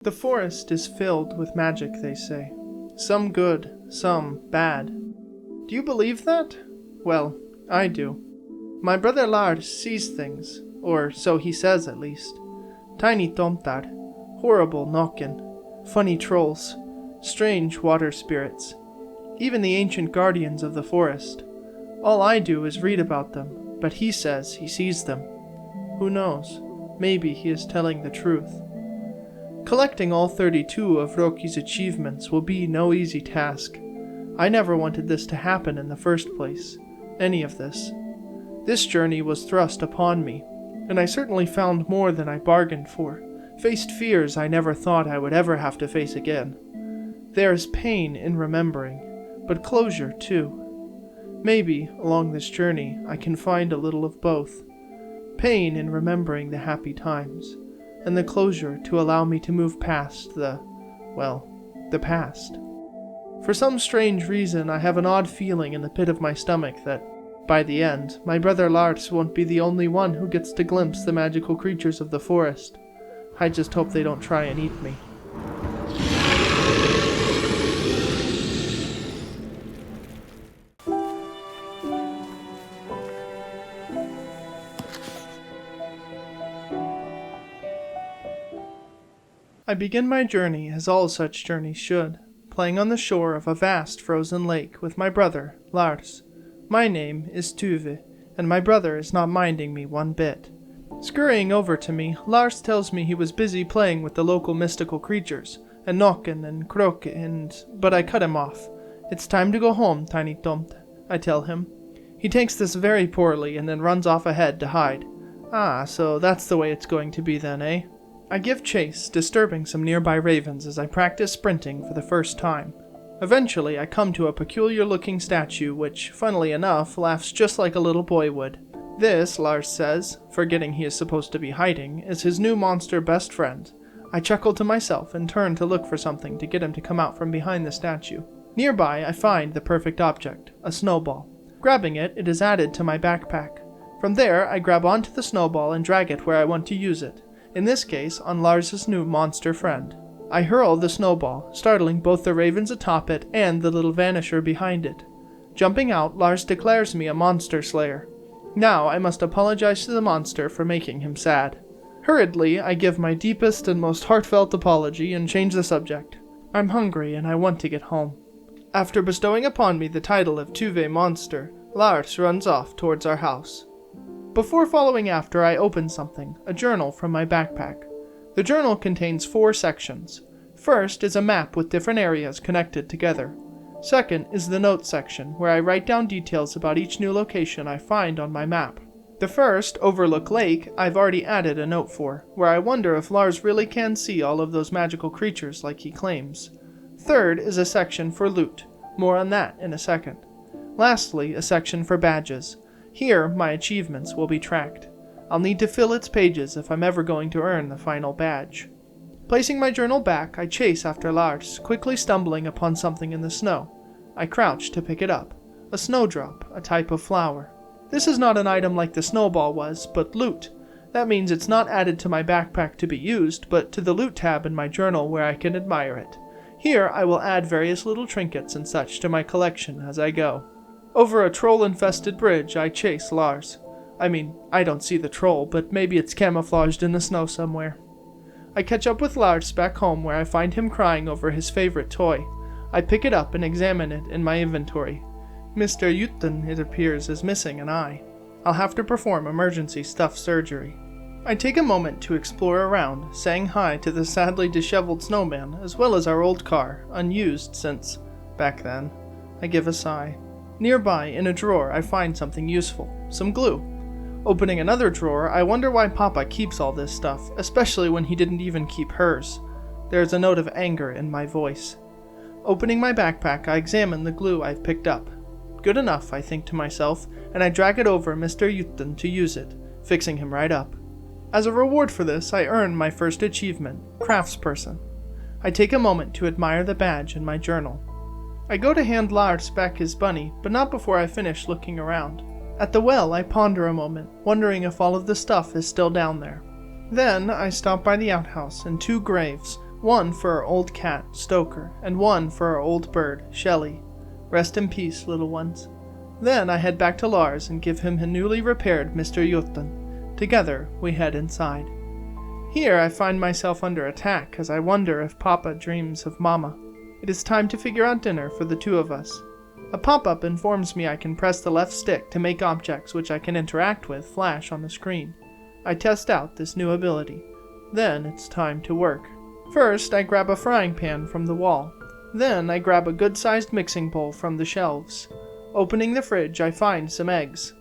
The forest is filled with magic, they say. Some good, some bad. Do you believe that? Well, I do. My brother Lars sees things, or so he says at least. Tiny tomtar, horrible knockin', funny trolls, strange water spirits, even the ancient guardians of the forest. All I do is read about them, but he says he sees them. Who knows? Maybe he is telling the truth. Collecting all 32 of Röki's achievements will be no easy task. I never wanted this to happen in the first place. Any of this. This journey was thrust upon me, and I certainly found more than I bargained for, faced fears I never thought I would ever have to face again. There is pain in remembering, but closure too. Maybe, along this journey, I can find a little of both. Pain in remembering the happy times, and the closure to allow me to move past the past. For some strange reason, I have an odd feeling in the pit of my stomach that, by the end, my brother Lars won't be the only one who gets to glimpse the magical creatures of the forest. I just hope they don't try and eat me. I begin my journey as all such journeys should, playing on the shore of a vast frozen lake with my brother, Lars. My name is Tuve, and my brother is not minding me one bit. Scurrying over to me, Lars tells me he was busy playing with the local mystical creatures, and Nokken and Krokke but I cut him off. It's time to go home, Tiny Tomte, I tell him. He takes this very poorly and then runs off ahead to hide. Ah, so that's the way it's going to be then, eh? I give chase, disturbing some nearby ravens as I practice sprinting for the first time. Eventually, I come to a peculiar-looking statue which, funnily enough, laughs just like a little boy would. This, Lars says, forgetting he is supposed to be hiding, is his new monster best friend. I chuckle to myself and turn to look for something to get him to come out from behind the statue. Nearby, I find the perfect object, a snowball. Grabbing it, it is added to my backpack. From there, I grab onto the snowball and drag it where I want to use it. In this case, on Lars's new monster friend. I hurl the snowball, startling both the ravens atop it and the little vanisher behind it. Jumping out, Lars declares me a monster slayer. Now I must apologize to the monster for making him sad. Hurriedly, I give my deepest and most heartfelt apology and change the subject. I'm hungry and I want to get home. After bestowing upon me the title of Tuve Monster, Lars runs off towards our house. Before following after, I open something, a journal from my backpack. The journal contains 4 sections. First is a map with different areas connected together. Second is the notes section, where I write down details about each new location I find on my map. The first, Overlook Lake, I've already added a note for, where I wonder if Lars really can see all of those magical creatures like he claims. Third is a section for loot. More on that in a second. Lastly, a section for badges. Here, my achievements will be tracked. I'll need to fill its pages if I'm ever going to earn the final badge. Placing my journal back, I chase after Lars, quickly stumbling upon something in the snow. I crouch to pick it up. A snowdrop, a type of flower. This is not an item like the snowball was, but loot. That means it's not added to my backpack to be used, but to the loot tab in my journal where I can admire it. Here, I will add various little trinkets and such to my collection as I go. Over a troll-infested bridge, I chase Lars. I mean, I don't see the troll, but maybe it's camouflaged in the snow somewhere. I catch up with Lars back home where I find him crying over his favorite toy. I pick it up and examine it in my inventory. Mr. Yutten, it appears, is missing an eye. I'll have to perform emergency stuff surgery. I take a moment to explore around, saying hi to the sadly disheveled snowman, as well as our old car, unused since, back then. I give a sigh. Nearby, in a drawer, I find something useful. Some glue. Opening another drawer, I wonder why Papa keeps all this stuff, especially when he didn't even keep hers. There's a note of anger in my voice. Opening my backpack, I examine the glue I've picked up. Good enough, I think to myself, and I drag it over Mr. Yutten to use it, fixing him right up. As a reward for this, I earn my first achievement, Craftsperson. I take a moment to admire the badge in my journal. I go to hand Lars back his bunny, but not before I finish looking around. At the well, I ponder a moment, wondering if all of the stuff is still down there. Then, I stop by the outhouse and 2 graves, One for our old cat, Stoker, and one for our old bird, Shelley. Rest in peace, little ones. Then I head back to Lars and give him a newly repaired Mr. Jotun. Together, we head inside. Here I find myself under attack as I wonder if Papa dreams of Mama. It is time to figure out dinner for the two of us. A pop-up informs me I can press the left stick to make objects which I can interact with flash on the screen. I test out this new ability. Then it's time to work. First, I grab a frying pan from the wall. Then I grab a good-sized mixing bowl from the shelves. Opening the fridge, I find some eggs.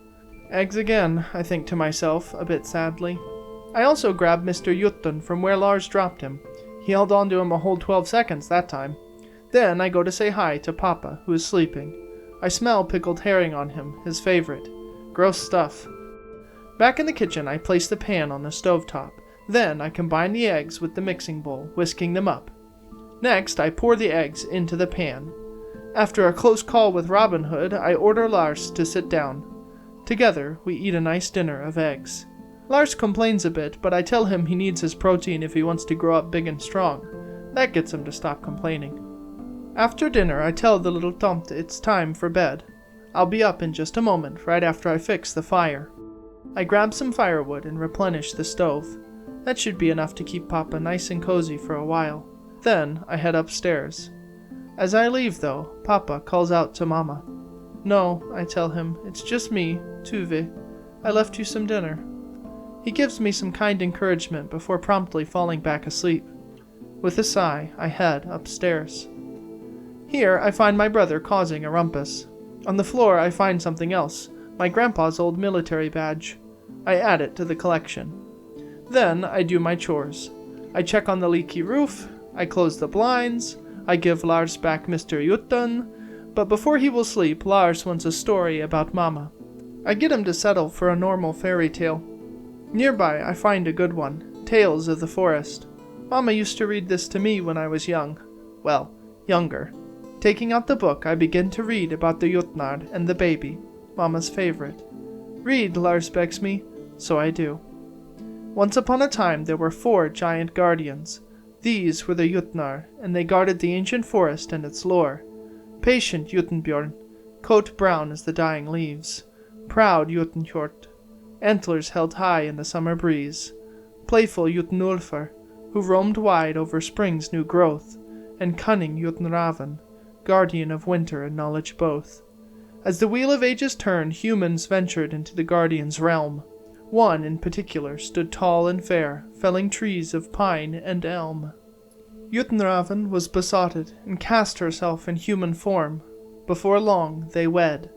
Eggs again, I think to myself, a bit sadly. I also grab Mr. Jotun from where Lars dropped him. He held on to him a whole 12 seconds that time. Then I go to say hi to Papa, who is sleeping. I smell pickled herring on him, his favorite. Gross stuff. Back in the kitchen, I place the pan on the stovetop. Then I combine the eggs with the mixing bowl, whisking them up. Next, I pour the eggs into the pan. After a close call with Robin Hood, I order Lars to sit down. Together, we eat a nice dinner of eggs. Lars complains a bit, but I tell him he needs his protein if he wants to grow up big and strong. That gets him to stop complaining. After dinner, I tell the little tomte it's time for bed. I'll be up in just a moment, right after I fix the fire. I grab some firewood and replenish the stove. That should be enough to keep Papa nice and cozy for a while. Then I head upstairs. As I leave, though, Papa calls out to Mama. "No," I tell him, "it's just me, Tuve. I left you some dinner." He gives me some kind encouragement before promptly falling back asleep. With a sigh, I head upstairs. Here, I find my brother causing a rumpus. On the floor, I find something else, my grandpa's old military badge. I add it to the collection. Then, I do my chores. I check on the leaky roof, I close the blinds, I give Lars back Mr. Jotun, but before he will sleep, Lars wants a story about Mama. I get him to settle for a normal fairy tale. Nearby, I find a good one, Tales of the Forest. Mama used to read this to me when I was young. Well, younger. Taking out the book, I begin to read about the Jotnar and the baby, Mama's favorite. "Read," Lars begs me, so I do. Once upon a time, there were 4 giant guardians. These were the Jotnar, and they guarded the ancient forest and its lore. Patient Jotunbjorn, coat brown as the dying leaves. Proud Jotunhjort, antlers held high in the summer breeze. Playful Jotunulfar, who roamed wide over spring's new growth. And cunning Jotunraven, guardian of winter and knowledge both. As the wheel of ages turned, humans ventured into the guardian's realm. One in particular stood tall and fair, felling trees of pine and elm. Jotunraven was besotted and cast herself in human form. Before long they wed.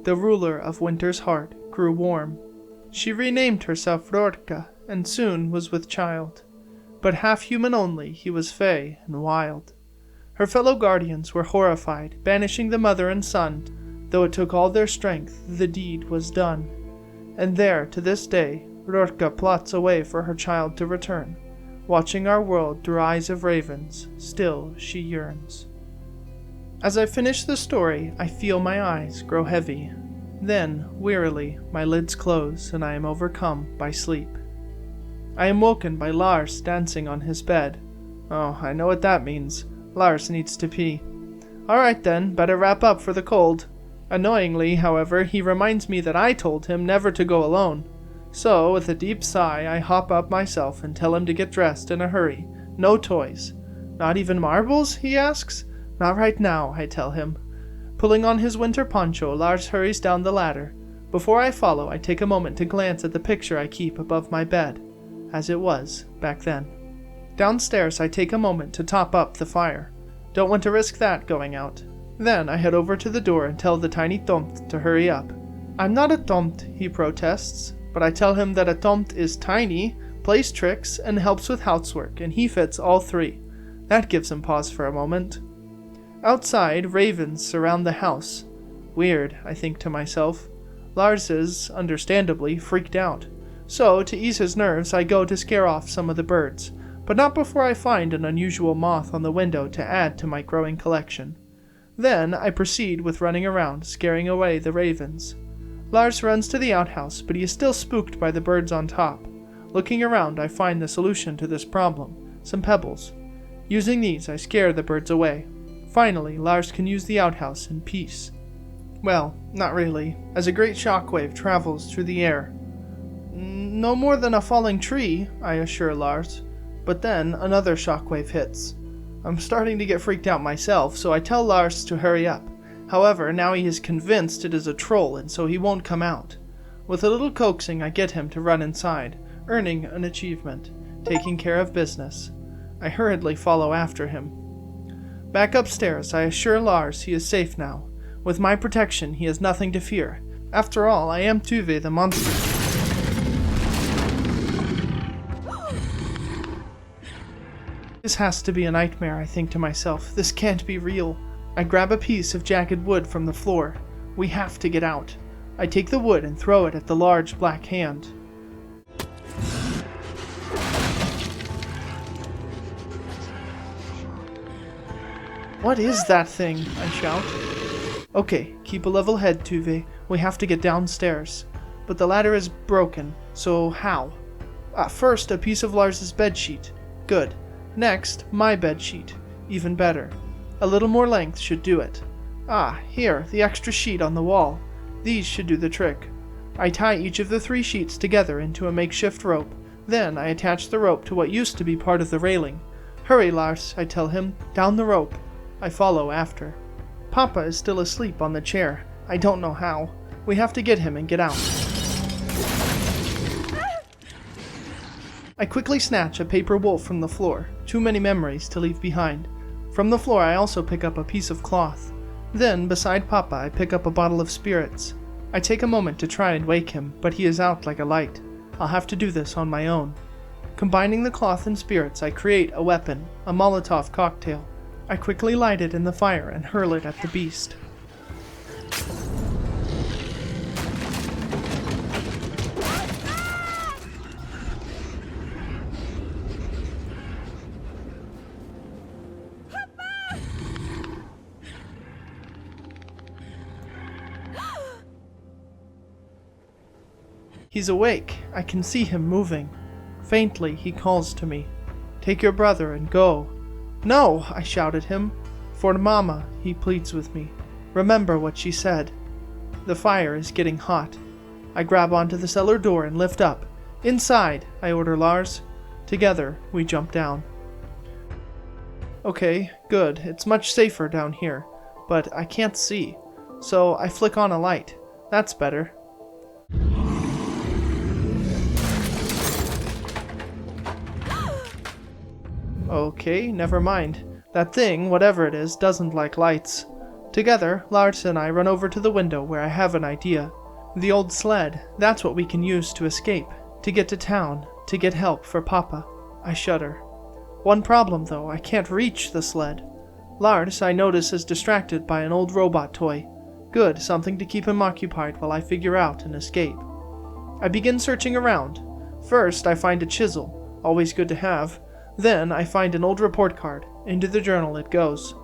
The ruler of winter's heart grew warm. She renamed herself Röki and soon was with child. But half human only, he was fey and wild. Her fellow guardians were horrified, banishing the mother and son. Though it took all their strength, the deed was done. And there, to this day, Röki plots a way for her child to return. Watching our world through eyes of ravens, still she yearns. As I finish the story, I feel my eyes grow heavy. Then, wearily, my lids close and I am overcome by sleep. I am woken by Lars dancing on his bed. Oh, I know what that means. Lars needs to pee. Alright then, better wrap up for the cold. Annoyingly, however, he reminds me that I told him never to go alone. So, with a deep sigh, I hop up myself and tell him to get dressed in a hurry. No toys. Not even marbles, he asks. Not right now, I tell him. Pulling on his winter poncho, Lars hurries down the ladder. Before I follow, I take a moment to glance at the picture I keep above my bed, as it was back then. Downstairs, I take a moment to top up the fire. Don't want to risk that going out. Then I head over to the door and tell the tiny tomte to hurry up. I'm not a tomte, he protests, but I tell him that a tomte is tiny, plays tricks, and helps with housework, and he fits all 3. That gives him pause for a moment. Outside, ravens surround the house. Weird, I think to myself. Lars is, understandably, freaked out. So, to ease his nerves, I go to scare off some of the birds, but not before I find an unusual moth on the window to add to my growing collection. Then I proceed with running around, scaring away the ravens. Lars runs to the outhouse, but he is still spooked by the birds on top. Looking around, I find the solution to this problem, some pebbles. Using these, I scare the birds away. Finally, Lars can use the outhouse in peace. Well, not really, as a great shockwave travels through the air. No more than a falling tree, I assure Lars. But then, another shockwave hits. I'm starting to get freaked out myself, so I tell Lars to hurry up. However, now he is convinced it is a troll, and so he won't come out. With a little coaxing, I get him to run inside, earning an achievement, taking care of business. I hurriedly follow after him. Back upstairs, I assure Lars he is safe now. With my protection, he has nothing to fear. After all, I am Tuve the monster. This has to be a nightmare, I think to myself. This can't be real. I grab a piece of jagged wood from the floor. We have to get out. I take the wood and throw it at the large black hand. What is that thing? I shout. Okay, keep a level head, Tuve. We have to get downstairs. But the ladder is broken, so how? First, a piece of Lars's bedsheet. Good. Next, my bedsheet. Even better. A little more length should do it. Here, the extra sheet on the wall. These should do the trick. I tie each of the 3 sheets together into a makeshift rope. Then I attach the rope to what used to be part of the railing. Hurry, Lars, I tell him. Down the rope. I follow after. Papa is still asleep on the chair. I don't know how. We have to get him and get out. I quickly snatch a paper wolf from the floor. Too many memories to leave behind. From the floor I also pick up a piece of cloth. Then, beside Papa, I pick up a bottle of spirits. I take a moment to try and wake him, but he is out like a light. I'll have to do this on my own. Combining the cloth and spirits, I create a weapon, a Molotov cocktail. I quickly light it in the fire and hurl it at the beast. He's awake. I can see him moving. Faintly, he calls to me. Take your brother and go. No, I shout at him. For Mama, he pleads with me. Remember what she said. The fire is getting hot. I grab onto the cellar door and lift up. Inside, I order Lars. Together, we jump down. Okay, good. It's much safer down here. But I can't see. So I flick on a light. That's better. Okay, never mind. That thing, whatever it is, doesn't like lights. Together, Lars and I run over to the window where I have an idea. The old sled, that's what we can use to escape, to get to town, to get help for Papa. I shudder. One problem though, I can't reach the sled. Lars, I notice, is distracted by an old robot toy. Good, something to keep him occupied while I figure out an escape. I begin searching around. First, I find a chisel, always good to have. Then I find an old report card. Into the journal it goes.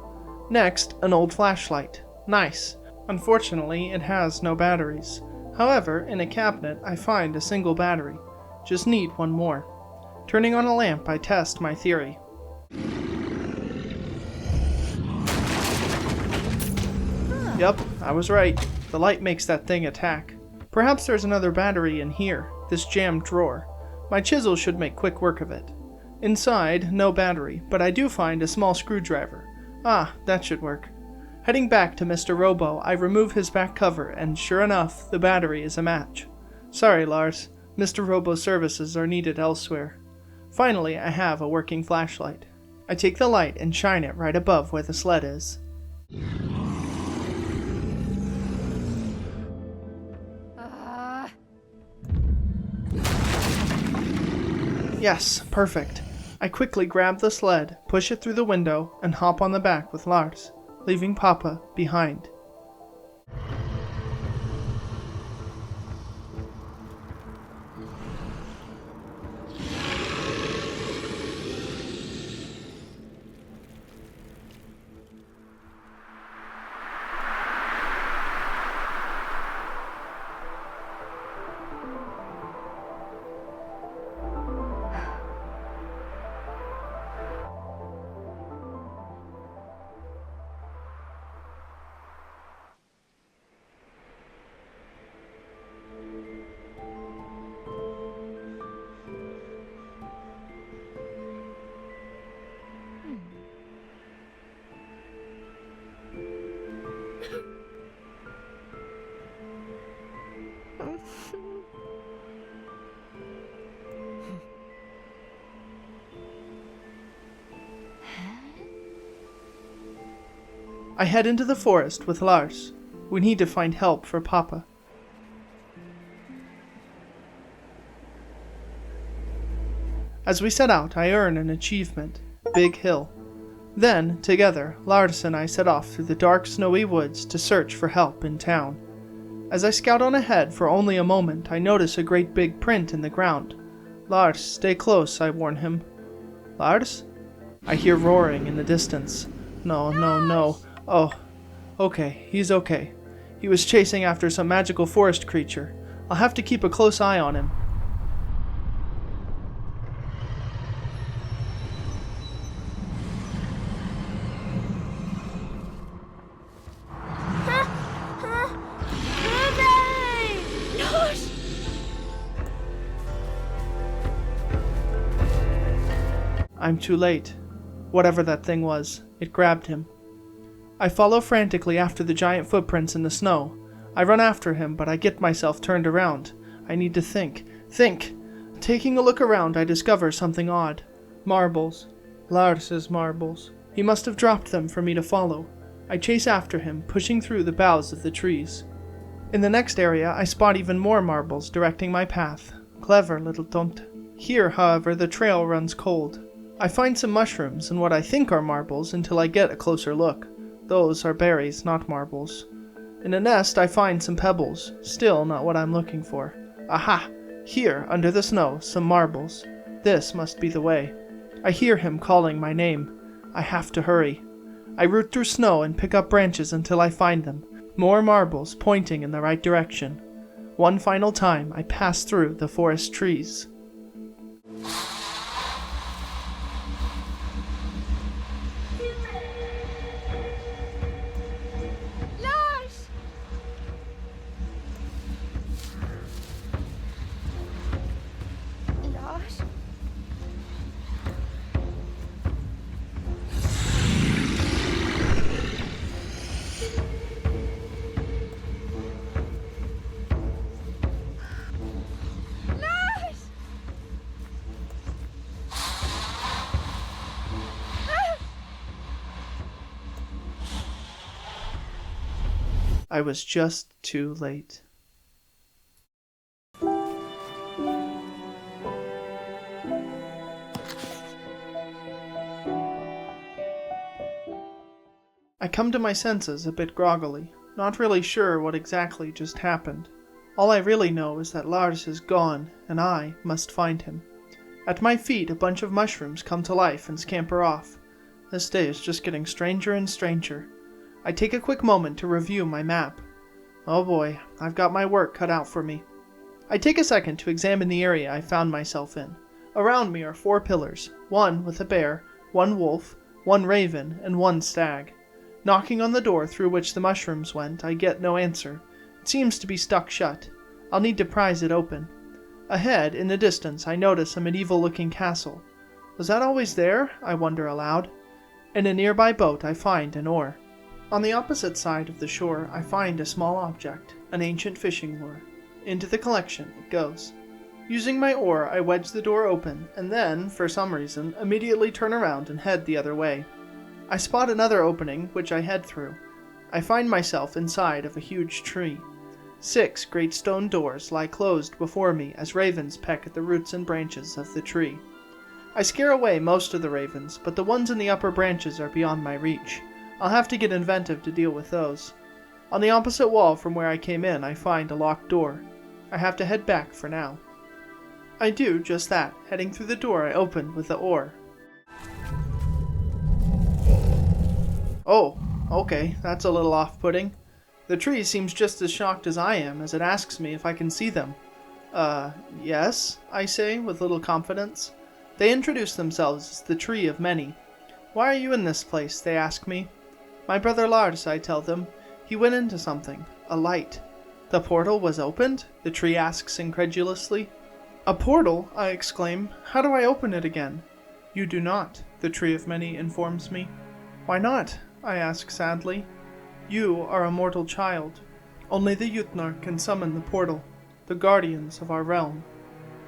Next, an old flashlight. Nice. Unfortunately, it has no batteries. However, in a cabinet I find a single battery. Just need one more. Turning on a lamp, I test my theory. Yep, I was right. The light makes that thing attack. Perhaps there's another battery in here, this jammed drawer. My chisel should make quick work of it. Inside, no battery, but I do find a small screwdriver. That should work. Heading back to Mr. Robo, I remove his back cover, and sure enough, the battery is a match. Sorry, Lars. Mr. Robo's services are needed elsewhere. Finally, I have a working flashlight. I take the light and shine it right above where the sled is. Yes, perfect. I quickly grab the sled, push it through the window, and hop on the back with Lars, leaving Papa behind. I head into the forest with Lars. We need to find help for Papa. As we set out, I earn an achievement, Big Hill. Then, together, Lars and I set off through the dark, snowy woods to search for help in town. As I scout on ahead for only a moment, I notice a great big print in the ground. Lars, stay close, I warn him. Lars? I hear roaring in the distance. No. Oh, okay, he's okay. He was chasing after some magical forest creature. I'll have to keep a close eye on him. I'm too late. Whatever that thing was, it grabbed him. I follow frantically after the giant footprints in the snow. I run after him, but I get myself turned around. I need to think. Taking a look around, I discover something odd. Marbles. Lars's marbles. He must have dropped them for me to follow. I chase after him, pushing through the boughs of the trees. In the next area, I spot even more marbles directing my path. Clever little tomt. Here, however, the trail runs cold. I find some mushrooms and what I think are marbles until I get a closer look. Those are berries, not marbles. In a nest, I find some pebbles. Still not what I'm looking for. Aha! Here, under the snow, some marbles. This must be the way. I hear him calling my name. I have to hurry. I root through snow and pick up branches until I find them. More marbles pointing in the right direction. One final time, I pass through the forest trees. I was just too late. I come to my senses a bit groggily, not really sure what exactly just happened. All I really know is that Lars is gone, and I must find him. At my feet, a bunch of mushrooms come to life and scamper off. This day is just getting stranger and stranger. I take a quick moment to review my map. Oh boy, I've got my work cut out for me. I take a second to examine the area I found myself in. Around me are 4 pillars, one with a bear, 1 wolf, 1 raven, and 1 stag. Knocking on the door through which the mushrooms went, I get no answer. It seems to be stuck shut. I'll need to prise it open. Ahead, in the distance, I notice a medieval-looking castle. Was that always there? I wonder aloud. In a nearby boat, I find an oar. On the opposite side of the shore, I find a small object, an ancient fishing lure. Into the collection it goes. Using my oar, I wedge the door open, and then, for some reason, immediately turn around and head the other way. I spot another opening, which I head through. I find myself inside of a huge tree. 6 great stone doors lie closed before me as ravens peck at the roots and branches of the tree. I scare away most of the ravens, but the ones in the upper branches are beyond my reach. I'll have to get inventive to deal with those. On the opposite wall from where I came in, I find a locked door. I have to head back for now. I do just that, heading through the door I opened with the oar. Oh, okay, that's a little off-putting. The tree seems just as shocked as I am as it asks me if I can see them. Yes, I say with little confidence. They introduce themselves as the Tree of Many. Why are you in this place, they ask me. My brother Lars, I tell them. He went into something, a light. The portal was opened? The tree asks incredulously. A portal? I exclaim. How do I open it again? You do not, the Tree of Many informs me. Why not? I ask sadly. You are a mortal child. Only the Jutnar can summon the portal, the guardians of our realm.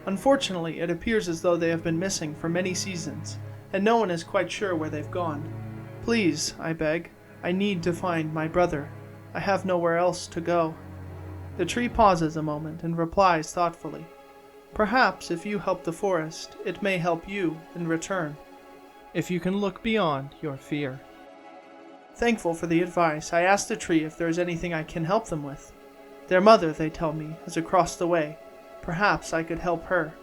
Unfortunately, it appears as though they have been missing for many seasons, and no one is quite sure where they've gone. Please, I beg, I need to find my brother. I have nowhere else to go." The tree pauses a moment and replies thoughtfully, "Perhaps if you help the forest, it may help you in return, if you can look beyond your fear." Thankful for the advice, I ask the tree if there is anything I can help them with. Their mother, they tell me, is across the way. Perhaps I could help her.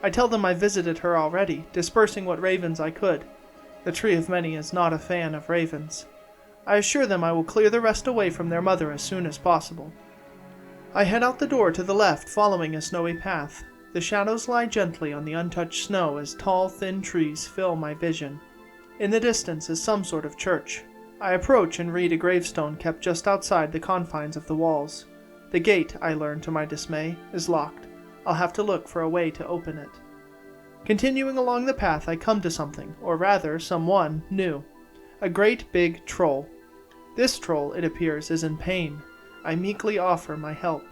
I tell them I visited her already, dispersing what ravens I could. The Tree of Many is not a fan of ravens. I assure them I will clear the rest away from their mother as soon as possible. I head out the door to the left, following a snowy path. The shadows lie gently on the untouched snow as tall, thin trees fill my vision. In the distance is some sort of church. I approach and read a gravestone kept just outside the confines of the walls. The gate, I learn to my dismay, is locked. I'll have to look for a way to open it. Continuing along the path, I come to something, or rather, someone, new. A great big troll. This troll, it appears, is in pain. I meekly offer my help.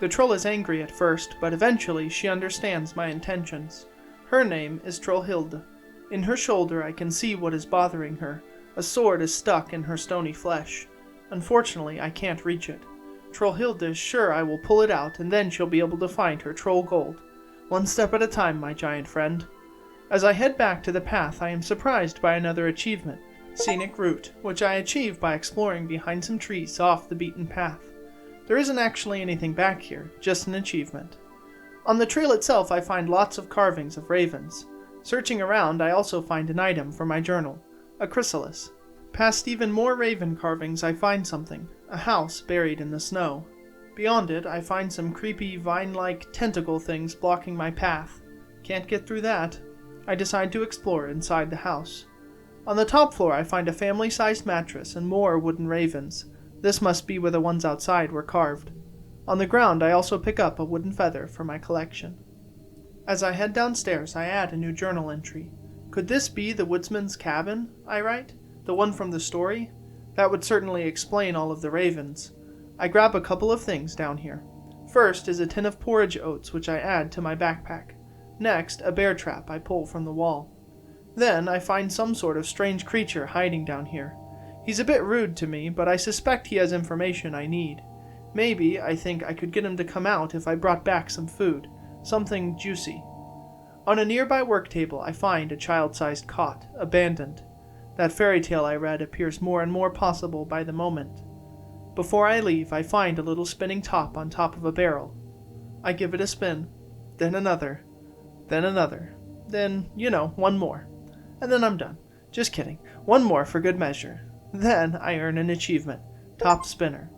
The troll is angry at first, but eventually she understands my intentions. Her name is Trollhilde. In her shoulder I can see what is bothering her. A sword is stuck in her stony flesh. Unfortunately, I can't reach it. Trollhilde is sure I will pull it out, and then she'll be able to find her troll gold. One step at a time, my giant friend. As I head back to the path, I am surprised by another achievement, Scenic Route, which I achieved by exploring behind some trees off the beaten path. There isn't actually anything back here, just an achievement. On the trail itself, I find lots of carvings of ravens. Searching around, I also find an item for my journal. A chrysalis. Past even more raven carvings, I find something. A house buried in the snow. Beyond it, I find some creepy, vine-like tentacle things blocking my path. Can't get through that. I decide to explore inside the house. On the top floor, I find a family-sized mattress and more wooden ravens. This must be where the ones outside were carved. On the ground, I also pick up a wooden feather for my collection. As I head downstairs, I add a new journal entry. Could this be the woodsman's cabin, I write? The one from the story? That would certainly explain all of the ravens. I grab a couple of things down here. First is a tin of porridge oats which I add to my backpack. Next, a bear trap I pull from the wall. Then I find some sort of strange creature hiding down here. He's a bit rude to me, but I suspect he has information I need. Maybe I think I could get him to come out if I brought back some food, something juicy. On a nearby work table, I find a child-sized cot, abandoned. That fairy tale I read appears more and more possible by the moment. Before I leave, I find a little spinning top on top of a barrel. I give it a spin, then another, then, one more. And then I'm done. Just kidding. One more for good measure. Then I earn an achievement, top spinner.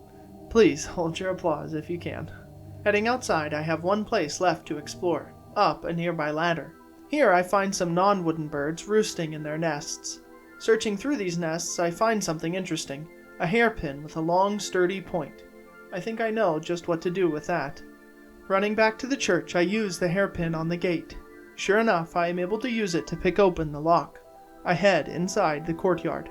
Please hold your applause if you can. Heading outside, I have one place left to explore, up a nearby ladder. Here I find some non-wooden birds roosting in their nests. Searching through these nests, I find something interesting, a hairpin with a long, sturdy point. I think I know just what to do with that. Running back to the church, I use the hairpin on the gate. Sure enough, I am able to use it to pick open the lock. I head inside the courtyard.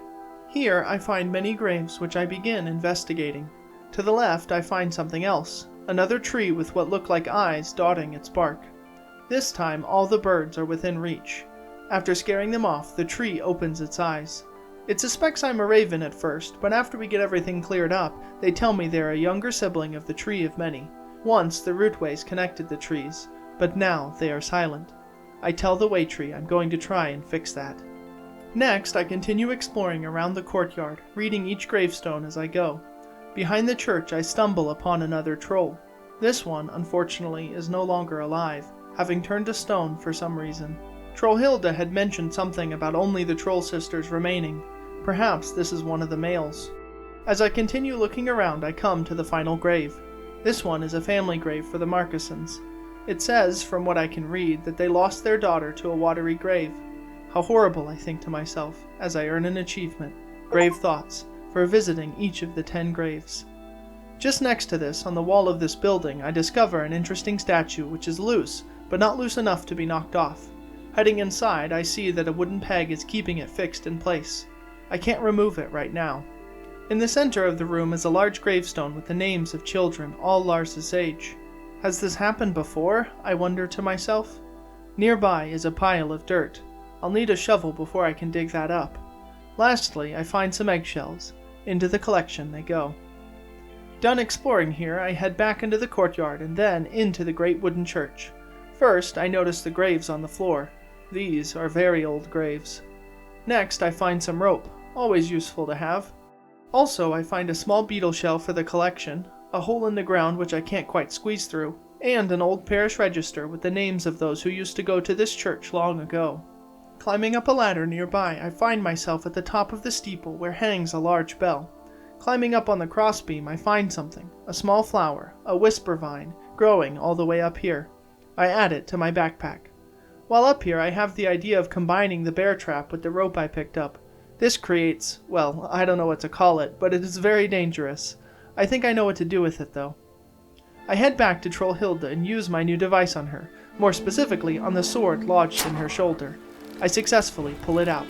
Here I find many graves which I begin investigating. To the left I find something else, another tree with what look like eyes dotting its bark. This time all the birds are within reach. After scaring them off, the tree opens its eyes. It suspects I'm a raven at first, but after we get everything cleared up, they tell me they're a younger sibling of the Tree of Many. Once the rootways connected the trees, but now they are silent. I tell the way tree I'm going to try and fix that. Next, I continue exploring around the courtyard, reading each gravestone as I go. Behind the church, I stumble upon another troll. This one, unfortunately, is no longer alive, having turned to stone for some reason. Trollhilde had mentioned something about only the troll sisters remaining. Perhaps this is one of the males. As I continue looking around, I come to the final grave. This one is a family grave for the Markisons. It says, from what I can read, that they lost their daughter to a watery grave. How horrible, I think to myself, as I earn an achievement, Grave Thoughts, for visiting each of the 10 graves. Just next to this, on the wall of this building, I discover an interesting statue which is loose, but not loose enough to be knocked off. Heading inside, I see that a wooden peg is keeping it fixed in place. I can't remove it right now. In the center of the room is a large gravestone with the names of children, all Lars's age. Has this happened before? I wonder to myself. Nearby is a pile of dirt. I'll need a shovel before I can dig that up. Lastly, I find some eggshells. Into the collection they go. Done exploring here, I head back into the courtyard and then into the great wooden church. First, I notice the graves on the floor. These are very old graves. Next, I find some rope, always useful to have. Also, I find a small beetle shell for the collection, a hole in the ground which I can't quite squeeze through, and an old parish register with the names of those who used to go to this church long ago. Climbing up a ladder nearby, I find myself at the top of the steeple where hangs a large bell. Climbing up on the crossbeam, I find something, a small flower, a whisper vine, growing all the way up here. I add it to my backpack. While up here, I have the idea of combining the bear trap with the rope I picked up. This creates, well, I don't know what to call it, but it is very dangerous. I think I know what to do with it, though. I head back to Trollhilde and use my new device on her, more specifically on the sword lodged in her shoulder. I successfully pull it out.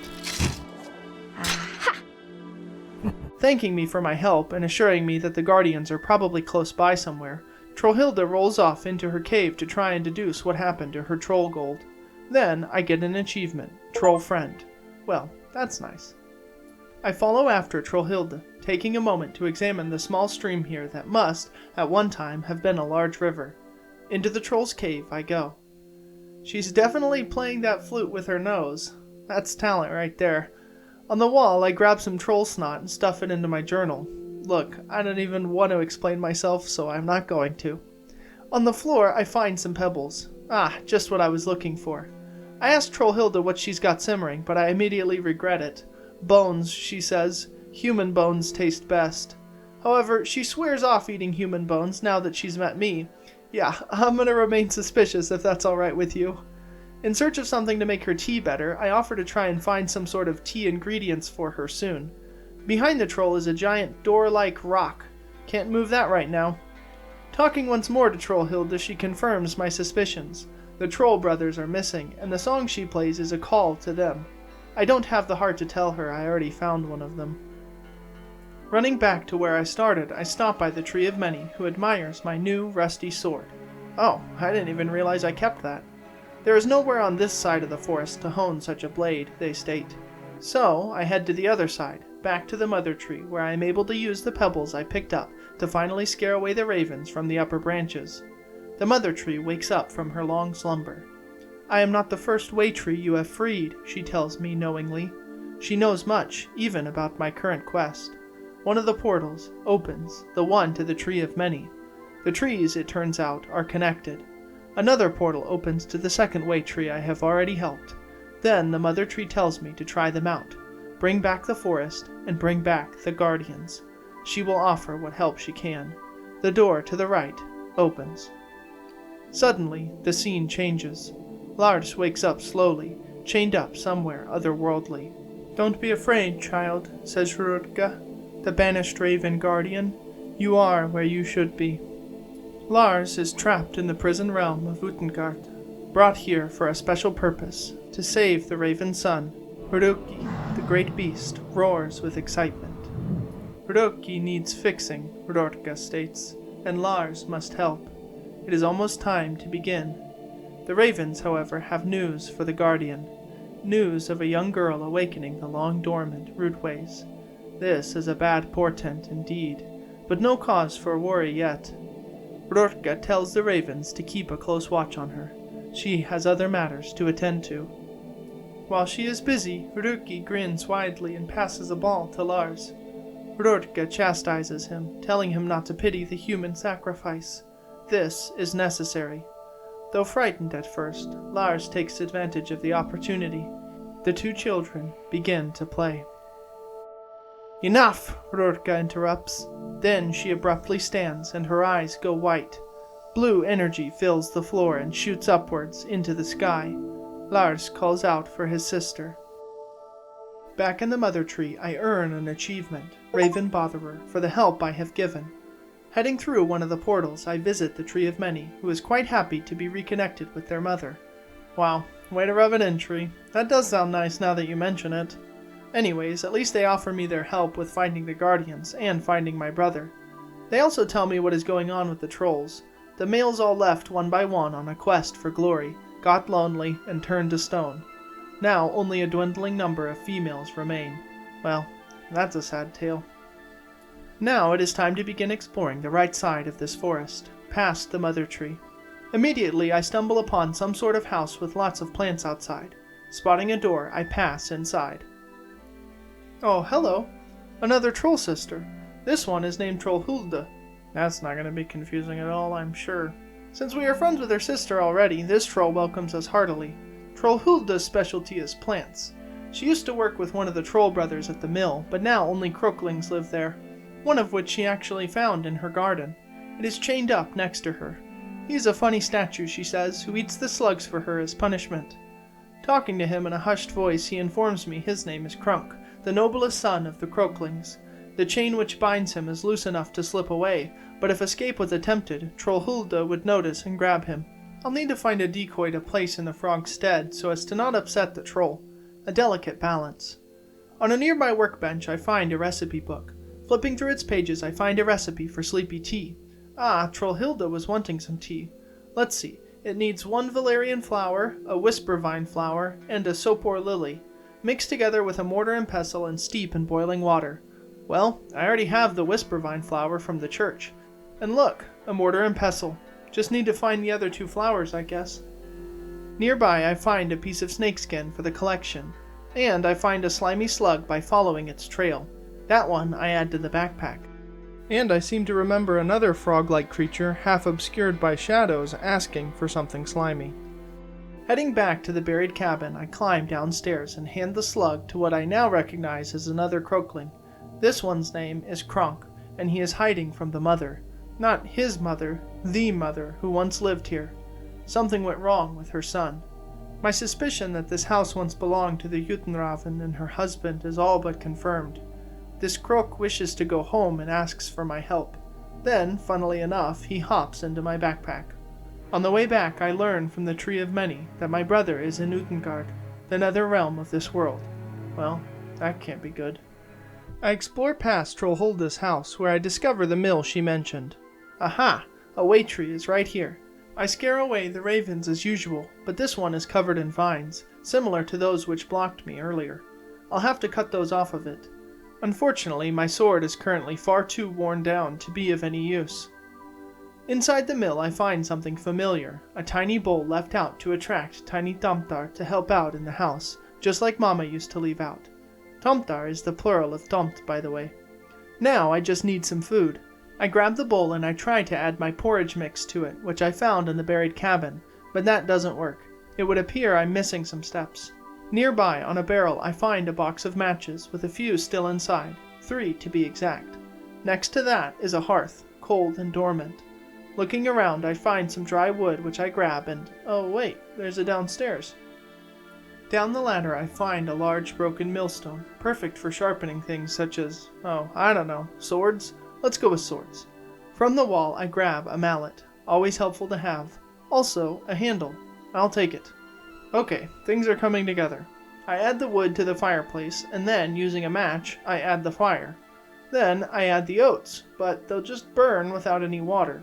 Thanking me for my help and assuring me that the guardians are probably close by somewhere, Trollhilde rolls off into her cave to try and deduce what happened to her troll gold. Then I get an achievement, Troll Friend. Well, that's nice. I follow after Trollhilde, taking a moment to examine the small stream here that must, at one time, have been a large river. Into the troll's cave I go. She's definitely playing that flute with her nose. That's talent right there. On the wall, I grab some troll snot and stuff it into my journal. Look, I don't even want to explain myself, so I'm not going to. On the floor, I find some pebbles. Ah, just what I was looking for. I asked Trollhilde what she's got simmering, but I immediately regret it. Bones, she says. Human bones taste best. However, she swears off eating human bones now that she's met me. Yeah, I'm gonna remain suspicious if that's alright with you. In search of something to make her tea better, I offer to try and find some sort of tea ingredients for her soon. Behind the troll is a giant door-like rock. Can't move that right now. Talking once more to Trollhilde, she confirms my suspicions. The troll brothers are missing, and the song she plays is a call to them. I don't have the heart to tell her I already found one of them. Running back to where I started, I stop by the Tree of Many, who admires my new, rusty sword. Oh, I didn't even realize I kept that. There is nowhere on this side of the forest to hone such a blade, they state. So, I head to the other side, back to the mother tree, where I am able to use the pebbles I picked up to finally scare away the ravens from the upper branches. The mother tree wakes up from her long slumber. I am not the first way tree you have freed, she tells me knowingly. She knows much, even about my current quest. One of the portals opens, the one to the Tree of Many. The trees, it turns out, are connected. Another portal opens to the second way tree I have already helped. Then the mother tree tells me to try them out, bring back the forest, and bring back the guardians. She will offer what help she can. The door to the right opens. Suddenly, the scene changes. Lars wakes up slowly, chained up somewhere otherworldly. "Don't be afraid, child," says Röki, the banished raven guardian. "You are where you should be." Lars is trapped in the prison realm of Utengard, brought here for a special purpose, to save the raven sun. Röki, the great beast, roars with excitement. Röki needs fixing, Röki states, and Lars must help. It is almost time to begin. The ravens, however, have news for the guardian. News of a young girl awakening the long-dormant rootways. This is a bad portent indeed, but no cause for worry yet. Röki tells the ravens to keep a close watch on her. She has other matters to attend to. While she is busy, Röki grins widely and passes a ball to Lars. Röki chastises him, telling him not to pity the human sacrifice. This is necessary. Though frightened at first, Lars takes advantage of the opportunity. The two children begin to play. "Enough!" Röki interrupts. Then she abruptly stands and her eyes go white. Blue energy fills the floor and shoots upwards into the sky. Lars calls out for his sister. Back in the mother tree, I earn an achievement, Raven Botherer, for the help I have given. Heading through one of the portals, I visit the Tree of Many, who is quite happy to be reconnected with their mother. Wow, way to rub it in, Tree. That does sound nice now that you mention it. Anyways, at least they offer me their help with finding the guardians and finding my brother. They also tell me what is going on with the trolls. The males all left one by one on a quest for glory, got lonely, and turned to stone. Now only a dwindling number of females remain. Well, that's a sad tale. Now it is time to begin exploring the right side of this forest, past the mother tree. Immediately I stumble upon some sort of house with lots of plants outside. Spotting a door, I pass inside. Oh, hello. Another troll sister. This one is named Trollhilda. That's not going to be confusing at all, I'm sure. Since we are friends with her sister already, this troll welcomes us heartily. Trollhilda's specialty is plants. She used to work with one of the troll brothers at the mill, but now only crooklings live there, one of which she actually found in her garden. It is chained up next to her. He is a funny statue, she says, who eats the slugs for her as punishment. Talking to him in a hushed voice, he informs me his name is Crunk, the noblest son of the crooklings. The chain which binds him is loose enough to slip away, but if escape was attempted, Trollhilda would notice and grab him. I'll need to find a decoy to place in the frog's stead so as to not upset the troll. A delicate balance. On a nearby workbench I find a recipe book. Flipping through its pages I find a recipe for sleepy tea. Ah, Trollhilda was wanting some tea. Let's see, it needs 1 valerian flower, a whisper vine flower, and a sopor lily. Mix together with a mortar and pestle and steep in boiling water. Well, I already have the whisper vine flower from the church. And look, a mortar and pestle. Just need to find the other 2 flowers, I guess. Nearby I find a piece of snakeskin for the collection, and I find a slimy slug by following its trail. That one I add to the backpack. And I seem to remember another frog-like creature, half obscured by shadows, asking for something slimy. Heading back to the buried cabin, I climb downstairs and hand the slug to what I now recognize as another croakling. This one's name is Kronk, and he is hiding from the mother. Not his mother, the mother, who once lived here. Something went wrong with her son. My suspicion that this house once belonged to the Jutenraven and her husband is all but confirmed. This croak wishes to go home and asks for my help. Then, funnily enough, he hops into my backpack. On the way back, I learn from the Tree of Many that my brother is in Utengard, the nether realm of this world. Well, that can't be good. I explore past Trollhilda's house, where I discover the mill she mentioned. Aha! A way tree is right here. I scare away the ravens as usual, but this one is covered in vines, similar to those which blocked me earlier. I'll have to cut those off of it. Unfortunately, my sword is currently far too worn down to be of any use. Inside the mill I find something familiar, a tiny bowl left out to attract tiny Tomtar to help out in the house, just like Mama used to leave out. Tomtar is the plural of Tomt, by the way. Now I just need some food. I grab the bowl and I try to add my porridge mix to it, which I found in the buried cabin, but that doesn't work. It would appear I'm missing some steps. Nearby, on a barrel, I find a box of matches, with a few still inside, 3 to be exact. Next to that is a hearth, cold and dormant. Looking around, I find some dry wood which I grab and, oh wait, there's a downstairs. Down the ladder I find a large broken millstone, perfect for sharpening things such as, I don't know, swords? Let's go with swords. From the wall I grab a mallet, always helpful to have. Also, a handle. I'll take it. Okay, things are coming together. I add the wood to the fireplace, and then, using a match, I add the fire. Then I add the oats, but they'll just burn without any water.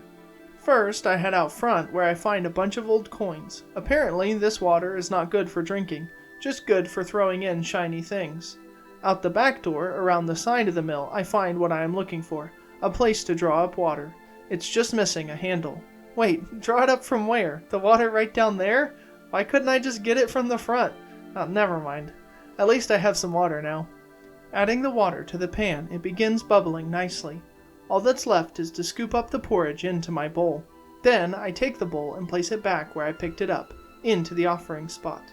First, I head out front where I find a bunch of old coins. Apparently, this water is not good for drinking, just good for throwing in shiny things. Out the back door, around the side of the mill, I find what I am looking for, a place to draw up water. It's just missing a handle. Wait, draw it up from where? The water right down there? Why couldn't I just get it from the front? Oh, never mind. At least I have some water now. Adding the water to the pan, it begins bubbling nicely. All that's left is to scoop up the porridge into my bowl. Then I take the bowl and place it back where I picked it up, into the offering spot.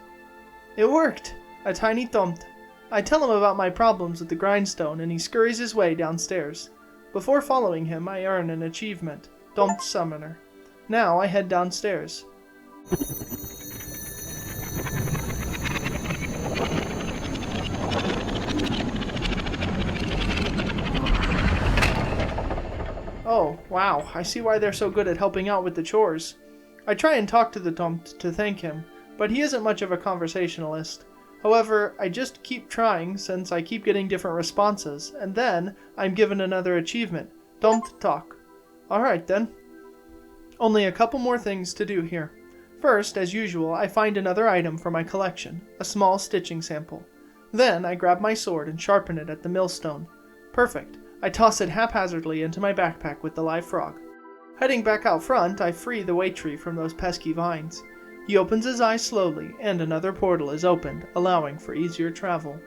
It worked! A tiny Tomt. I tell him about my problems with the grindstone and he scurries his way downstairs. Before following him, I earn an achievement, Tomt Summoner. Now I head downstairs. Oh, wow, I see why they're so good at helping out with the chores. I try and talk to the Tomt to thank him, but he isn't much of a conversationalist. However, I just keep trying since I keep getting different responses, and then I'm given another achievement, Tomt Talk. Alright then. Only a couple more things to do here. First, as usual, I find another item for my collection, a small stitching sample. Then I grab my sword and sharpen it at the millstone. Perfect. I toss it haphazardly into my backpack with the live frog. Heading back out front, I free the Waitree from those pesky vines. He opens his eyes slowly, and another portal is opened, allowing for easier travel.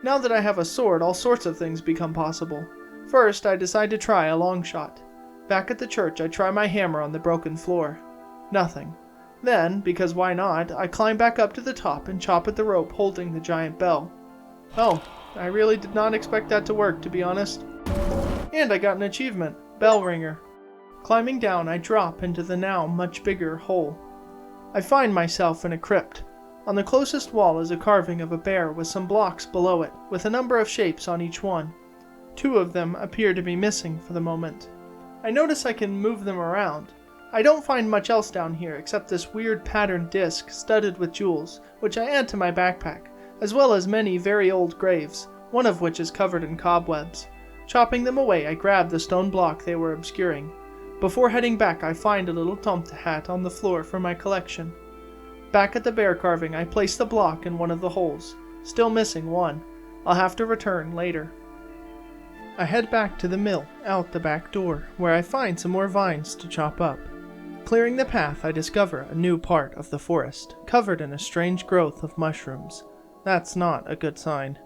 Now that I have a sword, all sorts of things become possible. First, I decide to try a long shot. Back at the church, I try my hammer on the broken floor. Nothing. Then, because why not, I climb back up to the top and chop at the rope holding the giant bell. Oh, I really did not expect that to work, to be honest. And I got an achievement, Bell Ringer. Climbing down, I drop into the now much bigger hole. I find myself in a crypt. On the closest wall is a carving of a bear with some blocks below it, with a number of shapes on each one. 2 of them appear to be missing for the moment. I notice I can move them around. I don't find much else down here except this weird patterned disc studded with jewels, which I add to my backpack, as well as many very old graves, one of which is covered in cobwebs. Chopping them away, I grab the stone block they were obscuring. Before heading back, I find a little tomte hat on the floor for my collection. Back at the bear carving, I place the block in one of the holes, still missing one. I'll have to return later. I head back to the mill, out the back door, where I find some more vines to chop up. Clearing the path, I discover a new part of the forest, covered in a strange growth of mushrooms. That's not a good sign.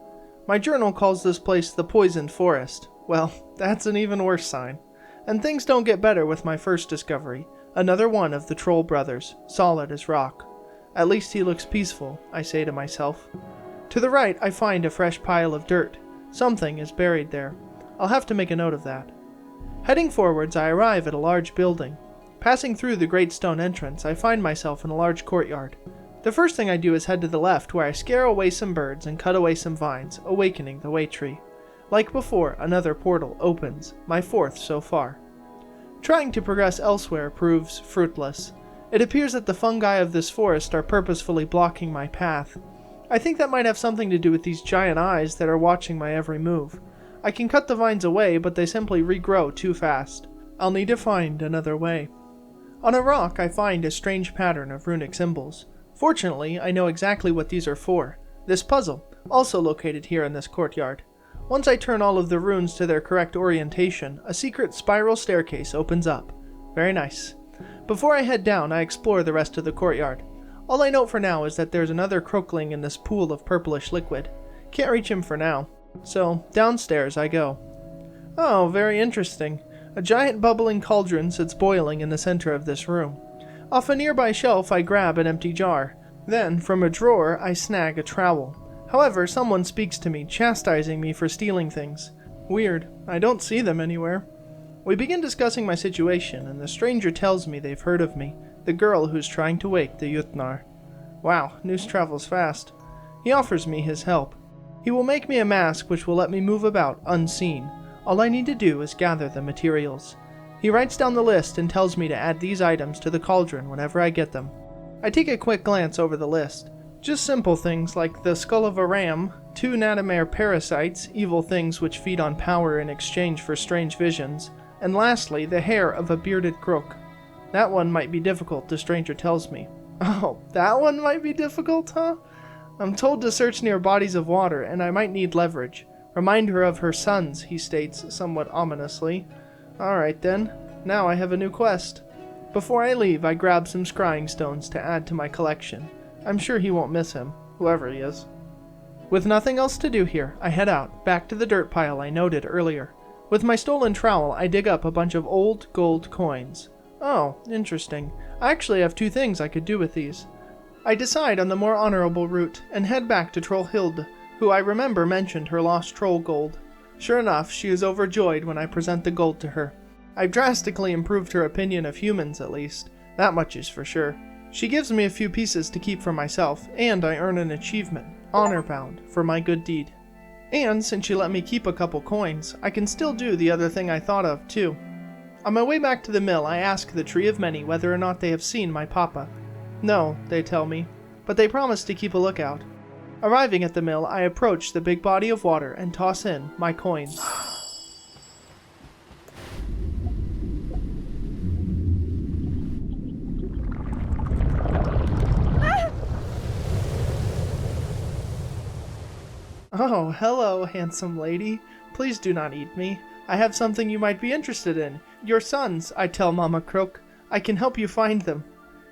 My journal calls this place the Poisoned Forest. Well, that's an even worse sign. And things don't get better with my first discovery, another one of the troll brothers, solid as rock. At least he looks peaceful, I say to myself. To the right, I find a fresh pile of dirt. Something is buried there. I'll have to make a note of that. Heading forwards, I arrive at a large building. Passing through the great stone entrance, I find myself in a large courtyard. The first thing I do is head to the left, where I scare away some birds and cut away some vines, awakening the Waitree. Like before, another portal opens, my 4th so far. Trying to progress elsewhere proves fruitless. It appears that the fungi of this forest are purposefully blocking my path. I think that might have something to do with these giant eyes that are watching my every move. I can cut the vines away, but they simply regrow too fast. I'll need to find another way. On a rock, I find a strange pattern of runic symbols. Fortunately, I know exactly what these are for. This puzzle, also located here in this courtyard. Once I turn all of the runes to their correct orientation, a secret spiral staircase opens up. Very nice. Before I head down, I explore the rest of the courtyard. All I note for now is that there's another croakling in this pool of purplish liquid. Can't reach him for now. So, downstairs I go. Oh, very interesting. A giant bubbling cauldron sits boiling in the center of this room. Off a nearby shelf, I grab an empty jar. Then, from a drawer, I snag a trowel. However, someone speaks to me, chastising me for stealing things. Weird. I don't see them anywhere. We begin discussing my situation, and the stranger tells me they've heard of me, the girl who's trying to wake the Jutnar. Wow, news travels fast. He offers me his help. He will make me a mask which will let me move about unseen. All I need to do is gather the materials. He writes down the list and tells me to add these items to the cauldron whenever I get them. I take a quick glance over the list. Just simple things like the skull of a ram, 2 natamare parasites, evil things which feed on power in exchange for strange visions, and lastly, the hair of a bearded crook. That one might be difficult, the stranger tells me. Oh, that one might be difficult, huh? I'm told to search near bodies of water, and I might need leverage. Remind her of her sons, he states somewhat ominously. Alright then, now I have a new quest. Before I leave, I grab some scrying stones to add to my collection. I'm sure he won't miss him, whoever he is. With nothing else to do here, I head out, back to the dirt pile I noted earlier. With my stolen trowel, I dig up a bunch of old gold coins. Oh, interesting. I actually have 2 things I could do with these. I decide on the more honorable route, and head back to Troll Hilde, who I remember mentioned her lost troll gold. Sure enough, she is overjoyed when I present the gold to her. I've drastically improved her opinion of humans, at least. That much is for sure. She gives me a few pieces to keep for myself, and I earn an achievement, honor-bound, for my good deed. And since she let me keep a couple coins, I can still do the other thing I thought of, too. On my way back to the mill, I ask the Tree of Many whether or not they have seen my papa. No, they tell me, but they promise to keep a lookout. Arriving at the mill, I approach the big body of water and toss in my coins. Oh, hello, handsome lady. Please do not eat me. I have something you might be interested in. Your sons, I tell Mama Croak. I can help you find them.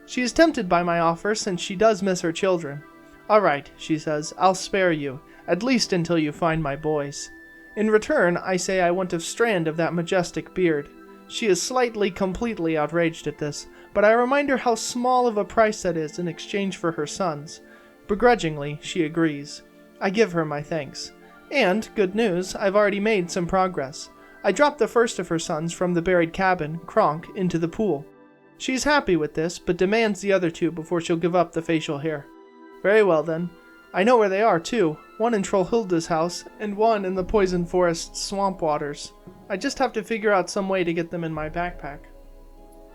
She is tempted by my offer since she does miss her children. All right, she says, I'll spare you, at least until you find my boys. In return, I say I want a strand of that majestic beard. She is completely outraged at this, but I remind her how small of a price that is in exchange for her sons. Begrudgingly, she agrees. I give her my thanks. And, good news, I've already made some progress. I dropped the first of her sons from the buried cabin, Kronk, into the pool. She's happy with this, but demands the other two before she'll give up the facial hair. Very well then. I know where they are too, one in Trollhilda's house, and one in the Poison Forest's swamp waters. I just have to figure out some way to get them in my backpack.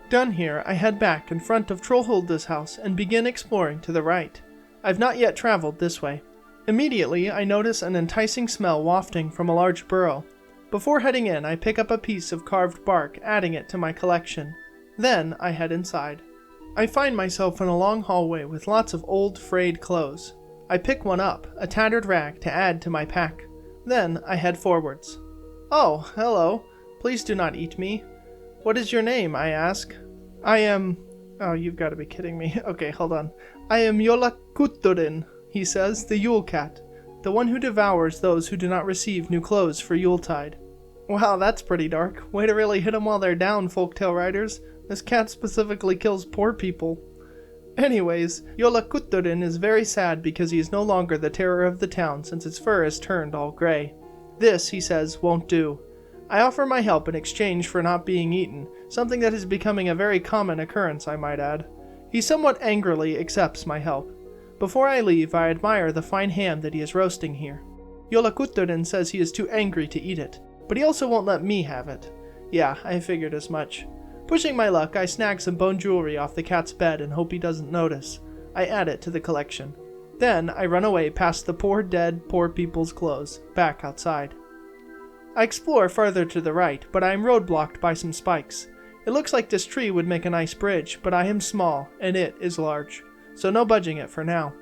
Done here, I head back in front of Trollhilda's house and begin exploring to the right. I've not yet traveled this way. Immediately, I notice an enticing smell wafting from a large burrow. Before heading in, I pick up a piece of carved bark, adding it to my collection. Then, I head inside. I find myself in a long hallway with lots of old, frayed clothes. I pick one up, a tattered rag, to add to my pack. Then, I head forwards. Oh, hello. Please do not eat me. What is your name, I ask. I am... Oh, you've got to be kidding me. Okay, hold on. I am Yolakutturin, he says, the Yule Cat, the one who devours those who do not receive new clothes for Yuletide. Wow, that's pretty dark. Way to really hit them while they're down, folktale writers. This cat specifically kills poor people. Anyways, Yolakutturin is very sad because he is no longer the terror of the town since his fur has turned all gray. This, he says, won't do. I offer my help in exchange for not being eaten, something that is becoming a very common occurrence, I might add. He somewhat angrily accepts my help. Before I leave, I admire the fine ham that he is roasting here. Yolakutturin says he is too angry to eat it, but he also won't let me have it. Yeah, I figured as much. Pushing my luck, I snag some bone jewelry off the cat's bed and hope he doesn't notice. I add it to the collection. Then, I run away past the poor people's clothes, back outside. I explore farther to the right, but I am roadblocked by some spikes. It looks like this tree would make a nice bridge, but I am small, and it is large, so no budging it for now.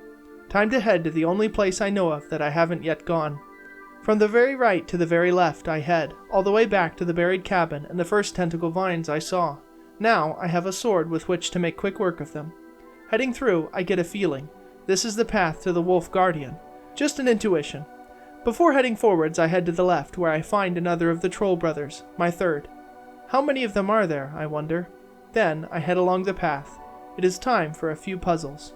Time to head to the only place I know of that I haven't yet gone. From the very right to the very left I head, all the way back to the buried cabin and the first tentacle vines I saw. Now I have a sword with which to make quick work of them. Heading through, I get a feeling. This is the path to the Wolf Guardian. Just an intuition. Before heading forwards, I head to the left, where I find another of the Troll Brothers, my third. How many of them are there, I wonder? Then I head along the path. It is time for a few puzzles.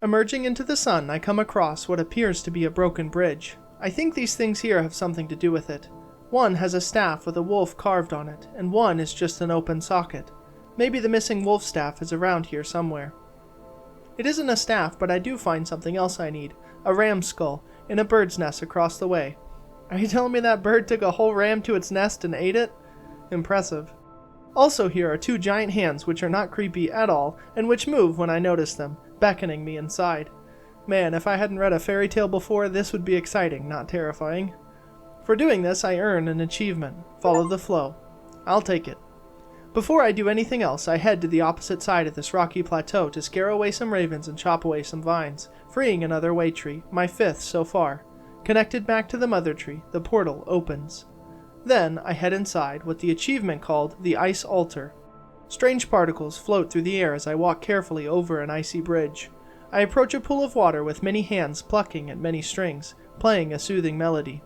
Emerging into the sun, I come across what appears to be a broken bridge. I think these things here have something to do with it. One has a staff with a wolf carved on it, and one is just an open socket. Maybe the missing wolf staff is around here somewhere. It isn't a staff, but I do find something else I need. A ram skull, in a bird's nest across the way. Are you telling me that bird took a whole ram to its nest and ate it? Impressive. Also here are two giant hands which are not creepy at all, and which move when I notice them, beckoning me inside. Man, if I hadn't read a fairy tale before, this would be exciting, not terrifying. For doing this, I earn an achievement. Follow the flow. I'll take it. Before I do anything else, I head to the opposite side of this rocky plateau to scare away some ravens and chop away some vines, freeing another way tree, my fifth so far. Connected back to the mother tree, the portal opens. Then I head inside what the achievement called the Ice Altar. Strange particles float through the air as I walk carefully over an icy bridge. I approach a pool of water with many hands plucking at many strings, playing a soothing melody.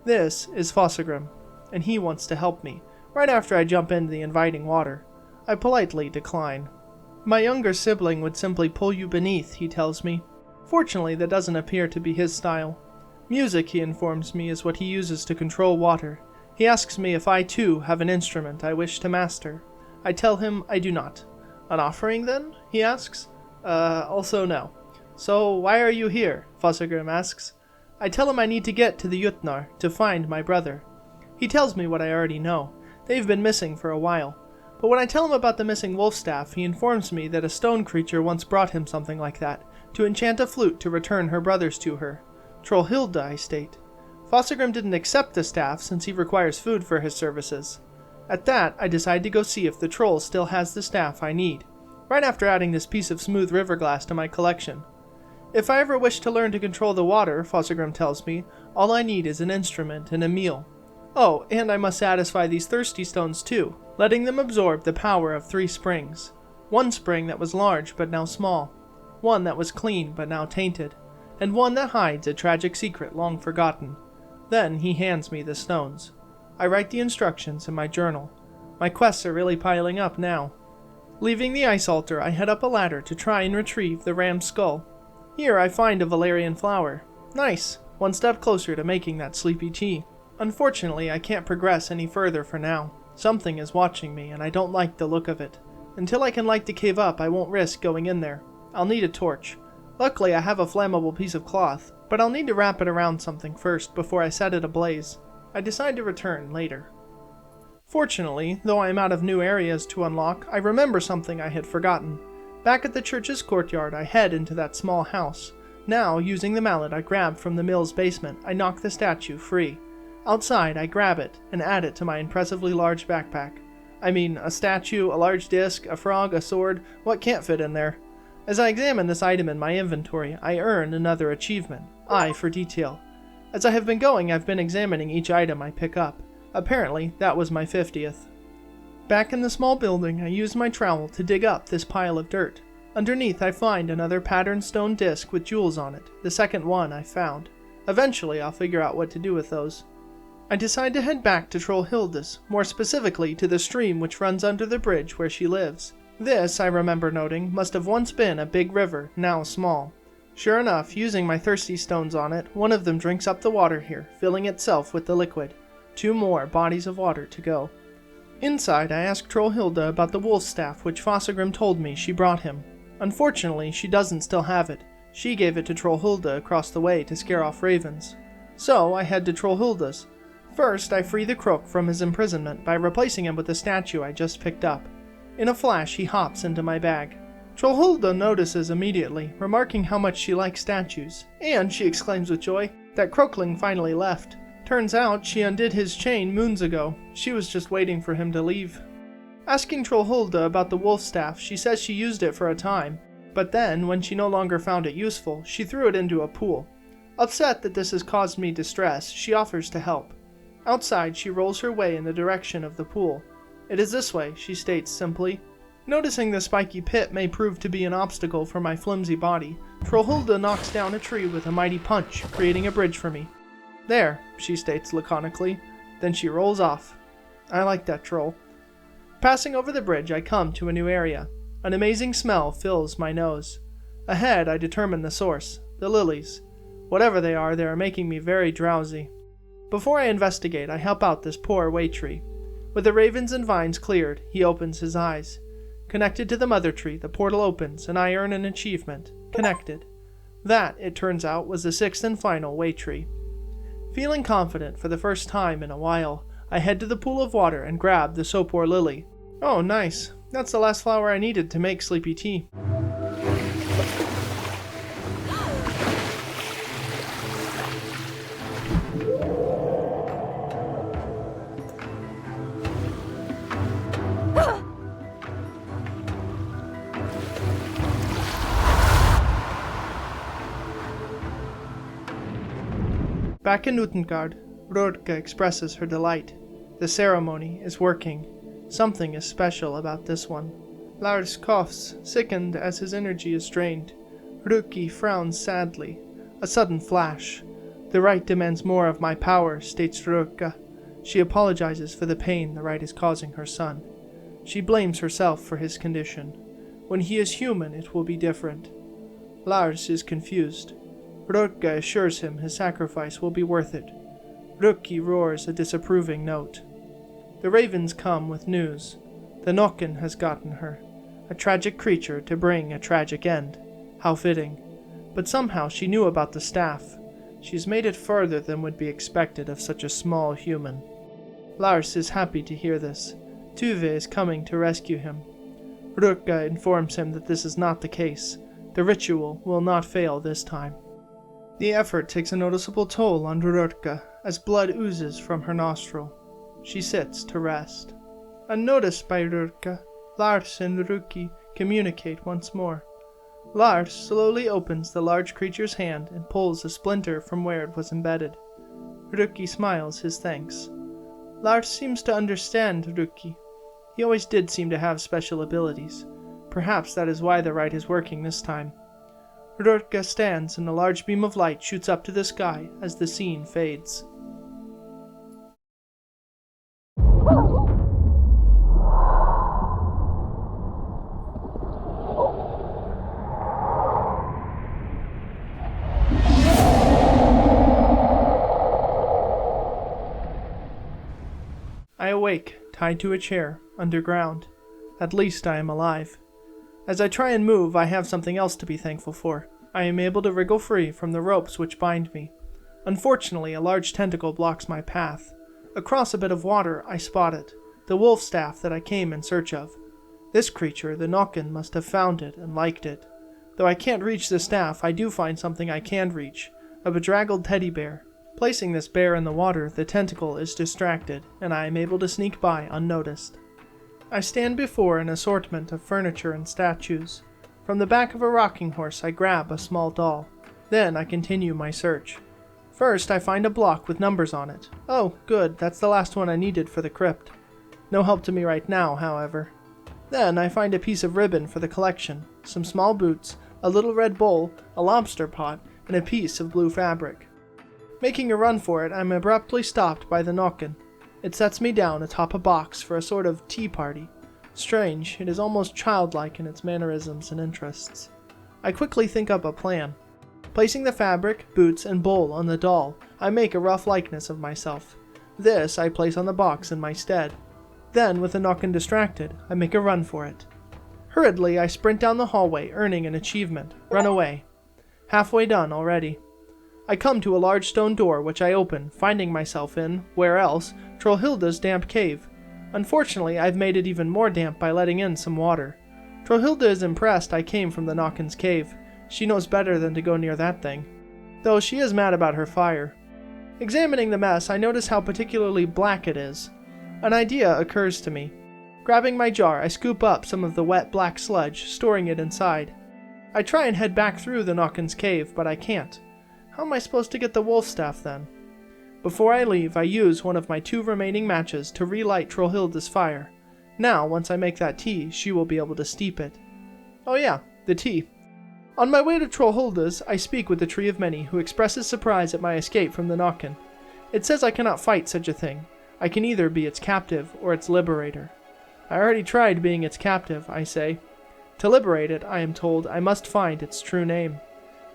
This is Fossegrim, and he wants to help me, right after I jump into the inviting water. I politely decline. My younger sibling would simply pull you beneath, he tells me. Fortunately, that doesn't appear to be his style. Music, he informs me, is what he uses to control water. He asks me if I too have an instrument I wish to master. I tell him I do not. An offering then? He asks. Also no. So why are you here? Fossegrim asks. I tell him I need to get to the Jutnar to find my brother. He tells me what I already know. They've been missing for a while. But when I tell him about the missing wolf staff, he informs me that a stone creature once brought him something like that, to enchant a flute to return her brothers to her. Trollhilda, I state. Fossegrim didn't accept the staff since he requires food for his services. At that, I decide to go see if the troll still has the staff I need, right after adding this piece of smooth river glass to my collection. If I ever wish to learn to control the water, Fossegrim tells me, all I need is an instrument and a meal. Oh, and I must satisfy these thirsty stones too, letting them absorb the power of 3 springs. One spring that was large but now small, one that was clean but now tainted, and one that hides a tragic secret long forgotten. Then he hands me the stones. I write the instructions in my journal. My quests are really piling up now. Leaving the ice altar, I head up a ladder to try and retrieve the ram's skull. Here I find a valerian flower. Nice, one step closer to making that sleepy tea. Unfortunately, I can't progress any further for now. Something is watching me, and I don't like the look of it. Until I can light the cave up, I won't risk going in there. I'll need a torch. Luckily, I have a flammable piece of cloth, but I'll need to wrap it around something first before I set it ablaze. I decide to return later. Fortunately, though I am out of new areas to unlock, I remember something I had forgotten. Back at the church's courtyard, I head into that small house. Now, using the mallet I grabbed from the mill's basement, I knock the statue free. Outside, I grab it and add it to my impressively large backpack. I mean, a statue, a large disc, a frog, a sword, what can't fit in there? As I examine this item in my inventory, I earn another achievement, Eye for Detail. As I have been going, I've been examining each item I pick up. Apparently, that was my 50th. Back in the small building, I use my trowel to dig up this pile of dirt. Underneath, I find another patterned stone disc with jewels on it, the second one I found. Eventually, I'll figure out what to do with those. I decide to head back to Trollhilda's, more specifically to the stream which runs under the bridge where she lives. This, I remember noting, must have once been a big river, now small. Sure enough, using my thirsty stones on it, one of them drinks up the water here, filling itself with the liquid. 2 more bodies of water to go. Inside, I ask Trollhilda about the wolf staff which Fossegrim told me she brought him. Unfortunately, she doesn't still have it. She gave it to Trollhilda across the way to scare off ravens. So, I head to Trollhilda's. First, I free the crook from his imprisonment by replacing him with the statue I just picked up. In a flash, he hops into my bag. Trollhilda notices immediately, remarking how much she likes statues, and she exclaims with joy that Croakling finally left. Turns out she undid his chain moons ago. She was just waiting for him to leave. Asking Trollhilda about the wolf staff, she says she used it for a time, but then, when she no longer found it useful, she threw it into a pool. Upset that this has caused me distress, she offers to help. Outside, she rolls her way in the direction of the pool. It is this way, she states simply. Noticing the spiky pit may prove to be an obstacle for my flimsy body, Trollhilda knocks down a tree with a mighty punch, creating a bridge for me. There, she states laconically. Then she rolls off. I like that troll. Passing over the bridge, I come to a new area. An amazing smell fills my nose. Ahead, I determine the source, the lilies. Whatever they are making me very drowsy. Before I investigate, I help out this poor way tree. With the ravens and vines cleared, he opens his eyes. Connected to the mother tree, the portal opens, and I earn an achievement. Connected. That, it turns out, was the 6th and final way tree. Feeling confident for the first time in a while, I head to the pool of water and grab the Sopor lily. Oh, nice. That's the last flower I needed to make sleepy tea. Back in Utengard, Röki expresses her delight. The ceremony is working. Something is special about this one. Lars coughs, sickened as his energy is drained. Röki frowns sadly. A sudden flash. The rite demands more of my power, states Röki. She apologizes for the pain the rite is causing her son. She blames herself for his condition. When he is human, it will be different. Lars is confused. Röki assures him his sacrifice will be worth it. Röki roars a disapproving note. The ravens come with news. The Nokken has gotten her. A tragic creature to bring a tragic end. How fitting. But somehow she knew about the staff. She's made it further than would be expected of such a small human. Lars is happy to hear this. Tuve is coming to rescue him. Röki informs him that this is not the case. The ritual will not fail this time. The effort takes a noticeable toll on Röki as blood oozes from her nostril. She sits to rest. Unnoticed by Röki, Lars and Röki communicate once more. Lars slowly opens the large creature's hand and pulls a splinter from where it was embedded. Röki smiles his thanks. Lars seems to understand Röki. He always did seem to have special abilities. Perhaps that is why the rite is working this time. Röki stands and a large beam of light shoots up to the sky as the scene fades. I awake, tied to a chair, underground. At least I am alive. As I try and move, I have something else to be thankful for. I am able to wriggle free from the ropes which bind me. Unfortunately, a large tentacle blocks my path. Across a bit of water, I spot it, the wolf staff that I came in search of. This creature, the Nokken, must have found it and liked it. Though I can't reach the staff, I do find something I can reach, a bedraggled teddy bear. Placing this bear in the water, the tentacle is distracted, and I am able to sneak by unnoticed. I stand before an assortment of furniture and statues. From the back of a rocking horse I grab a small doll. Then I continue my search. First I find a block with numbers on it. Oh, good, that's the last one I needed for the crypt. No help to me right now, however. Then I find a piece of ribbon for the collection, some small boots, a little red bowl, a lobster pot, and a piece of blue fabric. Making a run for it, I'm abruptly stopped by the Nokken. It sets me down atop a box for a sort of tea party. Strange, it is almost childlike in its mannerisms and interests. I quickly think up a plan. Placing the fabric, boots, and bowl on the doll, I make a rough likeness of myself. This I place on the box in my stead. Then, with the Nokken distracted, I make a run for it. Hurriedly, I sprint down the hallway, earning an achievement. Run away. Halfway done already. I come to a large stone door which I open, finding myself in, where else, Trollhilda's damp cave. Unfortunately, I've made it even more damp by letting in some water. Trollhilda is impressed I came from the Nokken's cave. She knows better than to go near that thing. Though she is mad about her fire. Examining the mess, I notice how particularly black it is. An idea occurs to me. Grabbing my jar, I scoop up some of the wet black sludge, storing it inside. I try and head back through the Nokken's cave, but I can't. How am I supposed to get the wolf staff then? Before I leave, I use one of my 2 remaining matches to relight Trollhilda's fire. Now, once I make that tea, she will be able to steep it. Oh yeah, the tea. On my way to Trollhilda's, I speak with the Tree of Many, who expresses surprise at my escape from the Nokken. It says I cannot fight such a thing. I can either be its captive or its liberator. I already tried being its captive, I say. To liberate it, I am told, I must find its true name.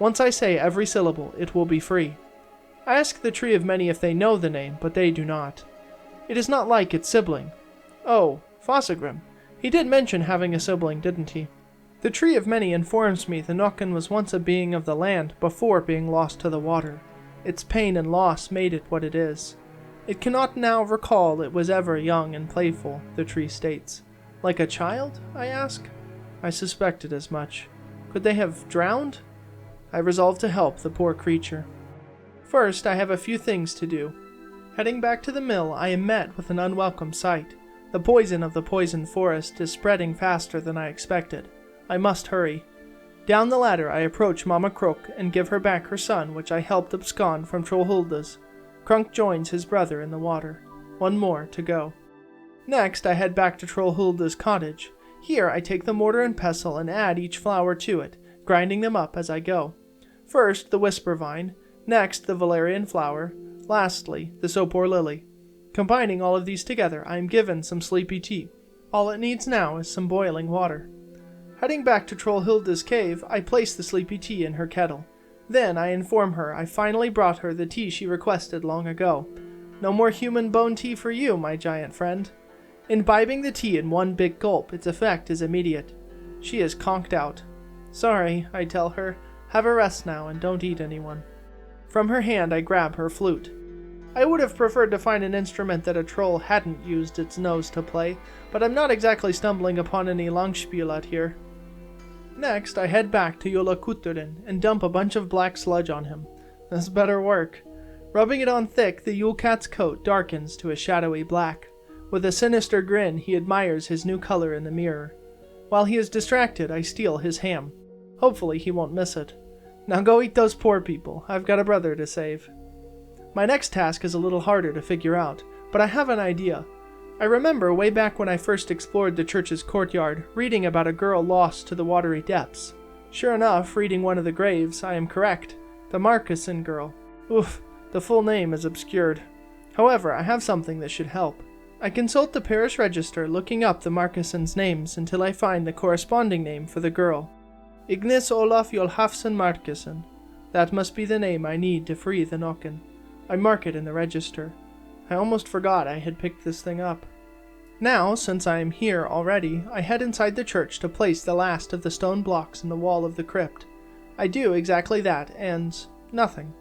Once I say every syllable, it will be free. I ask the Tree of Many if they know the name, but they do not. It is not like its sibling. Oh, Fossagrim. He did mention having a sibling, didn't he? The Tree of Many informs me the Nokken was once a being of the land before being lost to the water. Its pain and loss made it what it is. It cannot now recall it was ever young and playful, the tree states. Like a child, I ask? I suspected as much. Could they have drowned? I resolve to help the poor creature. First, I have a few things to do. Heading back to the mill, I am met with an unwelcome sight. The poison of the poison forest is spreading faster than I expected. I must hurry. Down the ladder I approach Mama Croak and give her back her son, which I helped abscond from Trollhilda's. Crunk joins his brother in the water. One more to go. Next, I head back to Trollhilda's cottage. Here I take the mortar and pestle and add each flower to it, grinding them up as I go. First, the whisper vine, next the valerian flower, lastly, the sopor lily. Combining all of these together, I am given some sleepy tea. All it needs now is some boiling water. Heading back to Trollhilda's cave, I place the sleepy tea in her kettle. Then I inform her I finally brought her the tea she requested long ago. No more human bone tea for you, my giant friend. Imbibing the tea in one big gulp, its effect is immediate. She is conked out. Sorry, I tell her. Have a rest now and don't eat anyone. From her hand I grab her flute. I would have preferred to find an instrument that a troll hadn't used its nose to play, but I'm not exactly stumbling upon any Langspiel out here. Next, I head back to Jolakutturin and dump a bunch of black sludge on him. This better work. Rubbing it on thick, the Yule Cat's coat darkens to a shadowy black. With a sinister grin, he admires his new color in the mirror. While he is distracted, I steal his ham. Hopefully he won't miss it. Now go eat those poor people. I've got a brother to save. My next task is a little harder to figure out, but I have an idea. I remember way back when I first explored the church's courtyard, reading about a girl lost to the watery depths. Sure enough, reading one of the graves, I am correct. The Markison girl. Oof, the full name is obscured. However, I have something that should help. I consult the parish register, looking up the Markisons' names until I find the corresponding name for the girl. Ignis Olaf Jolhafsson Markison. That must be the name I need to free the Nokken. I mark it in the register. I almost forgot I had picked this thing up. Now, since I am here already, I head inside the church to place the last of the stone blocks in the wall of the crypt. I do exactly that, and nothing.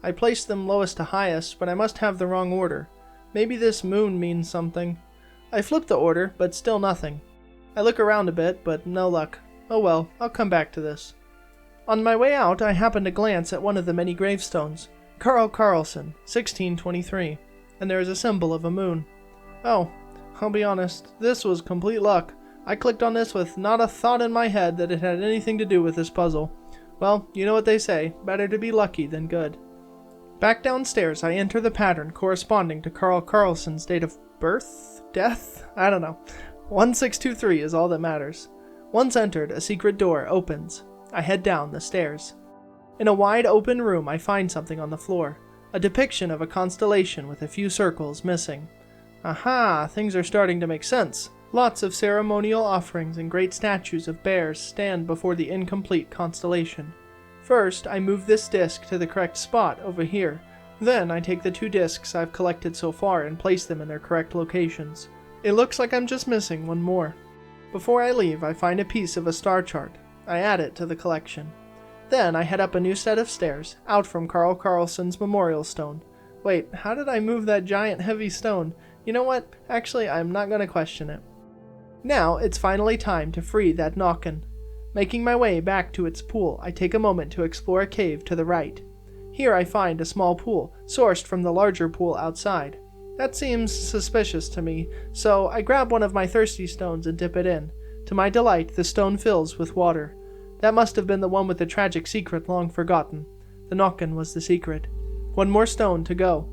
I place them lowest to highest, but I must have the wrong order. Maybe this moon means something. I flip the order, but still nothing. I look around a bit, but no luck. Oh well, I'll come back to this. On my way out, I happen to glance at one of the many gravestones. Carl Carlson, 1623. And there is a symbol of a moon. Oh, I'll be honest, this was complete luck. I clicked on this with not a thought in my head that it had anything to do with this puzzle. Well, you know what they say, better to be lucky than good. Back downstairs, I enter the pattern corresponding to Carl Carlson's date of birth? Death? I don't know. 1623 is all that matters. Once entered, a secret door opens. I head down the stairs. In a wide open room, I find something on the floor. A depiction of a constellation with a few circles missing. Aha, things are starting to make sense. Lots of ceremonial offerings and great statues of bears stand before the incomplete constellation. First, I move this disc to the correct spot over here. Then I take the 2 discs I've collected so far and place them in their correct locations. It looks like I'm just missing one more. Before I leave, I find a piece of a star chart. I add it to the collection. Then I head up a new set of stairs, out from Carl Carlson's memorial stone. Wait, how did I move that giant heavy stone? You know what? Actually, I'm not going to question it. Now, it's finally time to free that Nokken. Making my way back to its pool, I take a moment to explore a cave to the right. Here I find a small pool, sourced from the larger pool outside. That seems suspicious to me, so I grab one of my thirsty stones and dip it in. To my delight, the stone fills with water. That must have been the one with the tragic secret long forgotten. The Nokken was the secret. One more stone to go.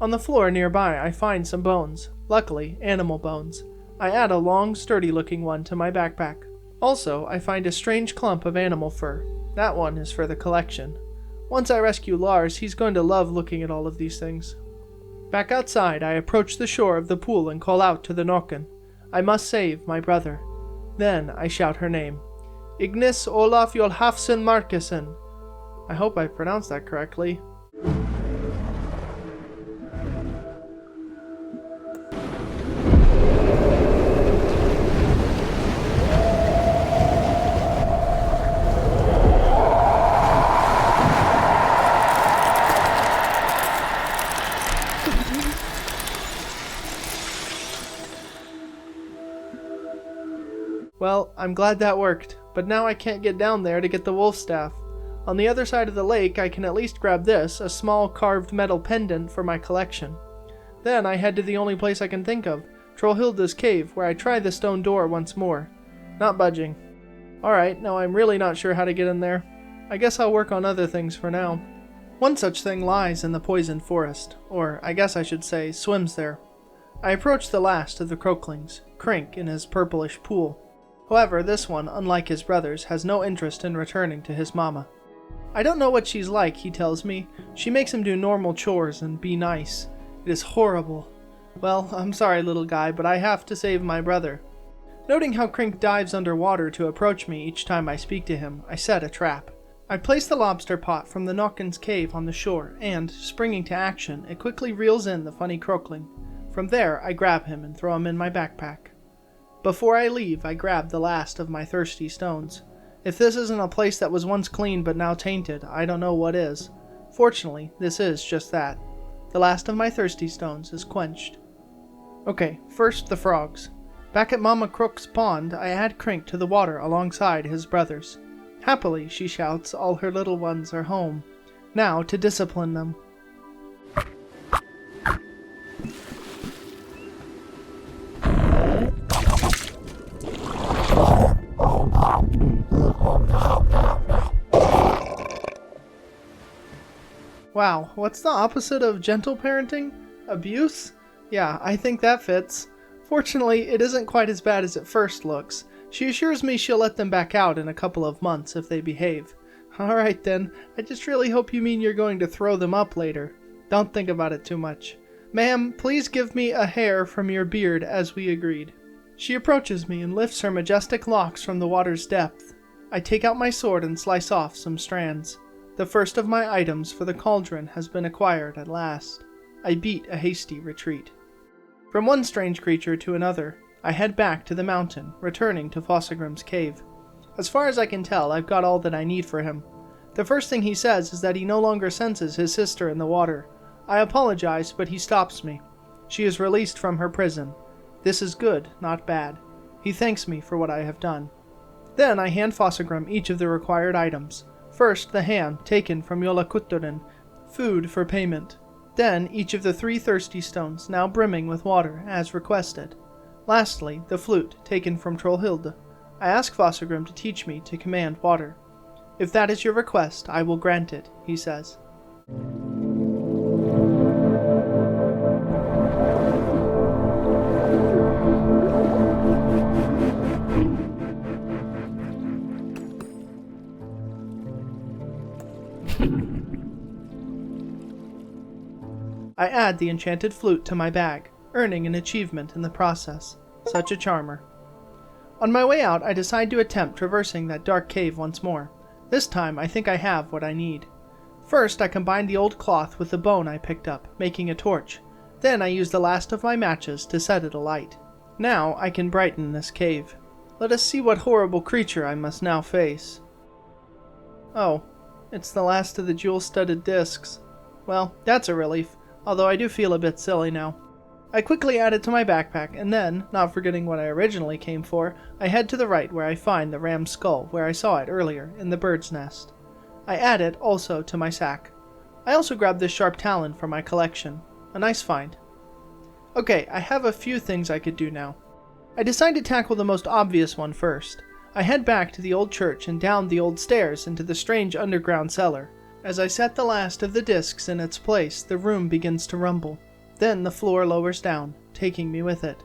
On the floor nearby, I find some bones. Luckily, animal bones. I add a long, sturdy-looking one to my backpack. Also, I find a strange clump of animal fur. That one is for the collection. Once I rescue Lars, he's going to love looking at all of these things. Back outside, I approach the shore of the pool and call out to the Nokken. I must save my brother. Then I shout her name. Ignis Olaf Jolhafsson Markison. I hope I pronounced that correctly. Well, I'm glad that worked, but now I can't get down there to get the wolf staff. On the other side of the lake, I can at least grab this, a small carved metal pendant for my collection. Then I head to the only place I can think of, Trollhilda's cave, where I try the stone door once more. Not budging. Alright, now I'm really not sure how to get in there. I guess I'll work on other things for now. One such thing lies in the poisoned forest, or I guess I should say swims there. I approach the last of the croaklings, Crink in his purplish pool. However, this one, unlike his brothers, has no interest in returning to his mama. I don't know what she's like, he tells me. She makes him do normal chores and be nice. It is horrible. Well, I'm sorry, little guy, but I have to save my brother. Noting how Crink dives underwater to approach me each time I speak to him, I set a trap. I place the lobster pot from the Nokken's cave on the shore, and, springing to action, it quickly reels in the funny croakling. From there, I grab him and throw him in my backpack. Before I leave, I grab the last of my thirsty stones. If this isn't a place that was once clean but now tainted, I don't know what is. Fortunately, this is just that. The last of my thirsty stones is quenched. Okay, first the frogs. Back at Mama Crook's pond, I add Crink to the water alongside his brothers. Happily, she shouts, all her little ones are home. Now to discipline them. Wow, what's the opposite of gentle parenting? Abuse? Yeah, I think that fits. Fortunately, it isn't quite as bad as it first looks. She assures me she'll let them back out in a couple of months if they behave. Alright then, I just really hope you mean you're going to throw them up later. Don't think about it too much. Ma'am, please give me a hair from your beard as we agreed. She approaches me and lifts her majestic locks from the water's depth. I take out my sword and slice off some strands. The first of my items for the cauldron has been acquired at last. I beat a hasty retreat. From one strange creature to another, I head back to the mountain, returning to Fossagrim's cave. As far as I can tell, I've got all that I need for him. The first thing he says is that he no longer senses his sister in the water. I apologize, but he stops me. She is released from her prison. This is good, not bad. He thanks me for what I have done. Then I hand Fossagrim each of the required items. First, the ham, taken from Yolakuttorin, food for payment. Then, each of the 3 thirsty stones, now brimming with water, as requested. Lastly, the flute, taken from Trollhilde. I ask Fossagrim to teach me to command water. If that is your request, I will grant it, he says. I add the enchanted flute to my bag, earning an achievement in the process. Such a charmer. On my way out, I decide to attempt traversing that dark cave once more. This time, I think I have what I need. First, I combine the old cloth with the bone I picked up, making a torch. Then I use the last of my matches to set it alight. Now I can brighten this cave. Let us see what horrible creature I must now face. Oh, it's the last of the jewel-studded discs. Well, that's a relief, although I do feel a bit silly now. I quickly add it to my backpack, and then, not forgetting what I originally came for, I head to the right where I find the ram's skull where I saw it earlier, in the bird's nest. I add it also to my sack. I also grab this sharp talon from my collection. A nice find. Okay, I have a few things I could do now. I decide to tackle the most obvious one first. I head back to the old church and down the old stairs into the strange underground cellar. As I set the last of the discs in its place, the room begins to rumble. Then the floor lowers down, taking me with it.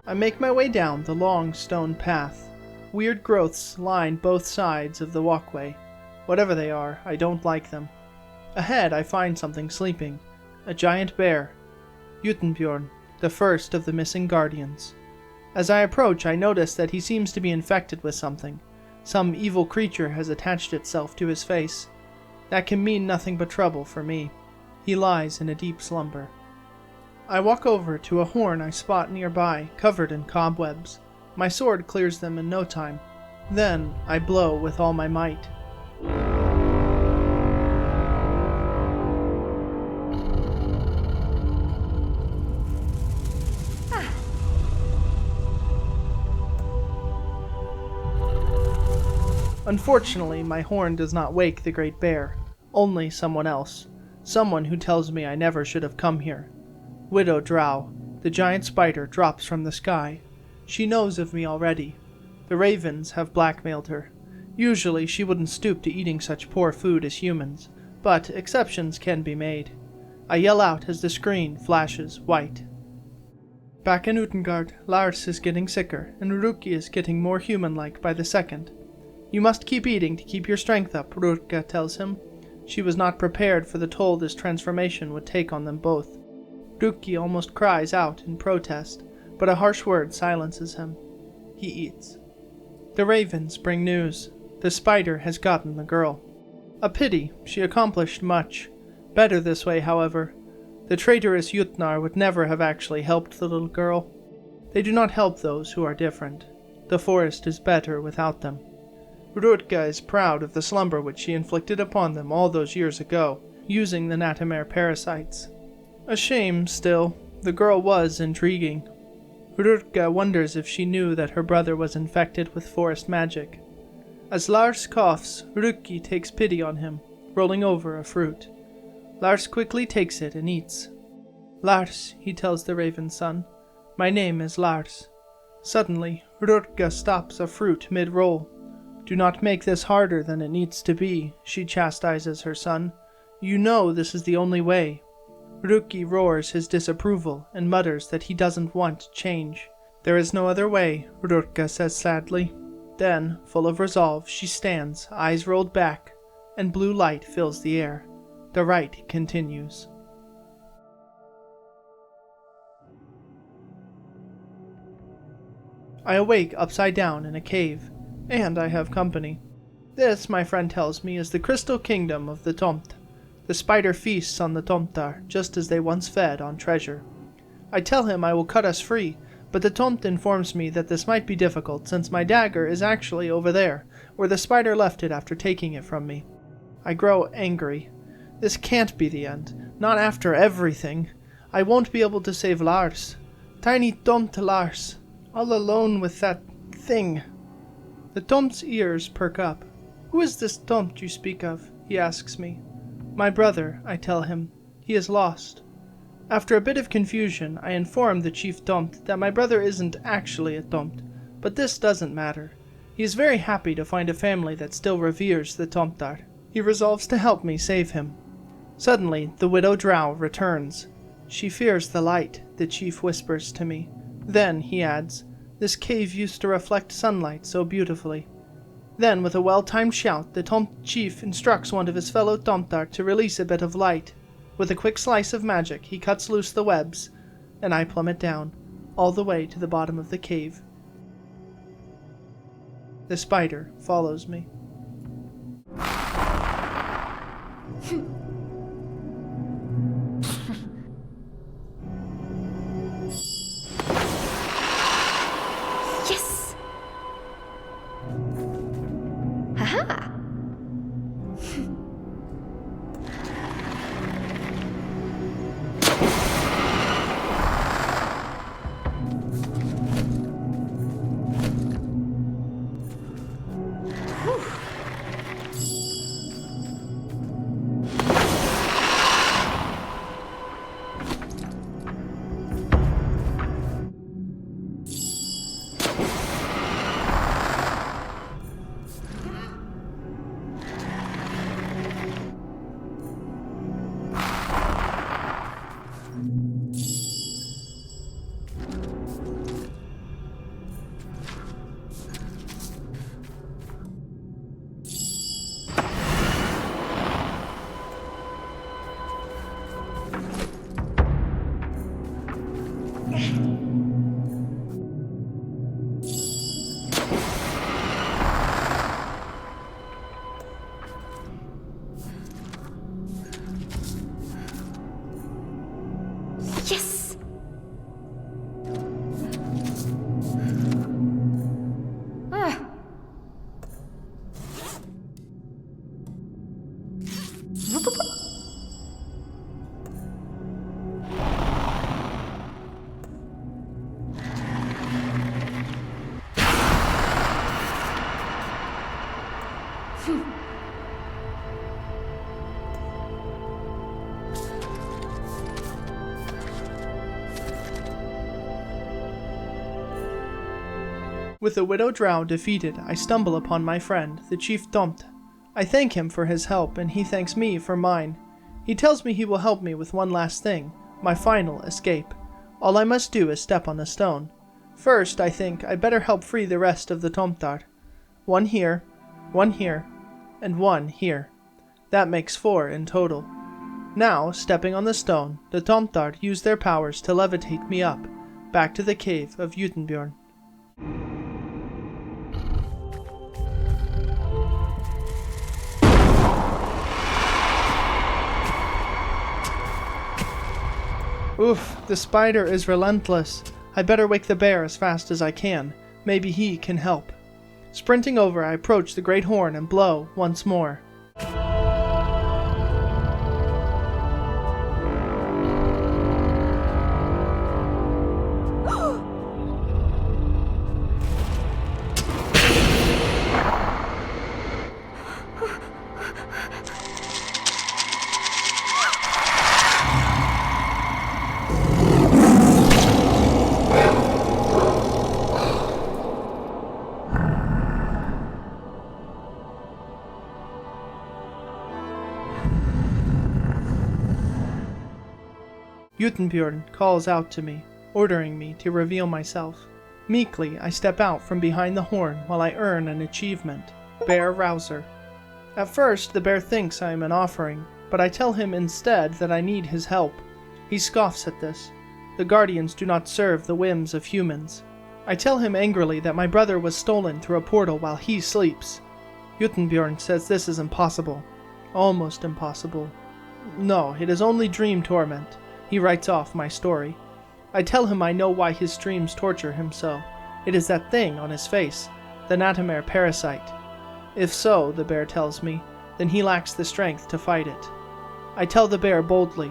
I make my way down the long stone path. Weird growths line both sides of the walkway. Whatever they are, I don't like them. Ahead, I find something sleeping. A giant bear. Utenbjorn, the first of the missing guardians. As I approach, I notice that he seems to be infected with something. Some evil creature has attached itself to his face. That can mean nothing but trouble for me. He lies in a deep slumber. I walk over to a horn I spot nearby, covered in cobwebs. My sword clears them in no time. Then I blow with all my might. Unfortunately, my horn does not wake the great bear, only someone else, someone who tells me I never should have come here. Widow Drow, the giant spider, drops from the sky. She knows of me already. The ravens have blackmailed her. Usually she wouldn't stoop to eating such poor food as humans, but exceptions can be made. I yell out as the screen flashes white. Back in Utengard, Lars is getting sicker, and Röki is getting more human-like by the second. You must keep eating to keep your strength up, Röki tells him. She was not prepared for the toll this transformation would take on them both. Röki almost cries out in protest, but a harsh word silences him. He eats. The ravens bring news. The spider has gotten the girl. A pity, she accomplished much. Better this way, however. The traitorous Jutnar would never have actually helped the little girl. They do not help those who are different. The forest is better without them. Röki is proud of the slumber which she inflicted upon them all those years ago, using the Natamare parasites. A shame, still. The girl was intriguing. Röki wonders if she knew that her brother was infected with forest magic. As Lars coughs, Röki takes pity on him, rolling over a fruit. Lars quickly takes it and eats. Lars, he tells the raven's son, my name is Lars. Suddenly, Röki stops a fruit mid-roll. Do not make this harder than it needs to be, she chastises her son. You know this is the only way. Röki roars his disapproval and mutters that he doesn't want change. There is no other way, Röki says sadly. Then, full of resolve, she stands, eyes rolled back, and blue light fills the air. The rite continues. I awake upside down in a cave, and I have company. This, my friend tells me, is the crystal kingdom of the Tomt. The spider feasts on the Tomtar, just as they once fed on treasure. I tell him I will cut us free, but the Tomt informs me that this might be difficult, since my dagger is actually over there, where the spider left it after taking it from me. I grow angry. This can't be the end. Not after everything. I won't be able to save Lars. Tiny Tomt Lars. All alone with that thing. The Tomt's ears perk up. Who is this Tomt you speak of? He asks me. My brother, I tell him. He is lost. After a bit of confusion, I inform the chief Tomt that my brother isn't actually a Tomt, but this doesn't matter. He is very happy to find a family that still reveres the Tomtar. He resolves to help me save him. Suddenly, the widow Drow returns. She fears the light, the chief whispers to me. Then, he adds, this cave used to reflect sunlight so beautifully. Then, with a well-timed shout, the Tomt chief instructs one of his fellow Tomtar to release a bit of light. With a quick slice of magic, he cuts loose the webs, and I plummet down, all the way to the bottom of the cave. The spider follows me. Yes! Haha! Yes! Ah. With the widow drow defeated, I stumble upon my friend, the chief Tomte. I thank him for his help, and he thanks me for mine. He tells me he will help me with one last thing, my final escape. All I must do is step on the stone. First, I think I'd better help free the rest of the Tomtar. One here, and one here. That makes 4 in total. Now, stepping on the stone, the Tomtar use their powers to levitate me up, back to the cave of Utenbjorn. Oof, the spider is relentless. I better wake the bear as fast as I can. Maybe he can help. Sprinting over, I approach the great horn and blow once more. Utenbjorn calls out to me, ordering me to reveal myself. Meekly, I step out from behind the horn while I earn an achievement, Bear Rouser. At first, the bear thinks I am an offering, but I tell him instead that I need his help. He scoffs at this. The Guardians do not serve the whims of humans. I tell him angrily that my brother was stolen through a portal while he sleeps. Utenbjorn says this is impossible. Almost impossible. No, it is only dream torment. He writes off my story. I tell him I know why his dreams torture him so. It is that thing on his face, the Natamare parasite. If so, the bear tells me, then he lacks the strength to fight it. I tell the bear boldly,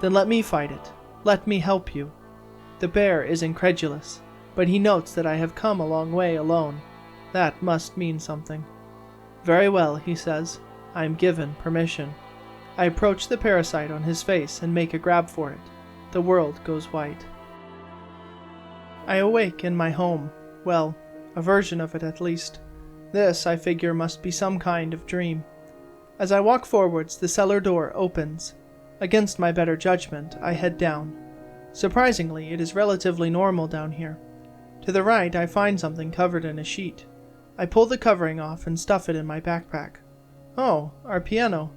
then let me fight it. Let me help you. The bear is incredulous, but he notes that I have come a long way alone. That must mean something. Very well, he says. I am given permission. I approach the parasite on his face and make a grab for it. The world goes white. I awake in my home. Well, a version of it at least. This, I figure, must be some kind of dream. As I walk forwards, the cellar door opens. Against my better judgment, I head down. Surprisingly, it is relatively normal down here. To the right, I find something covered in a sheet. I pull the covering off and stuff it in my backpack. Oh, our piano.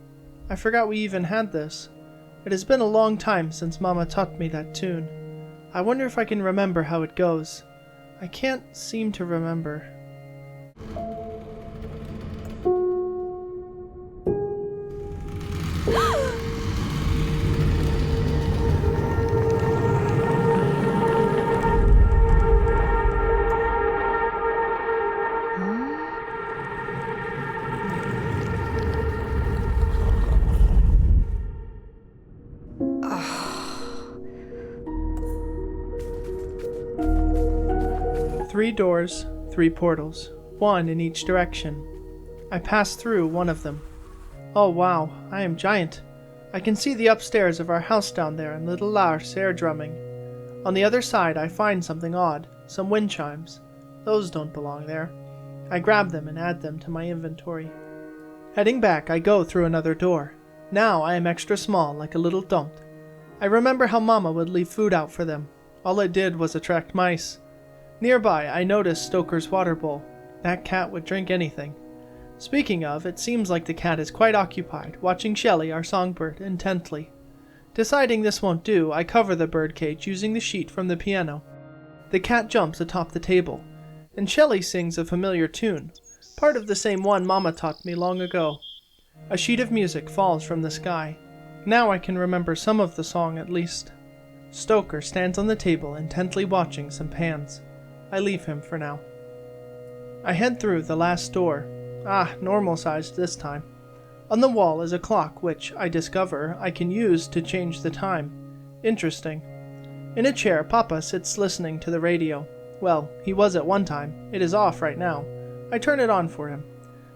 I forgot we even had this. It has been a long time since Mama taught me that tune. I wonder if I can remember how it goes. I can't seem to remember. Three doors, 3 portals, 1 in each direction. I pass through one of them. Oh wow, I am giant. I can see the upstairs of our house down there and little Lars air drumming. On the other side I find something odd, some wind chimes. Those don't belong there. I grab them and add them to my inventory. Heading back, I go through another door. Now I am extra small, like a little Tomte. I remember how Mama would leave food out for them. All it did was attract mice. Nearby, I noticed Stoker's water bowl. That cat would drink anything. Speaking of, it seems like the cat is quite occupied, watching Shelley, our songbird, intently. Deciding this won't do, I cover the birdcage using the sheet from the piano. The cat jumps atop the table, and Shelley sings a familiar tune, part of the same one Mama taught me long ago. A sheet of music falls from the sky. Now I can remember some of the song at least. Stoker stands on the table intently watching some pans. I leave him for now. I head through the last door. Normal sized this time. On the wall is a clock which, I discover, I can use to change the time. Interesting. In a chair, Papa sits listening to the radio. Well, he was at one time. It is off right now. I turn it on for him.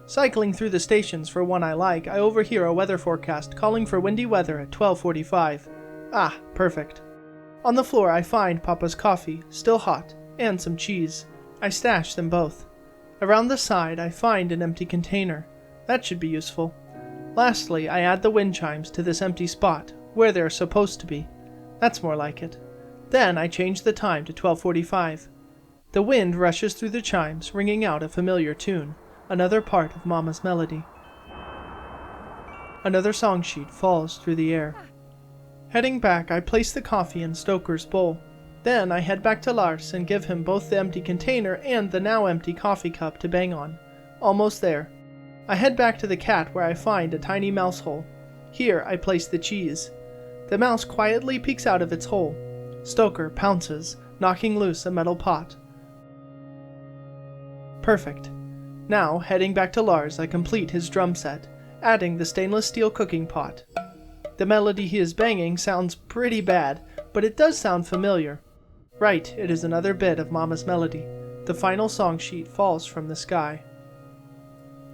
Cycling through the stations for one I like, I overhear a weather forecast calling for windy weather at 12:45. Perfect. On the floor I find Papa's coffee, still hot, and some cheese. I stash them both. Around the side, I find an empty container. That should be useful. Lastly, I add the wind chimes to this empty spot, where they're supposed to be. That's more like it. Then I change the time to 12:45. The wind rushes through the chimes, ringing out a familiar tune, another part of Mama's melody. Another song sheet falls through the air. Heading back, I place the coffee in Stoker's bowl. Then I head back to Lars and give him both the empty container and the now empty coffee cup to bang on. Almost there. I head back to the cat where I find a tiny mouse hole. Here I place the cheese. The mouse quietly peeks out of its hole. Stoker pounces, knocking loose a metal pot. Perfect. Now, heading back to Lars, I complete his drum set, adding the stainless steel cooking pot. The melody he is banging sounds pretty bad, but it does sound familiar. Right, it is another bit of Mama's melody. The final song sheet falls from the sky.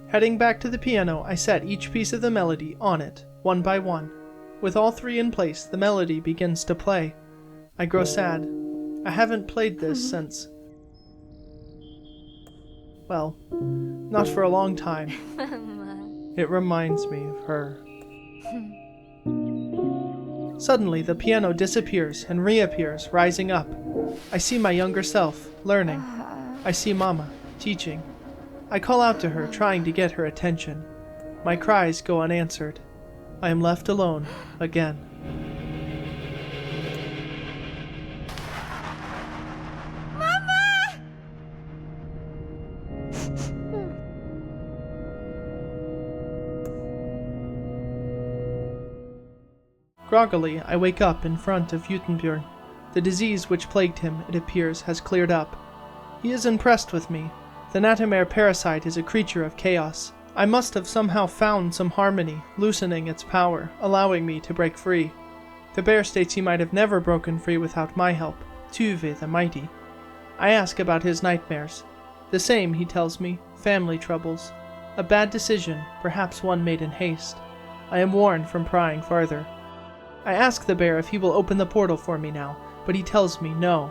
Heading back to the piano, I set each piece of the melody on it, one by one. With all three in place, the melody begins to play. I grow sad. I haven't played this since... well, not for a long time. It reminds me of her. Suddenly, the piano disappears and reappears, rising up. I see my younger self, learning. I see Mama, teaching. I call out to her, trying to get her attention. My cries go unanswered. I am left alone, again. Groggily, I wake up in front of Utenbjörn. The disease which plagued him, it appears, has cleared up. He is impressed with me. The Natamare parasite is a creature of chaos. I must have somehow found some harmony, loosening its power, allowing me to break free. The bear states he might have never broken free without my help, Tuve the Mighty. I ask about his nightmares. The same, he tells me, family troubles. A bad decision, perhaps one made in haste. I am warned from prying farther. I ask the bear if he will open the portal for me now, but he tells me no.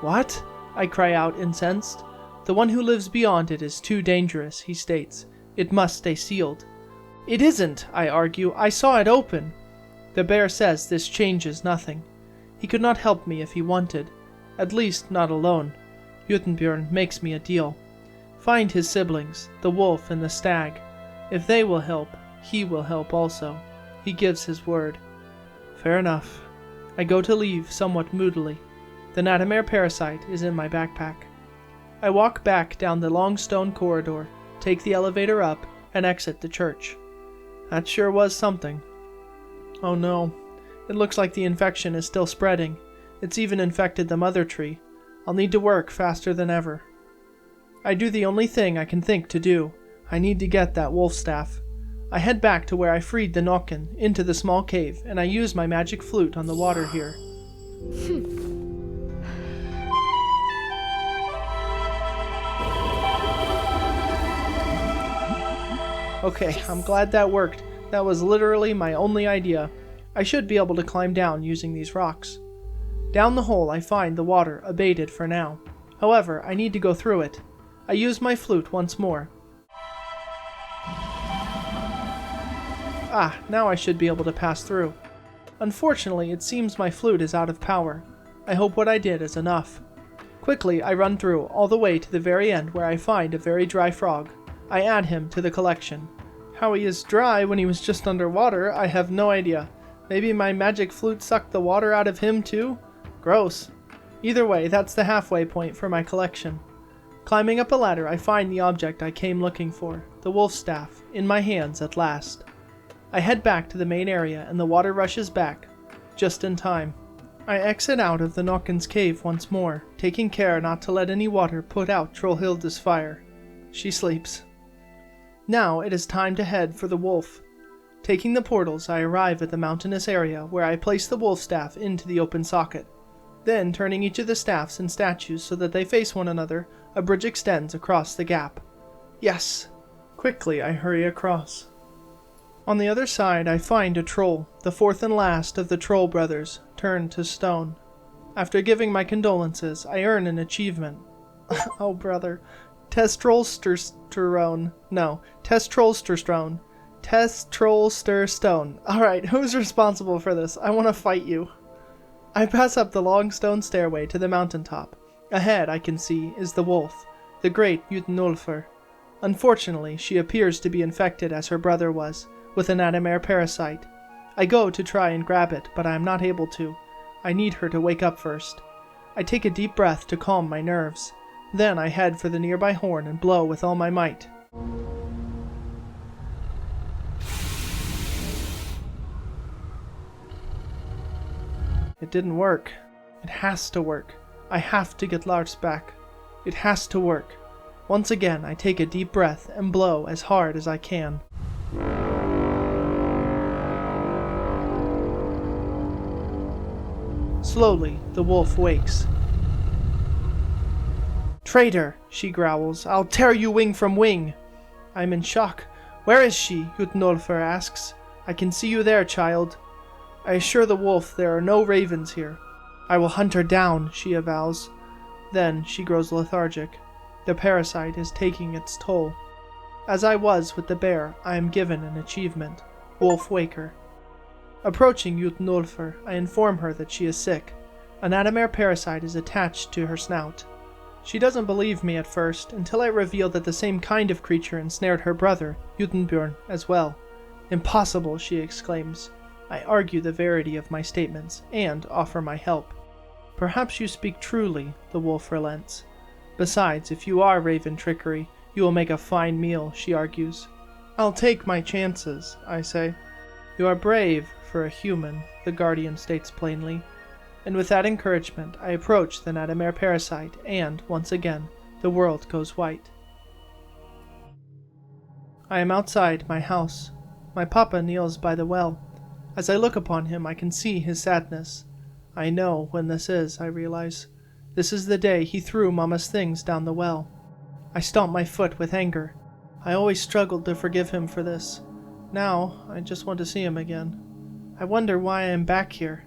What? I cry out, incensed. The one who lives beyond it is too dangerous, he states. It must stay sealed. It isn't, I argue. I saw it open. The bear says this changes nothing. He could not help me if he wanted. At least not alone. Utenbjörn makes me a deal. Find his siblings, the wolf and the stag. If they will help, he will help also. He gives his word. Fair enough. I go to leave somewhat moodily. The Natamare parasite is in my backpack. I walk back down the long stone corridor, take the elevator up, and exit the church. That sure was something. Oh no. It looks like the infection is still spreading. It's even infected the mother tree. I'll need to work faster than ever. I do the only thing I can think to do. I need to get that wolf staff. I head back to where I freed the Nokken, into the small cave, and I use my magic flute on the water here. Okay, yes. I'm glad that worked. That was literally my only idea. I should be able to climb down using these rocks. Down the hole I find the water abated for now. However, I need to go through it. I use my flute once more. Ah, now I should be able to pass through. Unfortunately, it seems my flute is out of power. I hope what I did is enough. Quickly, I run through, all the way to the very end where I find a very dry frog. I add him to the collection. How he is dry when he was just underwater, I have no idea. Maybe my magic flute sucked the water out of him too? Gross. Either way, that's the halfway point for my collection. Climbing up a ladder, I find the object I came looking for, the wolf staff, in my hands at last. I head back to the main area and the water rushes back, just in time. I exit out of the Nokken's cave once more, taking care not to let any water put out Trollhilda's fire. She sleeps. Now it is time to head for the wolf. Taking the portals, I arrive at the mountainous area where I place the wolf staff into the open socket. Then, turning each of the staffs and statues so that they face one another, a bridge extends across the gap. Yes! Quickly I hurry across. On the other side I find a troll, the fourth and last of the troll brothers, turned to stone. After giving my condolences, I earn an achievement. Oh, brother. Testosterone. No, testosterone. Testosterone. Alright, who's responsible for this? I want to fight you. I pass up the long stone stairway to the mountaintop. Ahead, I can see, is the wolf, the great Utenulfer. Unfortunately, she appears to be infected as her brother was, with an Adamare parasite. I go to try and grab it, but I am not able to. I need her to wake up first. I take a deep breath to calm my nerves. Then I head for the nearby horn and blow with all my might. It didn't work. It has to work. I have to get Lars back. It has to work. Once again, I take a deep breath and blow as hard as I can. Slowly, the wolf wakes. "Traitor," she growls, "I'll tear you wing from wing." I'm in shock. "Where is she?" Utenulfer asks. "I can see you there, child." I assure the wolf there are no ravens here. "I will hunt her down," she avows. Then she grows lethargic. The parasite is taking its toll. As I was with the bear, I am given an achievement. Wolf Waker. Approaching Utenulfer, I inform her that she is sick. An Adamare parasite is attached to her snout. She doesn't believe me at first, until I reveal that the same kind of creature ensnared her brother, Utenbjörn, as well. "Impossible," she exclaims. I argue the verity of my statements, and offer my help. "Perhaps you speak truly," the wolf relents. "Besides, if you are raven trickery, you will make a fine meal," she argues. "I'll take my chances," I say. "You are brave for a human," the guardian states plainly. And with that encouragement, I approach the Adamare parasite, and, once again, the world goes white. I am outside my house. My papa kneels by the well. As I look upon him, I can see his sadness. I know when this is, I realize. This is the day he threw Mama's things down the well. I stomp my foot with anger. I always struggled to forgive him for this. Now, I just want to see him again. I wonder why I am back here.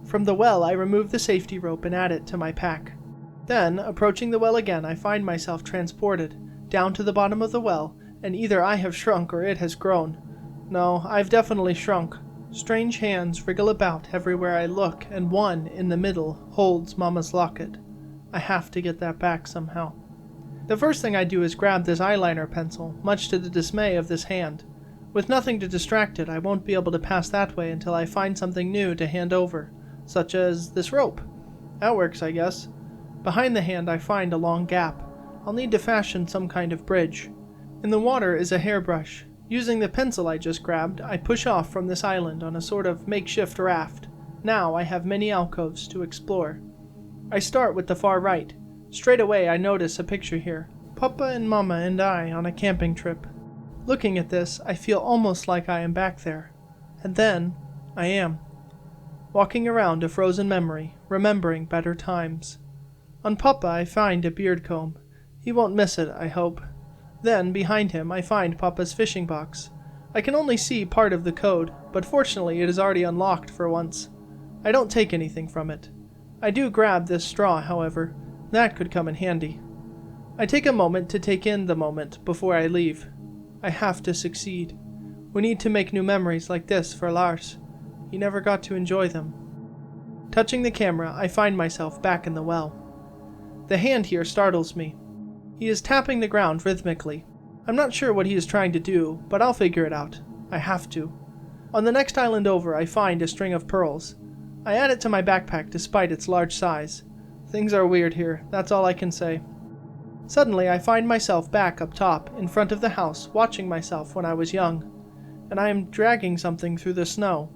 From the well, I remove the safety rope and add it to my pack. Then, approaching the well again, I find myself transported down to the bottom of the well, and either I have shrunk or it has grown. No, I've definitely shrunk. Strange hands wriggle about everywhere I look, and one, in the middle, holds Mama's locket. I have to get that back somehow. The first thing I do is grab this eyeliner pencil, much to the dismay of this hand. With nothing to distract it, I won't be able to pass that way until I find something new to hand over, such as this rope. That works, I guess. Behind the hand I find a long gap. I'll need to fashion some kind of bridge. In the water is a hairbrush. Using the pencil I just grabbed, I push off from this island on a sort of makeshift raft. Now I have many alcoves to explore. I start with the far right. Straight away I notice a picture here. Papa and Mama and I on a camping trip. Looking at this, I feel almost like I am back there. And then, I am. Walking around a frozen memory, remembering better times. On Papa I find a beard comb. He won't miss it, I hope. Then, behind him, I find Papa's fishing box. I can only see part of the code, but fortunately it is already unlocked for once. I don't take anything from it. I do grab this straw, however. That could come in handy. I take a moment to take in the moment before I leave. I have to succeed. We need to make new memories like this for Lars. He never got to enjoy them. Touching the camera, I find myself back in the well. The hand here startles me. He is tapping the ground rhythmically. I'm not sure what he is trying to do, but I'll figure it out. I have to. On the next island over, I find a string of pearls. I add it to my backpack despite its large size. Things are weird here, that's all I can say. Suddenly, I find myself back up top, in front of the house, watching myself when I was young. And I am dragging something through the snow.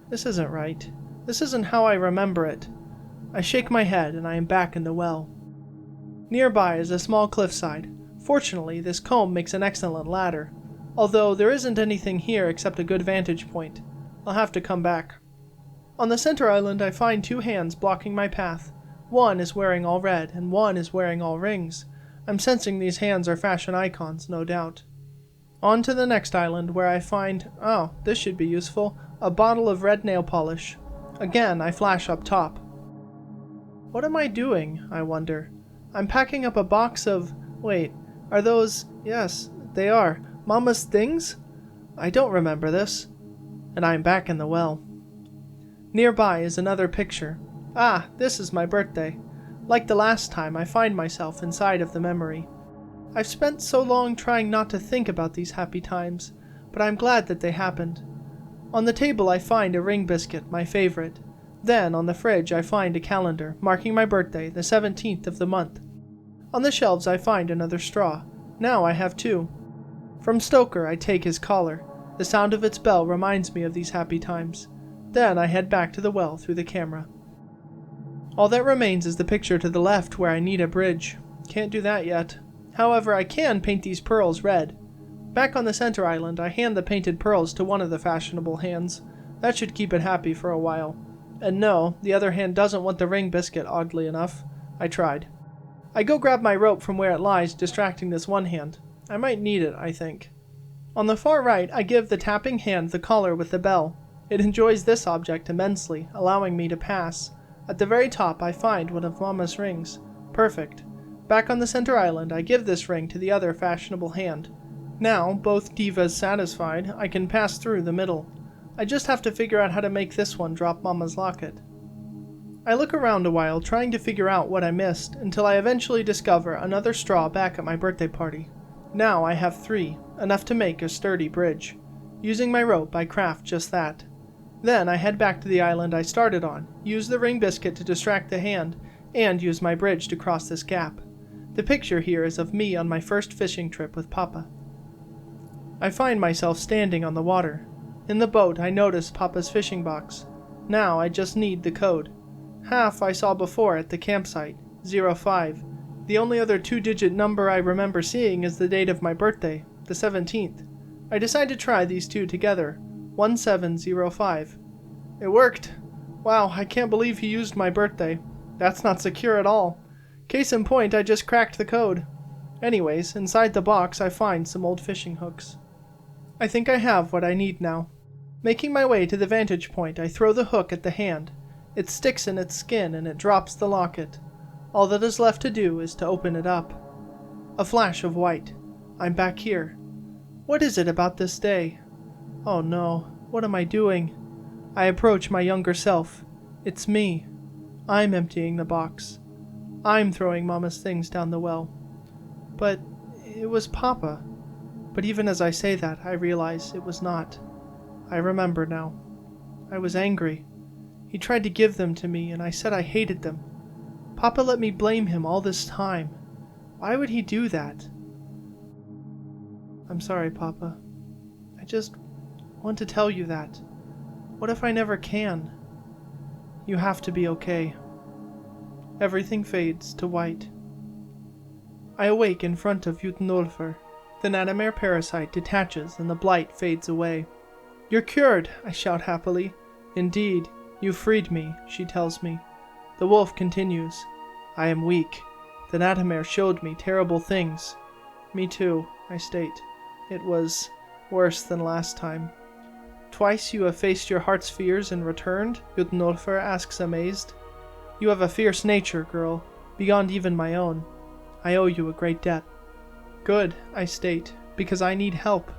This isn't right. This isn't how I remember it. I shake my head, and I am back in the well. Nearby is a small cliffside. Fortunately, this comb makes an excellent ladder, although there isn't anything here except a good vantage point. I'll have to come back. On the center island, I find two hands blocking my path. One is wearing all red, and one is wearing all rings. I'm sensing these hands are fashion icons, no doubt. On to the next island, where I find, oh, this should be useful, a bottle of red nail polish. Again, I flash up top. What am I doing, I wonder? I'm packing up a box of... Wait, are those... Yes, they are. Mama's things? I don't remember this. And I'm back in the well. Nearby is another picture. Ah, this is my birthday. Like the last time, I find myself inside of the memory. I've spent so long trying not to think about these happy times, but I'm glad that they happened. On the table I find a ring biscuit, my favorite. Then, on the fridge, I find a calendar, marking my birthday, the 17th of the month. On the shelves I find another straw. Now I have two. From Stoker I take his collar. The sound of its bell reminds me of these happy times. Then I head back to the well through the camera. All that remains is the picture to the left where I need a bridge. Can't do that yet. However, I can paint these pearls red. Back on the center island, I hand the painted pearls to one of the fashionable hands. That should keep it happy for a while. And no, the other hand doesn't want the ring biscuit, oddly enough. I tried. I go grab my rope from where it lies, distracting this one hand. I might need it, I think. On the far right, I give the tapping hand the collar with the bell. It enjoys this object immensely, allowing me to pass. At the very top, I find one of Mama's rings. Perfect. Back on the center island, I give this ring to the other fashionable hand. Now, both divas satisfied, I can pass through the middle. I just have to figure out how to make this one drop Mama's locket. I look around a while, trying to figure out what I missed, until I eventually discover another straw back at my birthday party. Now I have 3, enough to make a sturdy bridge. Using my rope, I craft just that. Then I head back to the island I started on, use the ring biscuit to distract the hand, and use my bridge to cross this gap. The picture here is of me on my first fishing trip with Papa. I find myself standing on the water. In the boat, I notice Papa's fishing box. Now I just need the code. Half I saw before at the campsite, 05. The only other 2-digit number I remember seeing is the date of my birthday, the 17th. I decide to try these two together, 1705. It worked! Wow, I can't believe he used my birthday. That's not secure at all. Case in point, I just cracked the code. Anyways, inside the box I find some old fishing hooks. I think I have what I need now. Making my way to the vantage point, I throw the hook at the hand. It sticks in its skin and it drops the locket. All that is left to do is to open it up. A flash of white. I'm back here. What is it about this day? Oh no, what am I doing? I approach my younger self. It's me. I'm emptying the box. I'm throwing Mama's things down the well. But it was Papa. But even as I say that, I realize it was not. I remember now. I was angry. He tried to give them to me, and I said I hated them. Papa let me blame him all this time. Why would he do that? I'm sorry, Papa. I just want to tell you that. What if I never can? You have to be okay. Everything fades to white. I awake in front of Jutnolfr. The Natamare parasite detaches and the blight fades away. You're cured, I shout happily. Indeed, you freed me, she tells me. The wolf continues. I am weak. The Natamare showed me terrible things. Me too, I state. It was worse than last time. Twice you have faced your heart's fears and returned? Jutnolfr asks amazed. You have a fierce nature, girl, beyond even my own. I owe you a great debt. Good, I state, because I need help.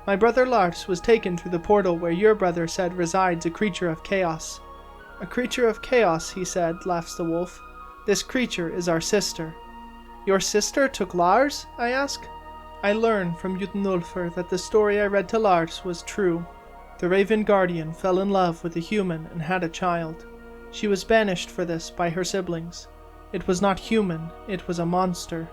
My brother Lars was taken through the portal where your brother said resides a creature of chaos. A creature of chaos, he said, laughs the wolf. This creature is our sister. Your sister took Lars? I ask. I learn from Jutnolfr that the story I read to Lars was true. The Raven Guardian fell in love with a human and had a child. She was banished for this by her siblings. It was not human, it was a monster.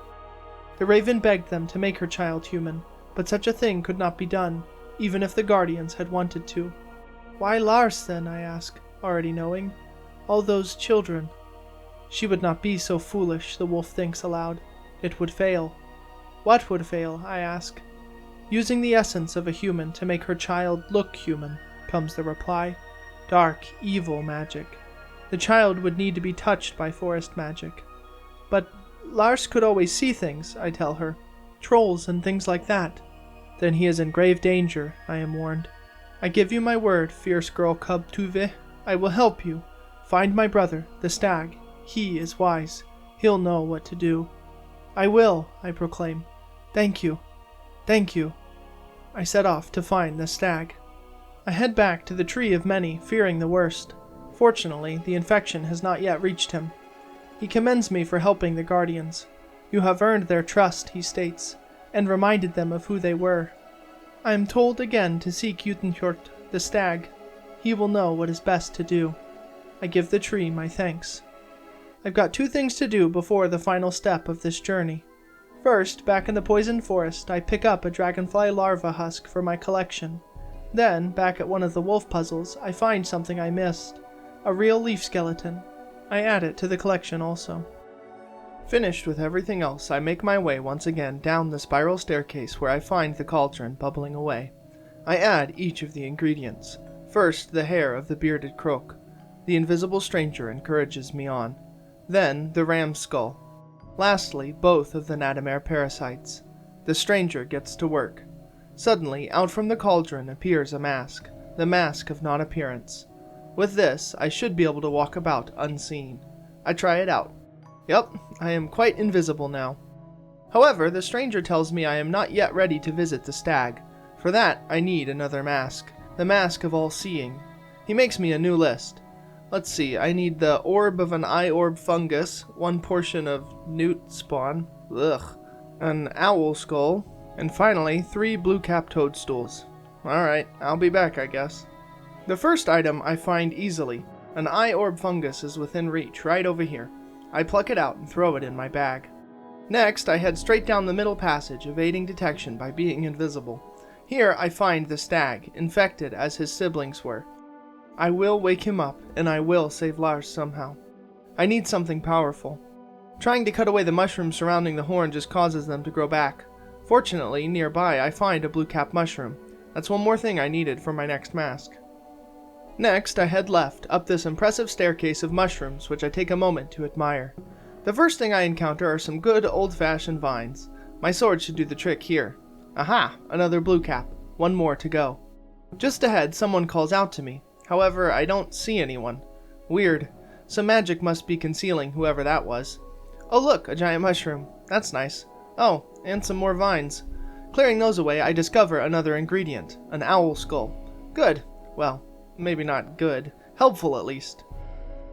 The Raven begged them to make her child human, but such a thing could not be done, even if the Guardians had wanted to. Why Lars then, I ask, already knowing? All those children. She would not be so foolish, the wolf thinks aloud. It would fail. What would fail, I ask. Using the essence of a human to make her child look human, comes the reply. Dark, evil magic. The child would need to be touched by forest magic. But Lars could always see things, I tell her. Trolls and things like that. Then he is in grave danger, I am warned. I give you my word, fierce girl cub Tuve. I will help you. Find my brother, the stag. He is wise. He'll know what to do. I will, I proclaim. Thank you. Thank you. I set off to find the stag. I head back to the Tree of Many, fearing the worst. Fortunately, the infection has not yet reached him. He commends me for helping the Guardians. You have earned their trust, he states, and reminded them of who they were. I am told again to seek Utenhjort, the stag. He will know what is best to do. I give the tree my thanks. I've got 2 things to do before the final step of this journey. First, back in the poisoned forest, I pick up a dragonfly larva husk for my collection. Then, back at one of the wolf puzzles, I find something I missed. A real leaf skeleton. I add it to the collection also. Finished with everything else, I make my way once again down the spiral staircase where I find the cauldron bubbling away. I add each of the ingredients. First, the hair of the bearded croak. The invisible stranger encourages me on. Then, the ram's skull. Lastly, both of the Nadamare parasites. The stranger gets to work. Suddenly, out from the cauldron appears a mask. The mask of non-appearance. With this, I should be able to walk about unseen. I try it out. Yep, I am quite invisible now. However, the stranger tells me I am not yet ready to visit the stag. For that, I need another mask. The mask of all-seeing. He makes me a new list. Let's see, I need the orb of an eye orb fungus, 1 portion of newt spawn, an owl skull, and finally 3 blue cap toadstools. Alright, I'll be back, I guess. The first item I find easily. An eye orb fungus is within reach, right over here. I pluck it out and throw it in my bag. Next, I head straight down the middle passage, evading detection by being invisible. Here I find the stag, infected as his siblings were. I will wake him up, and I will save Lars somehow. I need something powerful. Trying to cut away the mushrooms surrounding the horn just causes them to grow back. Fortunately, nearby I find a blue cap mushroom. That's one more thing I needed for my next mask. Next, I head left, up this impressive staircase of mushrooms, which I take a moment to admire. The first thing I encounter are some good old-fashioned vines. My sword should do the trick here. Aha! Another blue cap. 1 more to go. Just ahead, someone calls out to me. However, I don't see anyone. Weird. Some magic must be concealing whoever that was. Oh look, a giant mushroom. That's nice. Oh, and some more vines. Clearing those away, I discover another ingredient. An owl skull. Good. Well, maybe not good. Helpful at least.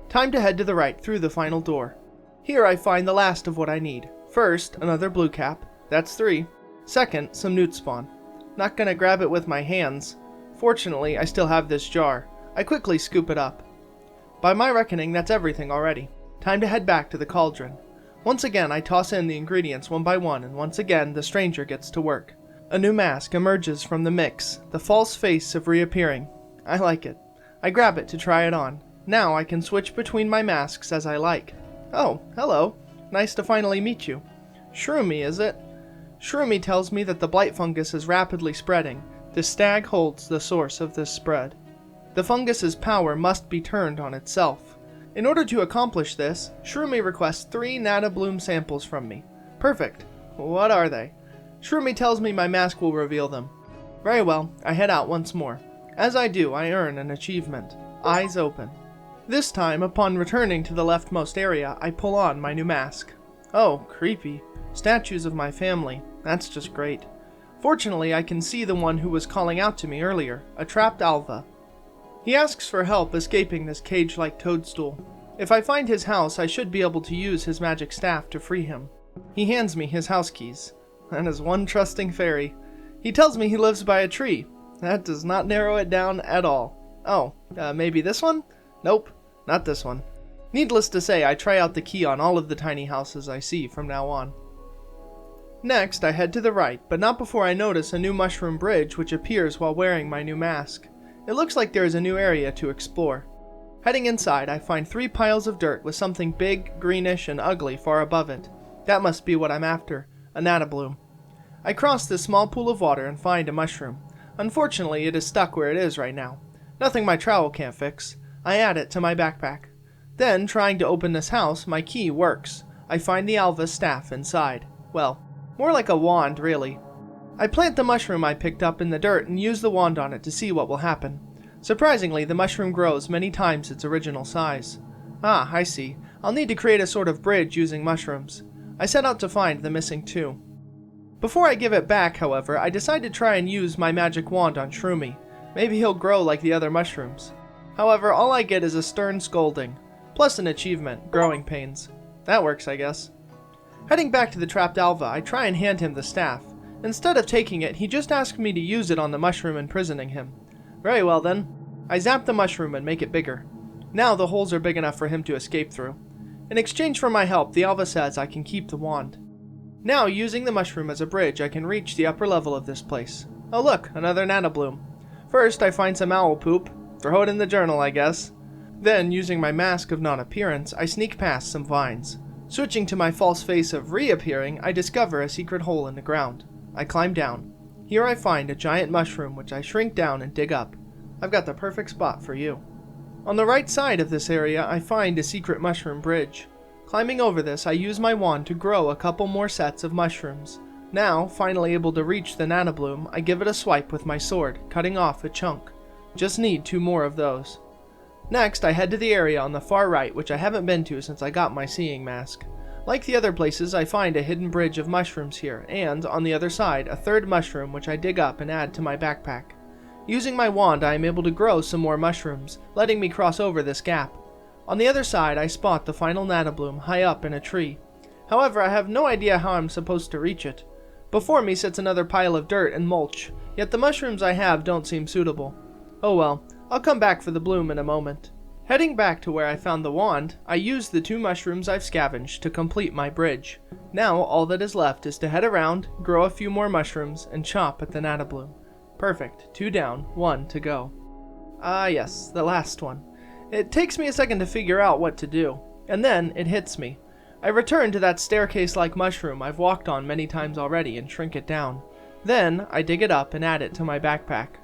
Time to head to the right through the final door. Here I find the last of what I need. First, another blue cap. That's 3. Second, some newt spawn. Not gonna grab it with my hands. Fortunately, I still have this jar. I quickly scoop it up. By my reckoning, that's everything already. Time to head back to the cauldron. Once again, I toss in the ingredients one by one, and once again, the stranger gets to work. A new mask emerges from the mix, the false face of reappearing. I like it. I grab it to try it on. Now I can switch between my masks as I like. Oh, hello. Nice to finally meet you. Shroomy, is it? Shroomy tells me that the blight fungus is rapidly spreading. The stag holds the source of this spread. The fungus's power must be turned on itself. In order to accomplish this, Shroomy requests 3 Nada Bloom samples from me. Perfect. What are they? Shroomy tells me my mask will reveal them. Very well, I head out once more. As I do, I earn an achievement. Eyes open. This time, upon returning to the leftmost area, I pull on my new mask. Oh, creepy. Statues of my family. That's just great. Fortunately, I can see the one who was calling out to me earlier, a trapped Alva. He asks for help escaping this cage-like toadstool. If I find his house, I should be able to use his magic staff to free him. He hands me his house keys. That is one trusting fairy. He tells me he lives by a tree. That does not narrow it down at all. Oh, maybe this one? Nope, not this one. Needless to say, I try out the key on all of the tiny houses I see from now on. Next, I head to the right, but not before I notice a new mushroom bridge which appears while wearing my new mask. It looks like there is a new area to explore. Heading inside, I find 3 piles of dirt with something big, greenish, and ugly far above it. That must be what I'm after, a Nada Bloom. I cross this small pool of water and find a mushroom. Unfortunately, it is stuck where it is right now. Nothing my trowel can't fix. I add it to my backpack. Then, trying to open this house, my key works. I find the Alva's staff inside. Well, more like a wand, really. I plant the mushroom I picked up in the dirt and use the wand on it to see what will happen. Surprisingly, the mushroom grows many times its original size. Ah, I see. I'll need to create a sort of bridge using mushrooms. I set out to find the missing 2. Before I give it back, however, I decide to try and use my magic wand on Shroomy. Maybe he'll grow like the other mushrooms. However, all I get is a stern scolding, plus an achievement, growing pains. That works, I guess. Heading back to the trapped Alva, I try and hand him the staff. Instead of taking it, he just asked me to use it on the mushroom imprisoning him. Very well then. I zap the mushroom and make it bigger. Now the holes are big enough for him to escape through. In exchange for my help, the Alva says I can keep the wand. Now, using the mushroom as a bridge, I can reach the upper level of this place. Oh look, another nanobloom. First, I find some owl poop. Throw it in the journal, I guess. Then, using my mask of non-appearance, I sneak past some vines. Switching to my false face of reappearing, I discover a secret hole in the ground. I climb down. Here I find a giant mushroom which I shrink down and dig up. I've got the perfect spot for you. On the right side of this area, I find a secret mushroom bridge. Climbing over this, I use my wand to grow a couple more sets of mushrooms. Now, finally able to reach the nanobloom, I give it a swipe with my sword, cutting off a chunk. Just need 2 more of those. Next, I head to the area on the far right, which I haven't been to since I got my seeing mask. Like the other places, I find a hidden bridge of mushrooms here, and, on the other side, a third mushroom which I dig up and add to my backpack. Using my wand, I am able to grow some more mushrooms, letting me cross over this gap. On the other side, I spot the final nanobloom high up in a tree. However, I have no idea how I'm supposed to reach it. Before me sits another pile of dirt and mulch, yet the mushrooms I have don't seem suitable. Oh well, I'll come back for the bloom in a moment. Heading back to where I found the wand, I use the 2 mushrooms I've scavenged to complete my bridge. Now all that is left is to head around, grow a few more mushrooms, and chop at the nanobloom. Perfect, 2 down, 1 to go. Ah yes, the last one. It takes me a second to figure out what to do, and then it hits me. I return to that staircase-like mushroom I've walked on many times already and shrink it down. Then I dig it up and add it to my backpack.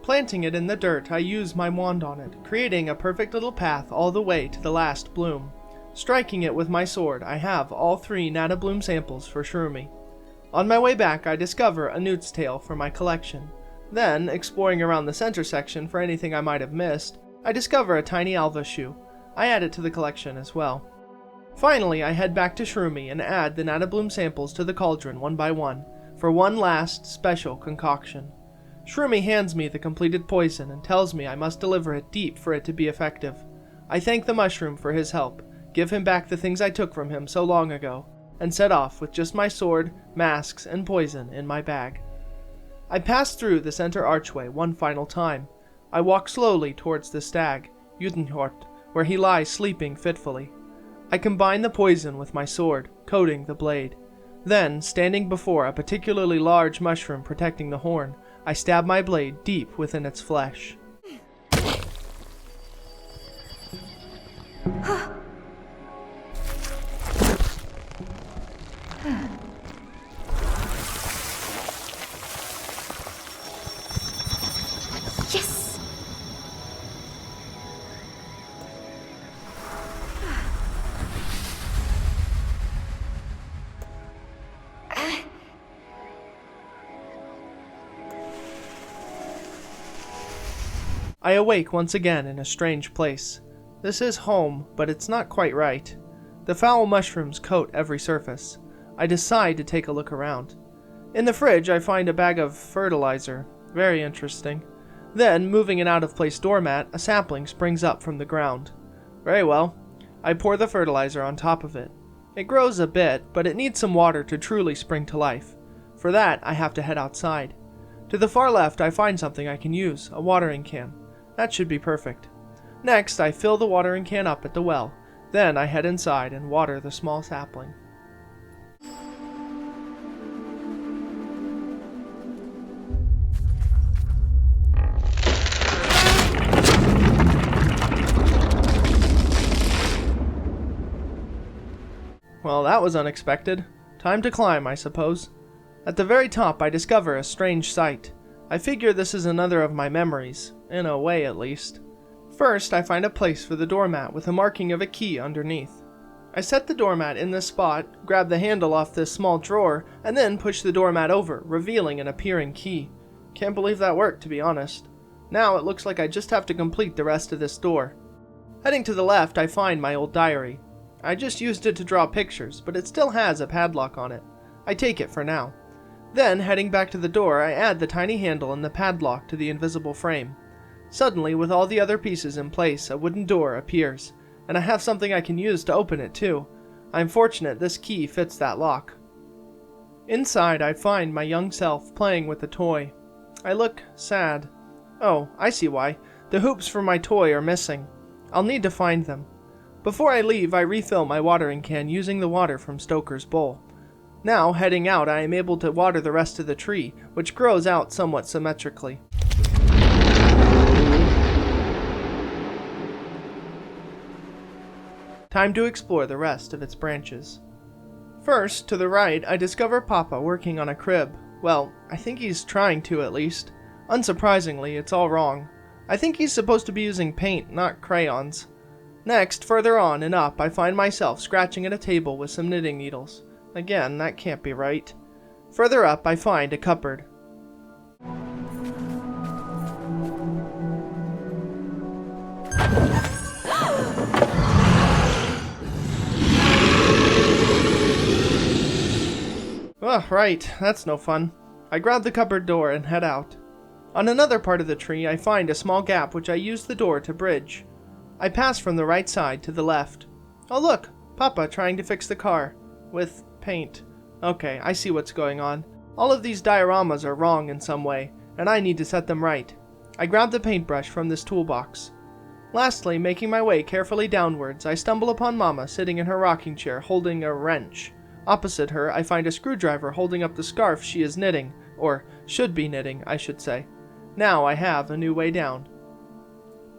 Planting it in the dirt, I use my wand on it, creating a perfect little path all the way to the last bloom. Striking it with my sword, I have all 3 nanobloom samples for Shroomy. On my way back, I discover a newt's tail for my collection. Then, exploring around the center section for anything I might have missed, I discover a tiny alva shoe. I add it to the collection as well. Finally, I head back to Shroomy and add the nanobloom samples to the cauldron one by one, for one last special concoction. Shroomy hands me the completed poison and tells me I must deliver it deep for it to be effective. I thank the mushroom for his help, give him back the things I took from him so long ago, and set off with just my sword, masks, and poison in my bag. I pass through the center archway one final time. I walk slowly towards the stag, Judenhort, where he lies sleeping fitfully. I combine the poison with my sword, coating the blade. Then, standing before a particularly large mushroom protecting the horn, I stab my blade deep within its flesh. Yes! I awake once again in a strange place. This is home, but it's not quite right. The foul mushrooms coat every surface. I decide to take a look around. In the fridge, I find a bag of fertilizer. Very interesting. Then, moving an out-of-place doormat, a sapling springs up from the ground. Very well. I pour the fertilizer on top of it. It grows a bit, but it needs some water to truly spring to life. For that, I have to head outside. To the far left, I find something I can use, a watering can. That should be perfect. Next, I fill the watering can up at the well. Then I head inside and water the small sapling. Well, that was unexpected. Time to climb, I suppose. At the very top, I discover a strange sight. I figure this is another of my memories, in a way at least. First, I find a place for the doormat with a marking of a key underneath. I set the doormat in this spot, grab the handle off this small drawer, and then push the doormat over, revealing an appearing key. Can't believe that worked, to be honest. Now it looks like I just have to complete the rest of this door. Heading to the left, I find my old diary. I just used it to draw pictures, but it still has a padlock on it. I take it for now. Then, heading back to the door, I add the tiny handle and the padlock to the invisible frame. Suddenly, with all the other pieces in place, a wooden door appears, and I have something I can use to open it too. I'm fortunate this key fits that lock. Inside, I find my young self playing with the toy. I look sad. Oh, I see why. The hoops for my toy are missing. I'll need to find them. Before I leave, I refill my watering can using the water from Stoker's bowl. Now, heading out, I am able to water the rest of the tree, which grows out somewhat symmetrically. Time to explore the rest of its branches. First, to the right, I discover Papa working on a crib. Well, I think he's trying to at least. Unsurprisingly, it's all wrong. I think he's supposed to be using paint, not crayons. Next, further on and up, I find myself scratching at a table with some knitting needles. Again, that can't be right. Further up, I find a cupboard. Oh, right, that's no fun. I grab the cupboard door and head out. On another part of the tree, I find a small gap which I use the door to bridge. I pass from the right side to the left. Oh look, Papa trying to fix the car. With paint. Okay, I see what's going on. All of these dioramas are wrong in some way, and I need to set them right. I grab the paintbrush from this toolbox. Lastly, making my way carefully downwards, I stumble upon Mama sitting in her rocking chair holding a wrench. Opposite her, I find a screwdriver holding up the scarf she is knitting, or should be knitting, I should say. Now I have a new way down.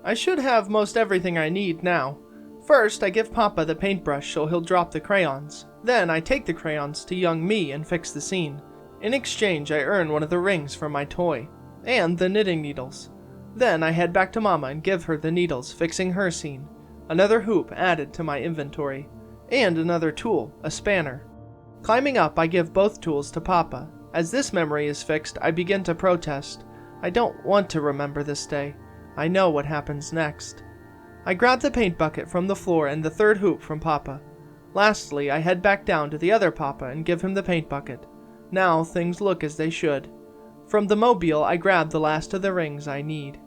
I should have most everything I need now. First, I give Papa the paintbrush so he'll drop the crayons. Then I take the crayons to young me and fix the scene. In exchange, I earn one of the rings from my toy, and the knitting needles. Then I head back to Mama and give her the needles, fixing her scene. Another hoop added to my inventory, and another tool, a spanner. Climbing up, I give both tools to Papa. As this memory is fixed, I begin to protest. I don't want to remember this day. I know what happens next. I grab the paint bucket from the floor and the third hoop from Papa. Lastly, I head back down to the other Papa and give him the paint bucket. Now things look as they should. From the mobile, I grab the last of the rings I need.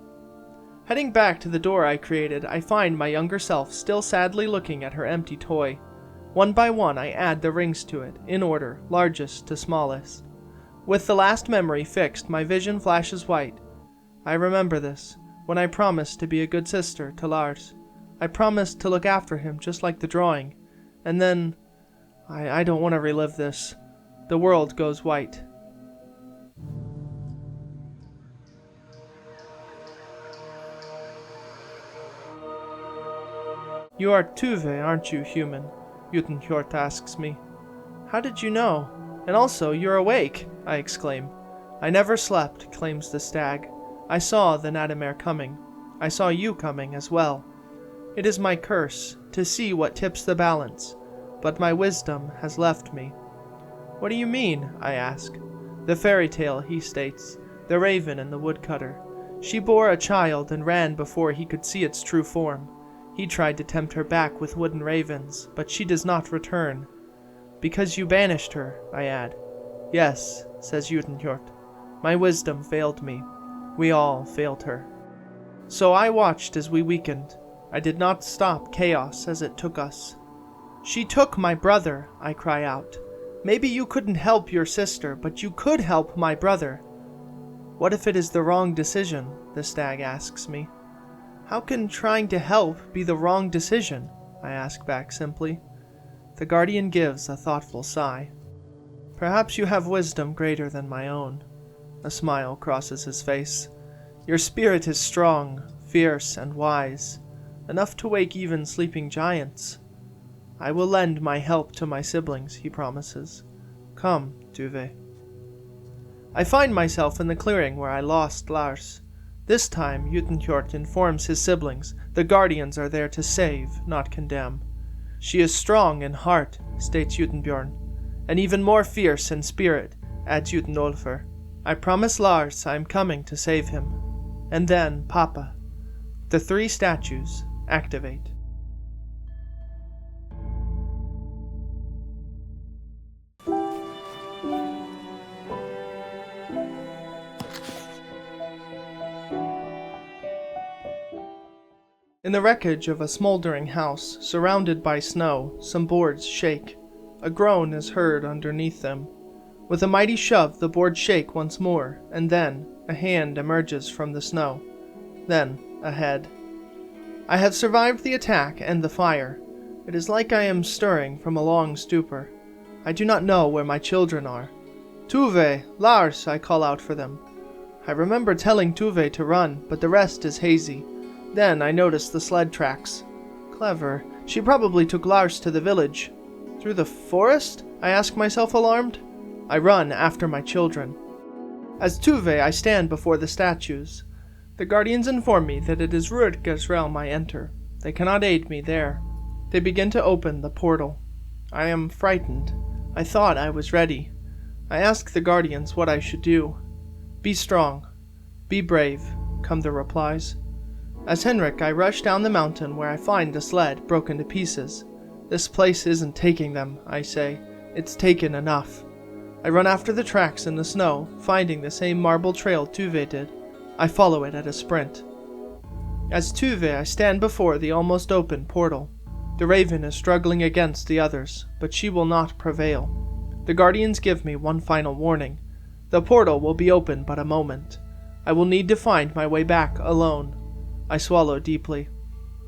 Heading back to the door I created, I find my younger self still sadly looking at her empty toy. One by one, I add the rings to it, in order, largest to smallest. With the last memory fixed, my vision flashes white. I remember this, when I promised to be a good sister to Lars. I promised to look after him just like the drawing. And then, I don't want to relive this. The world goes white. You are Tuve, aren't you, human? Utenhjort asks me. How did you know? And also, you're awake, I exclaim. I never slept, claims the stag. I saw the Nadamare coming. I saw you coming as well. It is my curse, to see what tips the balance, but my wisdom has left me. What do you mean? I ask. The fairy tale, he states, the raven and the woodcutter. She bore a child and ran before he could see its true form. He tried to tempt her back with wooden ravens, but she does not return. Because you banished her, I add. Yes, says Utenhjort. My wisdom failed me. We all failed her. So I watched as we weakened. I did not stop chaos as it took us. She took my brother, I cry out. Maybe you couldn't help your sister, but you could help my brother. What if it is the wrong decision? The stag asks me. How can trying to help be the wrong decision? I ask back simply. The guardian gives a thoughtful sigh. Perhaps you have wisdom greater than my own. A smile crosses his face. Your spirit is strong, fierce, and wise, enough to wake even sleeping giants. I will lend my help to my siblings, he promises. Come, Tuve. I find myself in the clearing where I lost Lars. This time, Utenhjort informs his siblings the guardians are there to save, not condemn. She is strong in heart, states Utenbjorn, and even more fierce in spirit, adds Utenolfer. I promise Lars I am coming to save him. And then, Papa. The three statues, Activate. In the wreckage of a smoldering house, surrounded by snow, some boards shake. A groan is heard underneath them. With a mighty shove, the boards shake once more, and then a hand emerges from the snow. Then a head. I have survived the attack and the fire. It is like I am stirring from a long stupor. I do not know where my children are. Tuve! Lars! I call out for them. I remember telling Tuve to run, but the rest is hazy. Then I notice the sled tracks. Clever. She probably took Lars to the village. Through the forest? I ask myself, alarmed. I run after my children. As Tuve, I stand before the statues. The guardians inform me that it is Röki's realm I enter. They cannot aid me there. They begin to open the portal. I am frightened. I thought I was ready. I ask the guardians what I should do. Be strong. Be brave, come the replies. As Henrik, I rush down the mountain where I find the sled broken to pieces. This place isn't taking them, I say. It's taken enough. I run after the tracks in the snow, finding the same marble trail Tuve did. I follow it at a sprint. As Tuve, I stand before the almost open portal. The raven is struggling against the others, but she will not prevail. The guardians give me one final warning. The portal will be open but a moment. I will need to find my way back alone. I swallow deeply.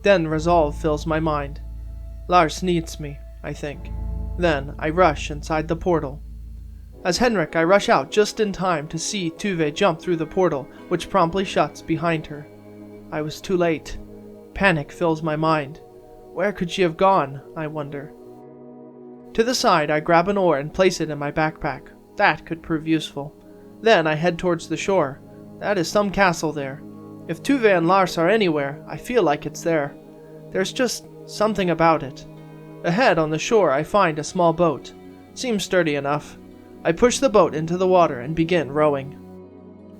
Then resolve fills my mind. Lars needs me, I think. Then I rush inside the portal. As Henrik, I rush out just in time to see Tuve jump through the portal, which promptly shuts behind her. I was too late. Panic fills my mind. Where could she have gone, I wonder? To the side, I grab an oar and place it in my backpack. That could prove useful. Then I head towards the shore. That is some castle there. If Tuve and Lars are anywhere, I feel like it's there. There's just something about it. Ahead on the shore, I find a small boat. Seems sturdy enough. I push the boat into the water and begin rowing.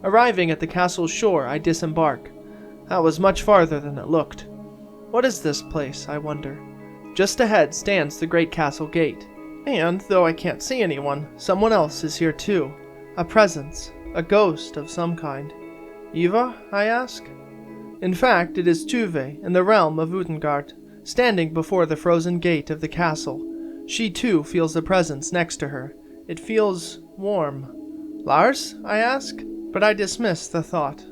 Arriving at the castle's shore, I disembark. That was much farther than it looked. What is this place, I wonder? Just ahead stands the great castle gate. And, though I can't see anyone, someone else is here too. A presence, a ghost of some kind. Eva, I ask? In fact, it is Tuve, in the realm of Utengard, standing before the frozen gate of the castle. She too feels the presence next to her. It feels warm. Lars, I ask, but I dismiss the thought.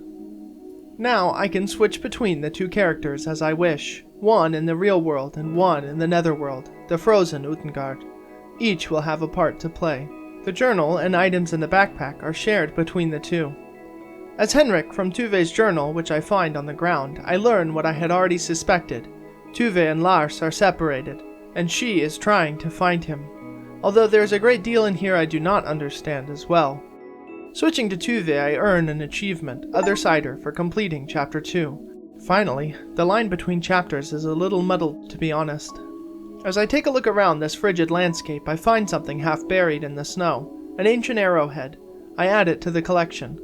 Now I can switch between the two characters as I wish, one in the real world and one in the netherworld, the frozen Utengard. Each will have a part to play. The journal and items in the backpack are shared between the two. As Henrik from Tuve's journal, which I find on the ground, I learn what I had already suspected. Tuve and Lars are separated, and she is trying to find him. Although there's a great deal in here I do not understand as well. Switching to Tuve, I earn an achievement, Other Sider, for completing Chapter 2. Finally, the line between chapters is a little muddled, to be honest. As I take a look around this frigid landscape, I find something half buried in the snow, an ancient arrowhead. I add it to the collection.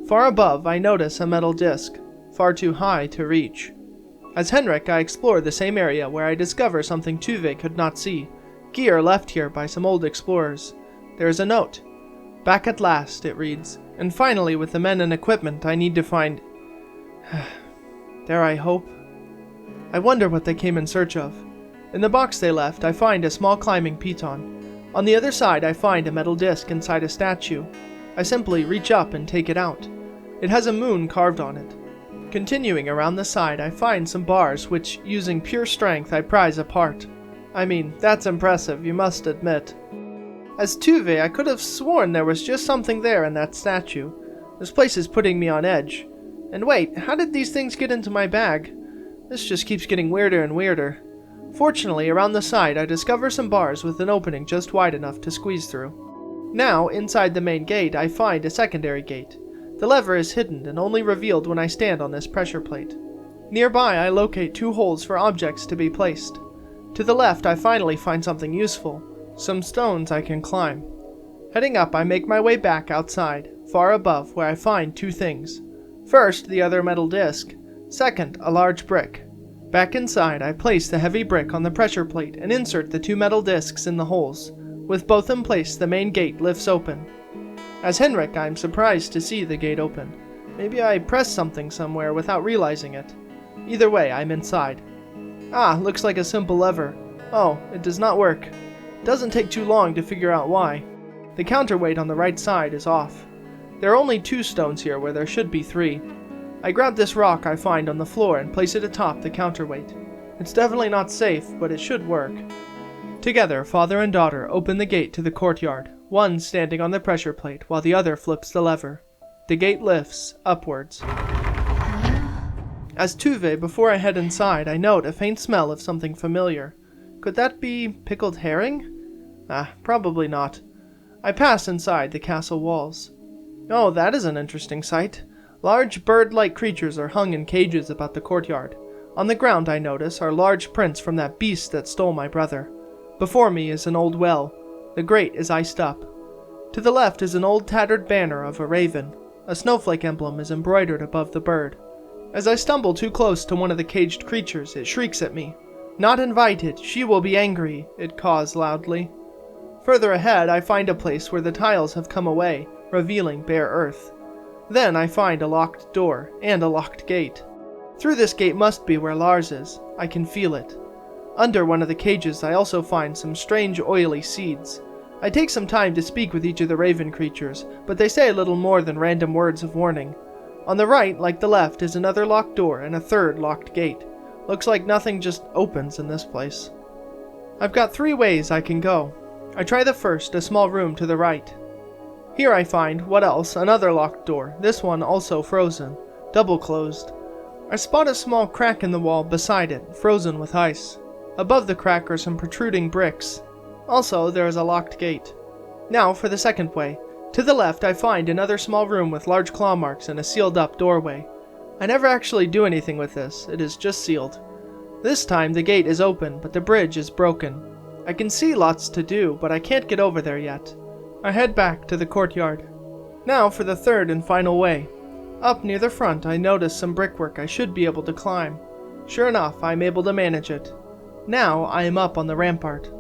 Far above, I notice a metal disc, far too high to reach. As Henrik, I explore the same area where I discover something Tuve could not see, gear left here by some old explorers. There is a note. Back at last, it reads, and finally with the men and equipment I need to find... Dare I hope? I wonder what they came in search of. In the box they left, I find a small climbing piton. On the other side, I find a metal disc inside a statue. I simply reach up and take it out. It has a moon carved on it. Continuing around the side, I find some bars which, using pure strength, I prise apart. I mean, that's impressive, you must admit. As Tuve, I could have sworn there was just something there in that statue. This place is putting me on edge. And wait, how did these things get into my bag? This just keeps getting weirder and weirder. Fortunately, around the side, I discover some bars with an opening just wide enough to squeeze through. Now, inside the main gate, I find a secondary gate. The lever is hidden and only revealed when I stand on this pressure plate. Nearby, I locate two holes for objects to be placed. To the left, I finally find something useful. Some stones I can climb. Heading up, I make my way back outside, far above, where I find two things. First, the other metal disc. Second, a large brick. Back inside, I place the heavy brick on the pressure plate and insert the 2 metal discs in the holes. With both in place, the main gate lifts open. As Henrik, I am surprised to see the gate open. Maybe I pressed something somewhere without realizing it. Either way, I'm inside. Ah, looks like a simple lever. Oh, it does not work. It doesn't take too long to figure out why. The counterweight on the right side is off. There are only 2 stones here where there should be 3. I grab this rock I find on the floor and place it atop the counterweight. It's definitely not safe, but it should work. Together, father and daughter open the gate to the courtyard, one standing on the pressure plate while the other flips the lever. The gate lifts upwards. As Tuve, before I head inside, I note a faint smell of something familiar. Could that be pickled herring? Probably not. I pass inside the castle walls. Oh, that is an interesting sight. Large bird-like creatures are hung in cages about the courtyard. On the ground, I notice, are large prints from that beast that stole my brother. Before me is an old well. The grate is iced up. To the left is an old tattered banner of a raven. A snowflake emblem is embroidered above the bird. As I stumble too close to one of the caged creatures, it shrieks at me. "Not invited, she will be angry," it caws loudly. Further ahead, I find a place where the tiles have come away, revealing bare earth. Then I find a locked door and a locked gate. Through this gate must be where Lars is. I can feel it. Under one of the cages I also find some strange oily seeds. I take some time to speak with each of the raven creatures, but they say little more than random words of warning. On the right, like the left, is another locked door and a third locked gate. Looks like nothing just opens in this place. I've got 3 ways I can go. I try the first, a small room to the right. Here I find, what else, another locked door, this one also frozen, double closed. I spot a small crack in the wall beside it, frozen with ice. Above the crack are some protruding bricks. Also, there is a locked gate. Now for the second way. To the left I find another small room with large claw marks and a sealed up doorway. I never actually do anything with this, it is just sealed. This time the gate is open, but the bridge is broken. I can see lots to do, but I can't get over there yet. I head back to the courtyard. Now for the third and final way. Up near the front I notice some brickwork I should be able to climb. Sure enough, I am able to manage it. Now I am up on the rampart.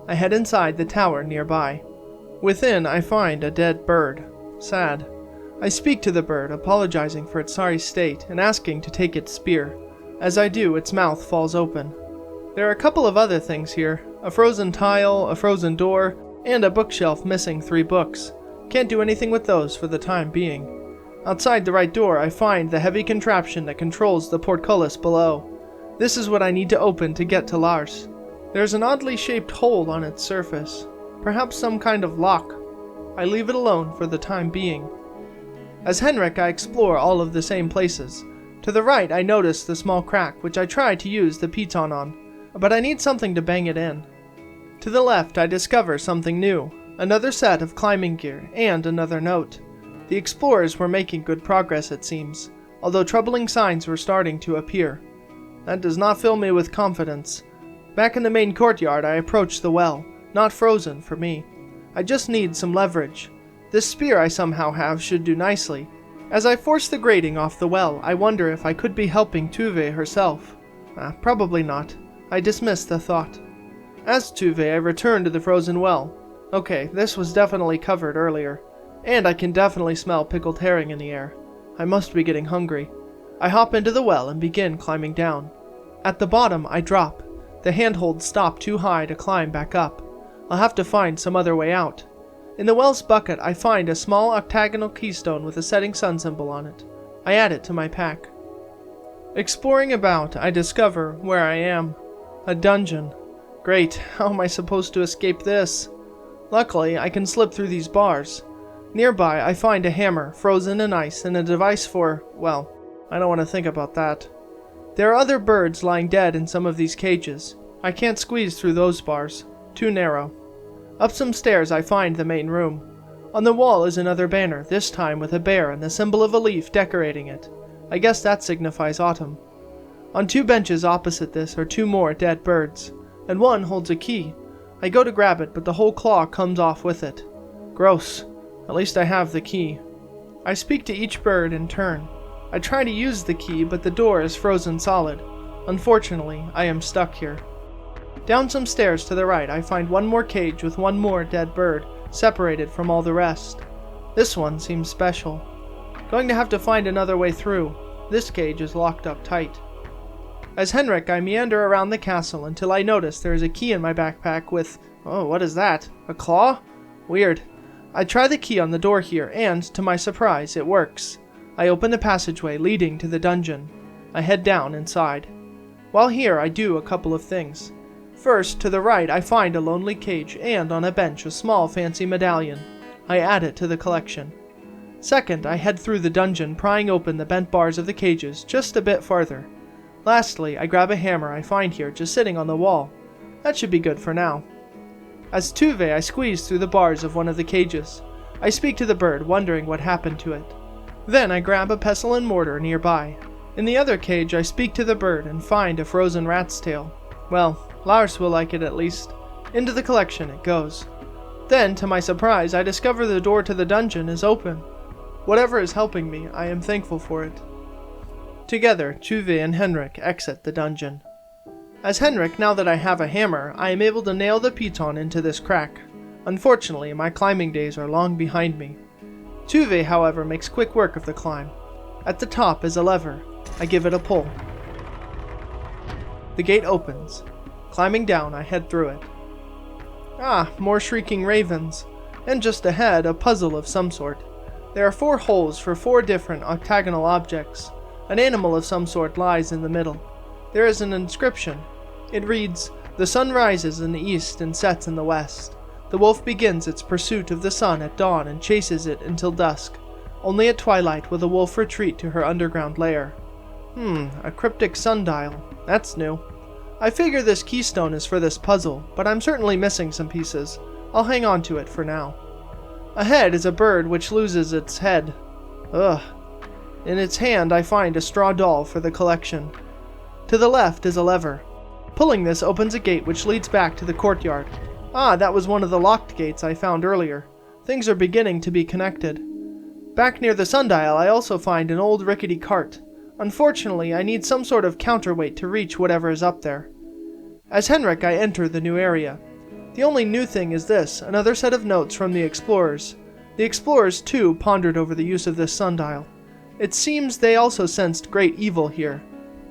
I head inside the tower nearby. Within I find a dead bird. Sad. I speak to the bird, apologizing for its sorry state and asking to take its spear. As I do, its mouth falls open. There are a couple of other things here. A frozen tile, a frozen door, and a bookshelf missing 3 books. Can't do anything with those for the time being. Outside the right door I find the heavy contraption that controls the portcullis below. This is what I need to open to get to Lars. There's an oddly shaped hole on its surface. Perhaps some kind of lock. I leave it alone for the time being. As Henrik I explore all of the same places. To the right I notice the small crack which I try to use the piton on, but I need something to bang it in. To the left I discover something new, another set of climbing gear, and another note. The explorers were making good progress it seems, although troubling signs were starting to appear. That does not fill me with confidence. Back in the main courtyard I approach the well, not frozen for me. I just need some leverage. This spear I somehow have should do nicely. As I force the grating off the well, I wonder if I could be helping Tuve herself. Probably not. I dismiss the thought. As Tuve, I return to the frozen well. Okay, this was definitely covered earlier. And I can definitely smell pickled herring in the air. I must be getting hungry. I hop into the well and begin climbing down. At the bottom, I drop. The handholds stop too high to climb back up. I'll have to find some other way out. In the well's bucket, I find a small octagonal keystone with a setting sun symbol on it. I add it to my pack. Exploring about, I discover where I am. A dungeon. Great, how am I supposed to escape this? Luckily, I can slip through these bars. Nearby, I find a hammer, frozen in ice, and a device for, well, I don't want to think about that. There are other birds lying dead in some of these cages. I can't squeeze through those bars. Too narrow. Up some stairs, I find the main room. On the wall is another banner, this time with a bear and the symbol of a leaf decorating it. I guess that signifies autumn. On 2 benches opposite this are 2 more dead birds, and one holds a key. I go to grab it, but the whole claw comes off with it. Gross. At least I have the key. I speak to each bird in turn. I try to use the key, but the door is frozen solid. Unfortunately, I am stuck here. Down some stairs to the right, I find one more cage with one more dead bird, separated from all the rest. This one seems special. Going to have to find another way through. This cage is locked up tight. As Henrik, I meander around the castle until I notice there is a key in my backpack with... oh, what is that? A claw? Weird. I try the key on the door here, and, to my surprise, it works. I open the passageway leading to the dungeon. I head down inside. While here, I do a couple of things. First, to the right, I find a lonely cage and, on a bench, a small fancy medallion. I add it to the collection. Second, I head through the dungeon, prying open the bent bars of the cages just a bit farther. Lastly, I grab a hammer I find here just sitting on the wall. That should be good for now. As Tuve, I squeeze through the bars of one of the cages. I speak to the bird, wondering what happened to it. Then I grab a pestle and mortar nearby. In the other cage, I speak to the bird and find a frozen rat's tail. Well, Lars will like it at least. Into the collection it goes. Then, to my surprise, I discover the door to the dungeon is open. Whatever is helping me, I am thankful for it. Together, Tuve and Henrik exit the dungeon. As Henrik, now that I have a hammer, I am able to nail the piton into this crack. Unfortunately, my climbing days are long behind me. Tuve, however, makes quick work of the climb. At the top is a lever. I give it a pull. The gate opens. Climbing down, I head through it. Ah, more shrieking ravens. And just ahead, a puzzle of some sort. There are 4 holes for 4 different octagonal objects. An animal of some sort lies in the middle. There is an inscription. It reads, "The sun rises in the east and sets in the west. The wolf begins its pursuit of the sun at dawn and chases it until dusk. Only at twilight will the wolf retreat to her underground lair." A cryptic sundial. That's new. I figure this keystone is for this puzzle, but I'm certainly missing some pieces. I'll hang on to it for now. Ahead is a bird which loses its head. Ugh. In its hand I find a straw doll for the collection. To the left is a lever. Pulling this opens a gate which leads back to the courtyard. Ah, that was one of the locked gates I found earlier. Things are beginning to be connected. Back near the sundial I also find an old rickety cart. Unfortunately, I need some sort of counterweight to reach whatever is up there. As Henrik, I enter the new area. The only new thing is this, another set of notes from the explorers. The explorers, too, pondered over the use of this sundial. It seems they also sensed great evil here.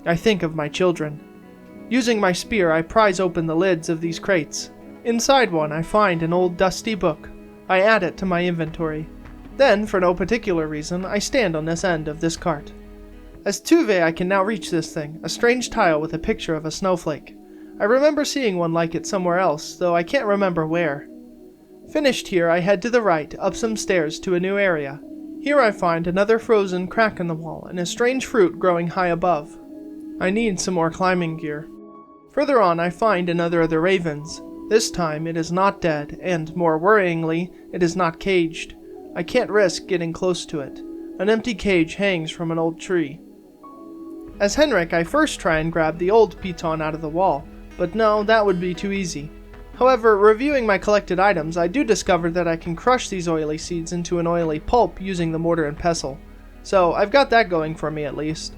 I think of my children. Using my spear, I prise open the lids of these crates. Inside one, I find an old dusty book. I add it to my inventory. Then, for no particular reason, I stand on this end of this cart. As Tuve, I can now reach this thing, a strange tile with a picture of a snowflake. I remember seeing one like it somewhere else, though I can't remember where. Finished here, I head to the right, up some stairs to a new area. Here I find another frozen crack in the wall, and a strange fruit growing high above. I need some more climbing gear. Further on, I find another of the ravens. This time, it is not dead, and, more worryingly, it is not caged. I can't risk getting close to it. An empty cage hangs from an old tree. As Henrik, I first try and grab the old piton out of the wall, but no, that would be too easy. However, reviewing my collected items, I do discover that I can crush these oily seeds into an oily pulp using the mortar and pestle. So, I've got that going for me at least.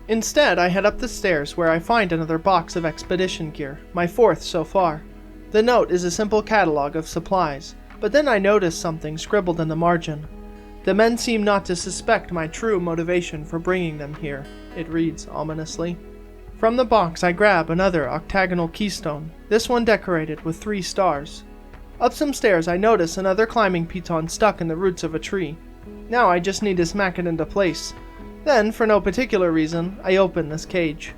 Instead, I head up the stairs where I find another box of expedition gear, my 4th so far. The note is a simple catalog of supplies, but then I notice something scribbled in the margin. The men seem not to suspect my true motivation for bringing them here, it reads ominously. From the box I grab another octagonal keystone, this one decorated with 3 stars. Up some stairs I notice another climbing piton stuck in the roots of a tree. Now I just need to smack it into place. Then, for no particular reason, I open this cage.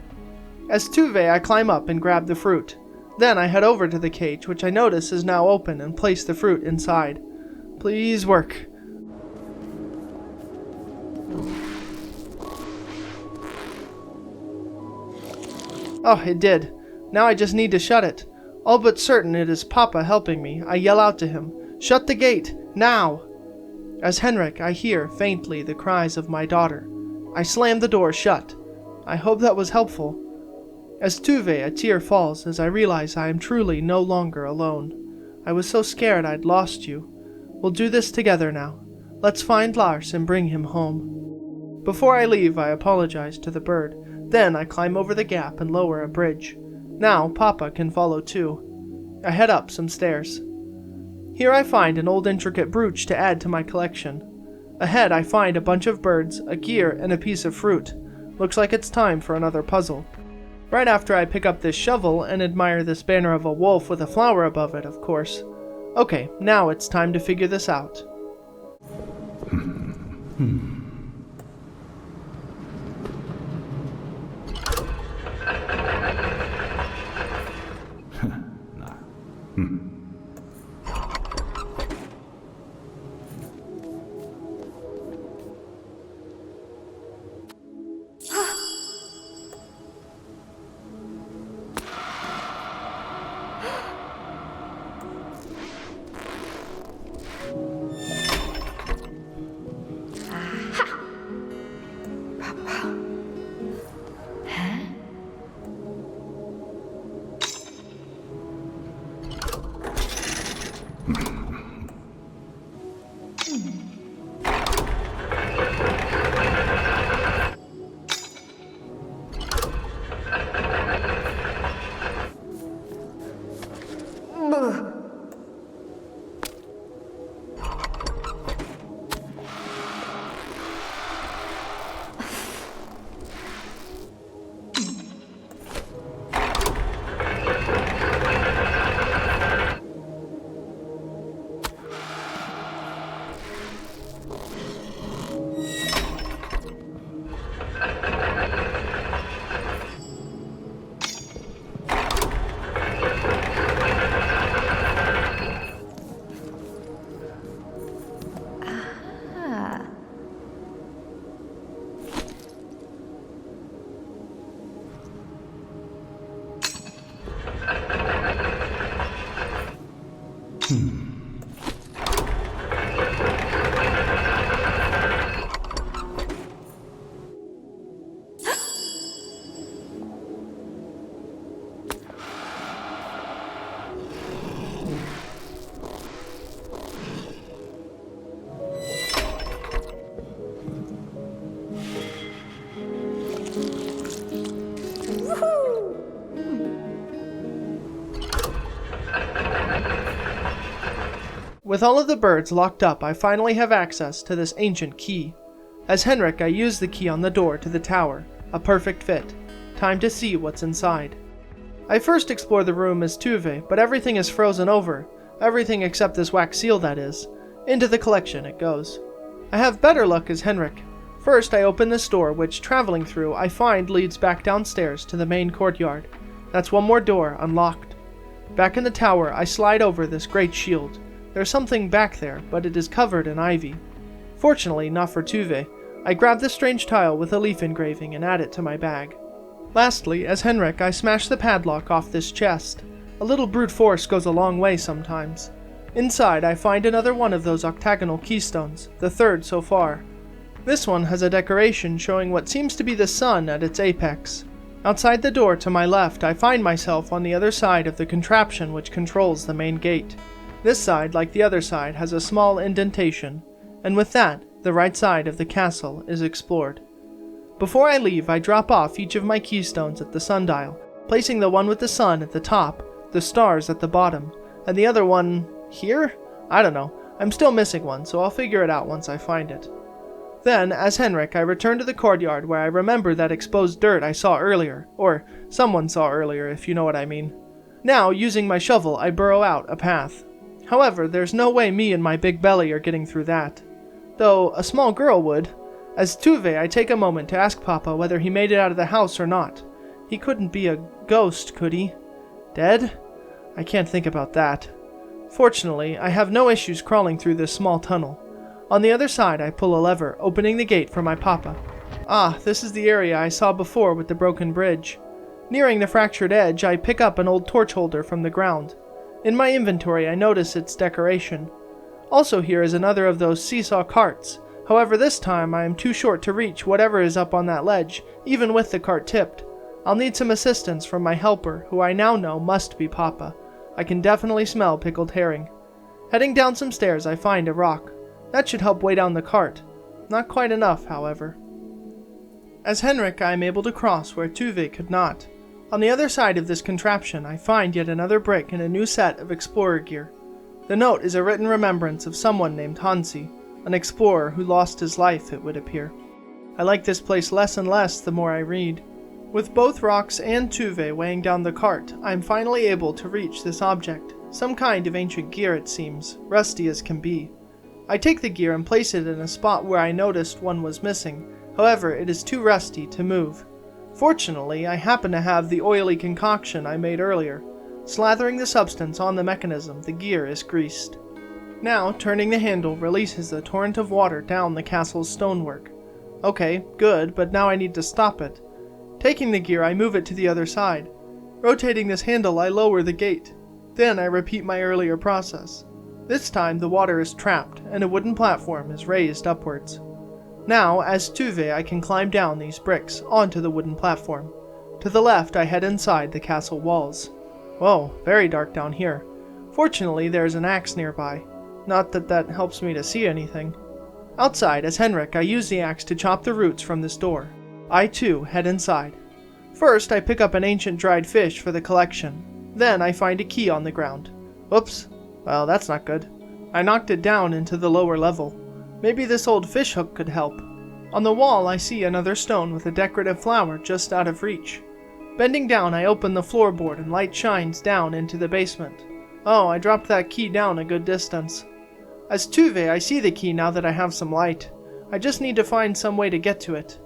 As Tuve, I climb up and grab the fruit. Then I head over to the cage, which I notice is now open, and place the fruit inside. Please work. Oh, it did. Now I just need to shut it. All but certain it is Papa helping me, I yell out to him, "Shut the gate! Now!" As Henrik, I hear, faintly, the cries of my daughter. I slam the door shut. I hope that was helpful. As Tuve, a tear falls as I realize I am truly no longer alone. I was so scared I'd lost you. We'll do this together now. Let's find Lars and bring him home. Before I leave, I apologize to the bird. Then I climb over the gap and lower a bridge. Now Papa can follow too. I head up some stairs. Here I find an old intricate brooch to add to my collection. Ahead I find a bunch of birds, a gear, and a piece of fruit. Looks like it's time for another puzzle. Right after I pick up this shovel and admire this banner of a wolf with a flower above it, of course. Okay, now it's time to figure this out. With all of the birds locked up, I finally have access to this ancient key. As Henrik, I use the key on the door to the tower, a perfect fit. Time to see what's inside. I first explore the room as Tuve, but everything is frozen over. Everything except this wax seal, that is. Into the collection it goes. I have better luck as Henrik. First, I open this door, which, traveling through, I find leads back downstairs to the main courtyard. That's one more door, unlocked. Back in the tower, I slide over this great shield. There's something back there, but it is covered in ivy. Fortunately, not for Tuve. I grab the strange tile with a leaf engraving and add it to my bag. Lastly, as Henrik, I smash the padlock off this chest. A little brute force goes a long way sometimes. Inside, I find another one of those octagonal keystones, the third so far. This one has a decoration showing what seems to be the sun at its apex. Outside the door to my left, I find myself on the other side of the contraption which controls the main gate. This side, like the other side, has a small indentation, and with that, the right side of the castle is explored. Before I leave, I drop off each of my keystones at the sundial, placing the one with the sun at the top, the stars at the bottom, and the other one here? I don't know. I'm still missing one, so I'll figure it out once I find it. Then, as Henrik, I return to the courtyard where I remember that exposed dirt I saw earlier, or someone saw earlier, if you know what I mean. Now, using my shovel, I burrow out a path. However, there's no way me and my big belly are getting through that. Though a small girl would. As Tuve, I take a moment to ask Papa whether he made it out of the house or not. He couldn't be a ghost, could he? Dead? I can't think about that. Fortunately, I have no issues crawling through this small tunnel. On the other side, I pull a lever, opening the gate for my Papa. Ah, this is the area I saw before with the broken bridge. Nearing the fractured edge, I pick up an old torch holder from the ground. In my inventory, I notice its decoration. Also here is another of those seesaw carts. However, this time I am too short to reach whatever is up on that ledge, even with the cart tipped. I'll need some assistance from my helper, who I now know must be Papa. I can definitely smell pickled herring. Heading down some stairs, I find a rock. That should help weigh down the cart. Not quite enough, however. As Henrik, I am able to cross where Tuve could not. On the other side of this contraption, I find yet another brick and a new set of explorer gear. The note is a written remembrance of someone named Hansi, an explorer who lost his life, it would appear. I like this place less and less the more I read. With both Rox and Tuve weighing down the cart, I am finally able to reach this object. Some kind of ancient gear, it seems, rusty as can be. I take the gear and place it in a spot where I noticed one was missing. However, it is too rusty to move. Fortunately, I happen to have the oily concoction I made earlier. Slathering the substance on the mechanism, the gear is greased. Now, turning the handle releases a torrent of water down the castle's stonework. Okay, good, but now I need to stop it. Taking the gear, I move it to the other side. Rotating this handle, I lower the gate. Then I repeat my earlier process. This time, the water is trapped, and a wooden platform is raised upwards. Now, as Tuve, I can climb down these bricks onto the wooden platform. To the left, I head inside the castle walls. Whoa, very dark down here. Fortunately, there is an axe nearby. Not that that helps me to see anything. Outside, as Henrik, I use the axe to chop the roots from this door. I, too, head inside. First, I pick up an ancient dried fish for the collection. Then, I find a key on the ground. Oops. Well, that's not good. I knocked it down into the lower level. Maybe this old fish hook could help. On the wall, I see another stone with a decorative flower just out of reach. Bending down, I open the floorboard and light shines down into the basement. Oh, I dropped that key down a good distance. As Tuve, I see the key now that I have some light. I just need to find some way to get to it.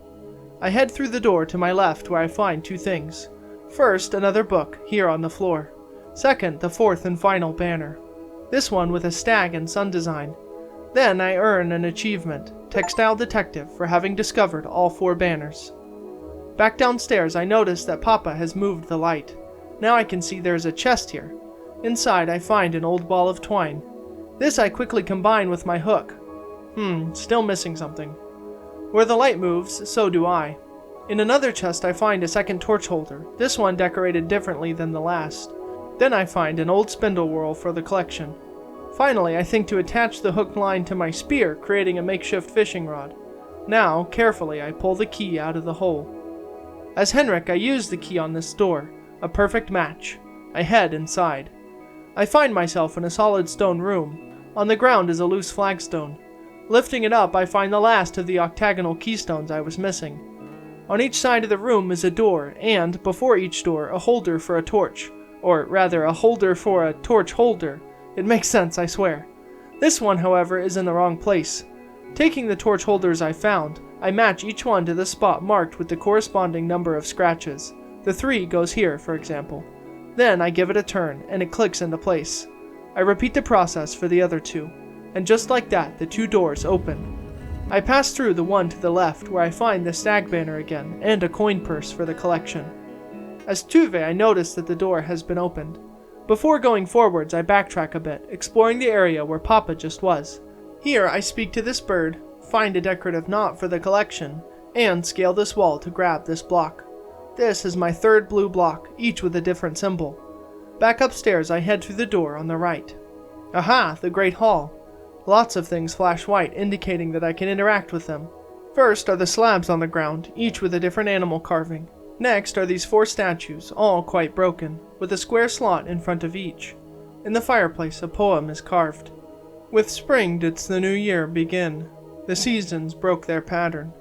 I head through the door to my left where I find two things. First, another book, here on the floor. Second, the fourth and final banner. This one with a stag and sun design. Then I earn an achievement, Textile Detective, for having discovered all 4 banners. Back downstairs, I notice that Papa has moved the light. Now I can see there is a chest here. Inside, I find an old ball of twine. This I quickly combine with my hook. Still missing something. Where the light moves, so do I. In another chest, I find a second torch holder, this one decorated differently than the last. Then I find an old spindle whorl for the collection. Finally, I think to attach the hooked line to my spear, creating a makeshift fishing rod. Now, carefully, I pull the key out of the hole. As Henrik, I use the key on this door, a perfect match. I head inside. I find myself in a solid stone room. On the ground is a loose flagstone. Lifting it up, I find the last of the octagonal keystones I was missing. On each side of the room is a door, and, before each door, a holder for a torch. Or, rather, a holder for a torch holder. It makes sense, I swear. This one, however, is in the wrong place. Taking the torch holders I found, I match each one to the spot marked with the corresponding number of scratches. The 3 goes here, for example. Then I give it a turn, and it clicks into place. I repeat the process for the other 2, and just like that, the 2 doors open. I pass through the one to the left, where I find the stag banner again, and a coin purse for the collection. As Tuve, I notice that the door has been opened. Before going forwards, I backtrack a bit, exploring the area where Papa just was. Here, I speak to this bird, find a decorative knot for the collection, and scale this wall to grab this block. This is my 3rd blue block, each with a different symbol. Back upstairs, I head through the door on the right. Aha, the Great Hall. Lots of things flash white, indicating that I can interact with them. First are the slabs on the ground, each with a different animal carving. Next are these 4 statues, all quite broken, with a square slot in front of each. In the fireplace, a poem is carved. With spring didst the new year begin. The seasons broke their pattern.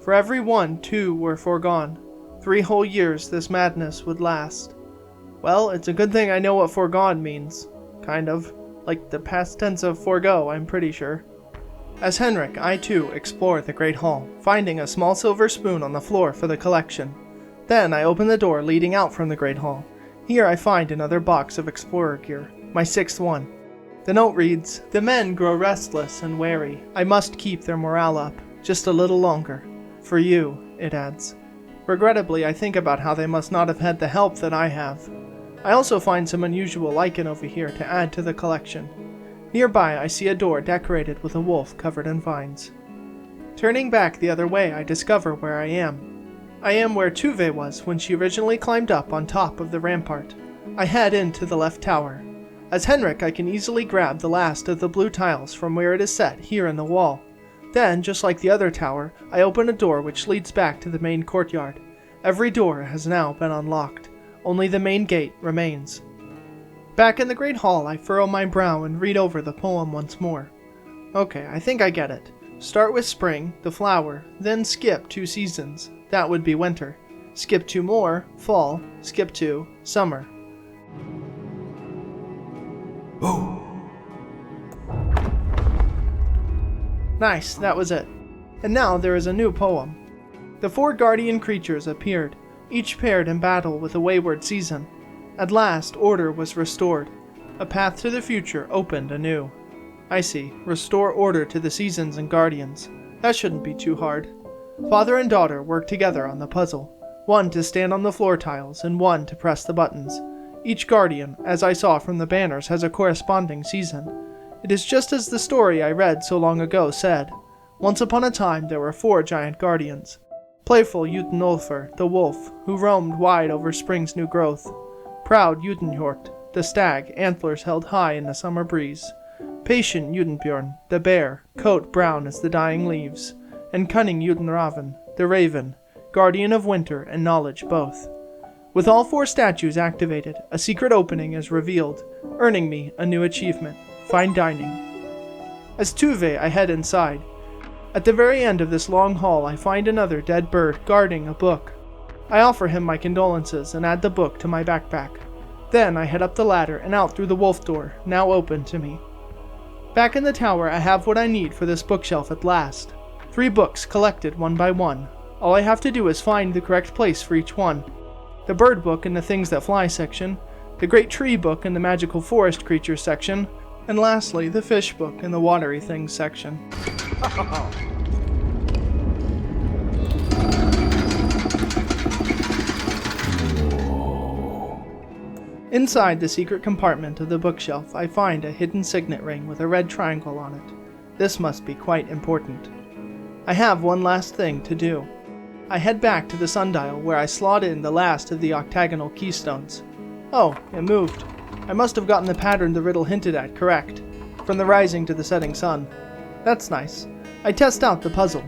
For every one, 2 were foregone. 3 whole years this madness would last. Well, it's a good thing I know what foregone means. Kind of. Like the past tense of forego, I'm pretty sure. As Henrik, I too explore the Great Hall, finding a small silver spoon on the floor for the collection. Then I open the door leading out from the Great Hall. Here I find another box of explorer gear, my 6th one. The note reads, "The men grow restless and wary. I must keep their morale up, just a little longer. For you," it adds. Regrettably, I think about how they must not have had the help that I have. I also find some unusual lichen over here to add to the collection. Nearby, I see a door decorated with a wolf covered in vines. Turning back the other way, I discover where I am. I am where Tuve was when she originally climbed up on top of the rampart. I head into the left tower. As Henrik, I can easily grab the last of the blue tiles from where it is set here in the wall. Then, just like the other tower, I open a door which leads back to the main courtyard. Every door has now been unlocked. Only the main gate remains. Back in the great hall, I furrow my brow and read over the poem once more. Okay, I think I get it. Start with spring, the flower, then skip 2 seasons. That would be winter. Skip 2 more, fall. Skip 2, summer. Oh. Nice, that was it. And now there is a new poem. The 4 guardian creatures appeared, each paired in battle with a wayward season. At last, order was restored. A path to the future opened anew. I see. Restore order to the seasons and guardians. That shouldn't be too hard. Father and daughter work together on the puzzle. One to stand on the floor tiles, and one to press the buttons. Each guardian, as I saw from the banners, has a corresponding season. It is just as the story I read so long ago said. Once upon a time there were 4 giant guardians. Playful Utenulfur, the wolf, who roamed wide over spring's new growth. Proud Utenhjort, the stag, antlers held high in the summer breeze. Patient Utenbjorn, the bear, coat brown as the dying leaves. And cunning Utenraven, the raven, guardian of winter and knowledge both. With all 4 statues activated, a secret opening is revealed, earning me a new achievement, fine dining. As Tuve, I head inside. At the very end of this long hall, I find another dead bird guarding a book. I offer him my condolences and add the book to my backpack. Then I head up the ladder and out through the wolf door, now open to me. Back in the tower, I have what I need for this bookshelf at last. 3 books collected one by one. All I have to do is find the correct place for each one. The bird book in the things that fly section, the great tree book in the magical forest creatures section, and lastly, the fish book in the watery things section. Inside the secret compartment of the bookshelf, I find a hidden signet ring with a red triangle on it. This must be quite important. I have one last thing to do. I head back to the sundial where I slot in the last of the octagonal keystones. Oh, it moved. I must have gotten the pattern the riddle hinted at correct, from the rising to the setting sun. That's nice. I test out the puzzle.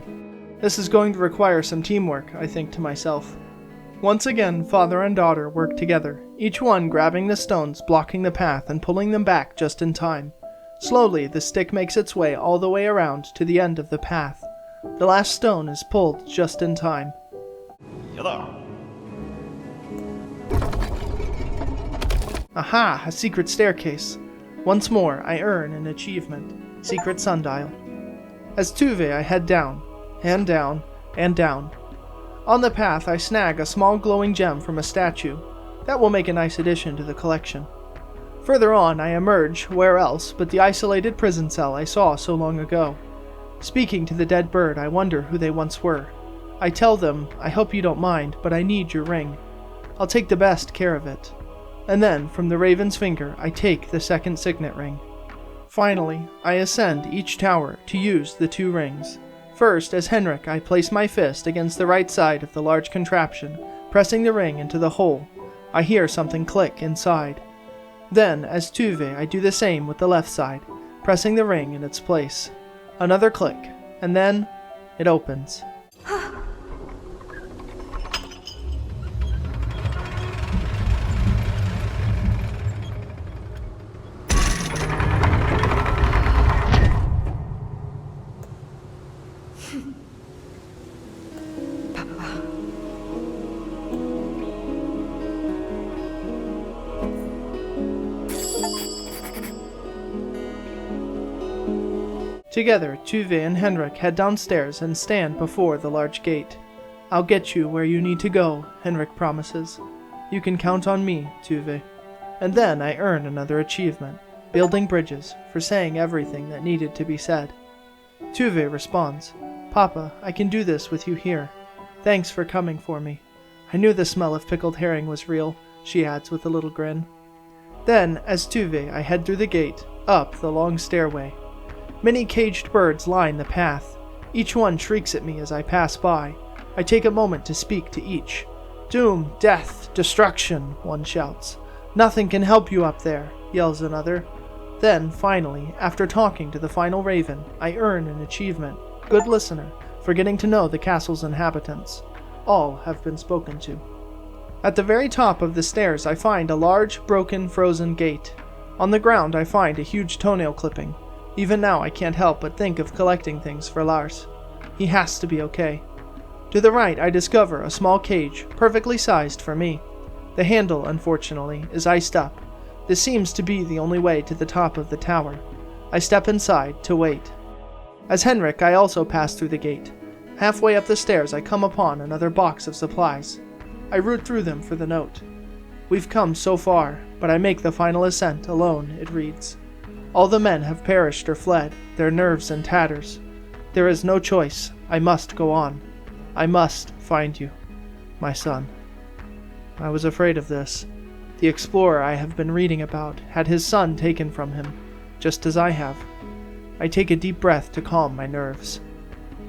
This is going to require some teamwork, I think to myself. Once again, father and daughter work together, each one grabbing the stones blocking the path and pulling them back just in time. Slowly, the stick makes its way all the way around to the end of the path. The last stone is pulled just in time. Aha! A secret staircase. Once more, I earn an achievement. Secret sundial. As Tuve, I head down, and down, and down. On the path, I snag a small glowing gem from a statue. That will make a nice addition to the collection. Further on, I emerge, where else but the isolated prison cell I saw so long ago. Speaking to the dead bird, I wonder who they once were. I tell them, I hope you don't mind, but I need your ring. I'll take the best care of it. And then, from the raven's finger, I take the second signet ring. Finally, I ascend each tower to use the 2 rings. First, as Henrik, I place my fist against the right side of the large contraption, pressing the ring into the hole. I hear something click inside. Then, as Tuve, I do the same with the left side, pressing the ring in its place. Another click, and then it opens. Together, Tuve and Henrik head downstairs and stand before the large gate. I'll get you where you need to go, Henrik promises. You can count on me, Tuve. And then I earn another achievement, building bridges, for saying everything that needed to be said. Tuve responds, Papa, I can do this with you here. Thanks for coming for me. I knew the smell of pickled herring was real, she adds with a little grin. Then, as Tuve, I head through the gate, up the long stairway. Many caged birds line the path. Each one shrieks at me as I pass by. I take a moment to speak to each. Doom, death, destruction, one shouts. Nothing can help you up there, yells another. Then, finally, after talking to the final raven, I earn an achievement. Good listener, for getting to know the castle's inhabitants. All have been spoken to. At the very top of the stairs I find a large, broken, frozen gate. On the ground I find a huge toenail clipping. Even now I can't help but think of collecting things for Lars. He has to be okay. To the right I discover a small cage, perfectly sized for me. The handle, unfortunately, is iced up. This seems to be the only way to the top of the tower. I step inside to wait. As Henrik, I also pass through the gate. Halfway up the stairs I come upon another box of supplies. I root through them for the note. We've come so far, but I make the final ascent alone, it reads. All the men have perished or fled, their nerves in tatters. There is no choice. I must go on. I must find you, my son. I was afraid of this. The explorer I have been reading about had his son taken from him, just as I have. I take a deep breath to calm my nerves.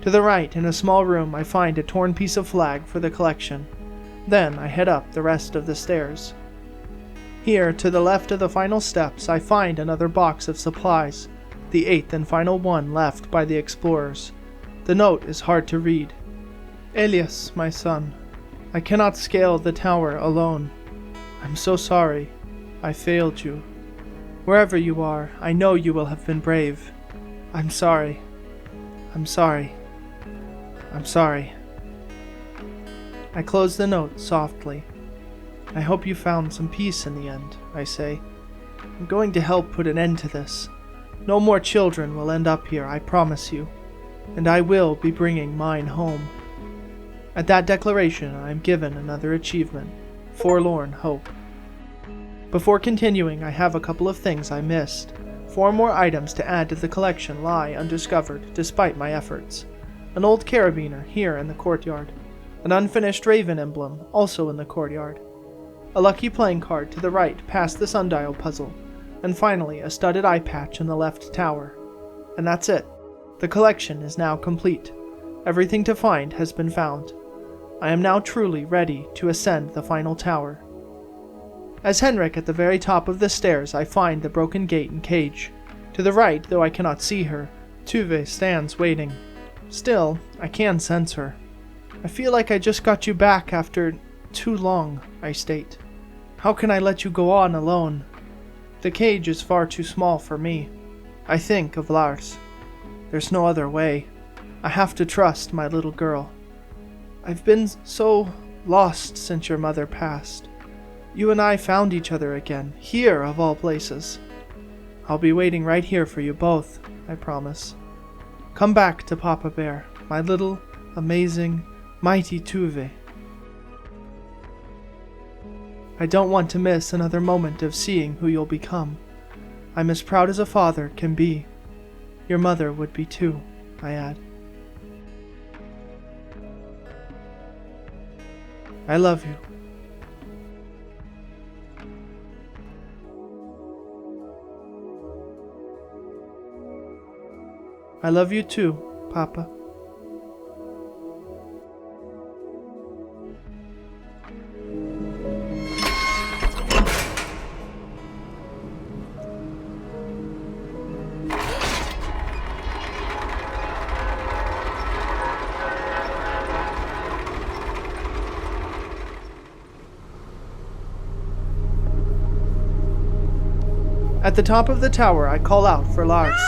To the right, in a small room, I find a torn piece of flag for the collection. Then I head up the rest of the stairs. Here, to the left of the final steps, I find another box of supplies, the 8th and final one left by the explorers. The note is hard to read. Elias, my son, I cannot scale the tower alone. I'm so sorry. I failed you. Wherever you are, I know you will have been brave. I'm sorry. I'm sorry. I'm sorry. I close the note softly. I hope you found some peace in the end, I say. I'm going to help put an end to this. No more children will end up here, I promise you. And I will be bringing mine home. At that declaration, I am given another achievement, Forlorn Hope. Before continuing, I have a couple of things I missed. 4 more items to add to the collection lie undiscovered, despite my efforts. An old carabiner here in the courtyard. An unfinished raven emblem, also in the courtyard. A lucky playing card to the right past the sundial puzzle. And finally, a studded eye patch in the left tower. And that's it. The collection is now complete. Everything to find has been found. I am now truly ready to ascend the final tower. As Henrik at the very top of the stairs, I find the broken gate and cage. To the right, though I cannot see her, Tuve stands waiting. Still, I can sense her. I feel like I just got you back after too long, I state. How can I let you go on alone? The cage is far too small for me. I think of Lars. There's no other way. I have to trust my little girl. I've been so lost since your mother passed. You and I found each other again, here of all places. I'll be waiting right here for you both, I promise. Come back to Papa Bear, my little, amazing, mighty Tuve. I don't want to miss another moment of seeing who you'll become. I'm as proud as a father can be. Your mother would be too, I add. I love you. I love you too, Papa. At the top of the tower, I call out for Lars.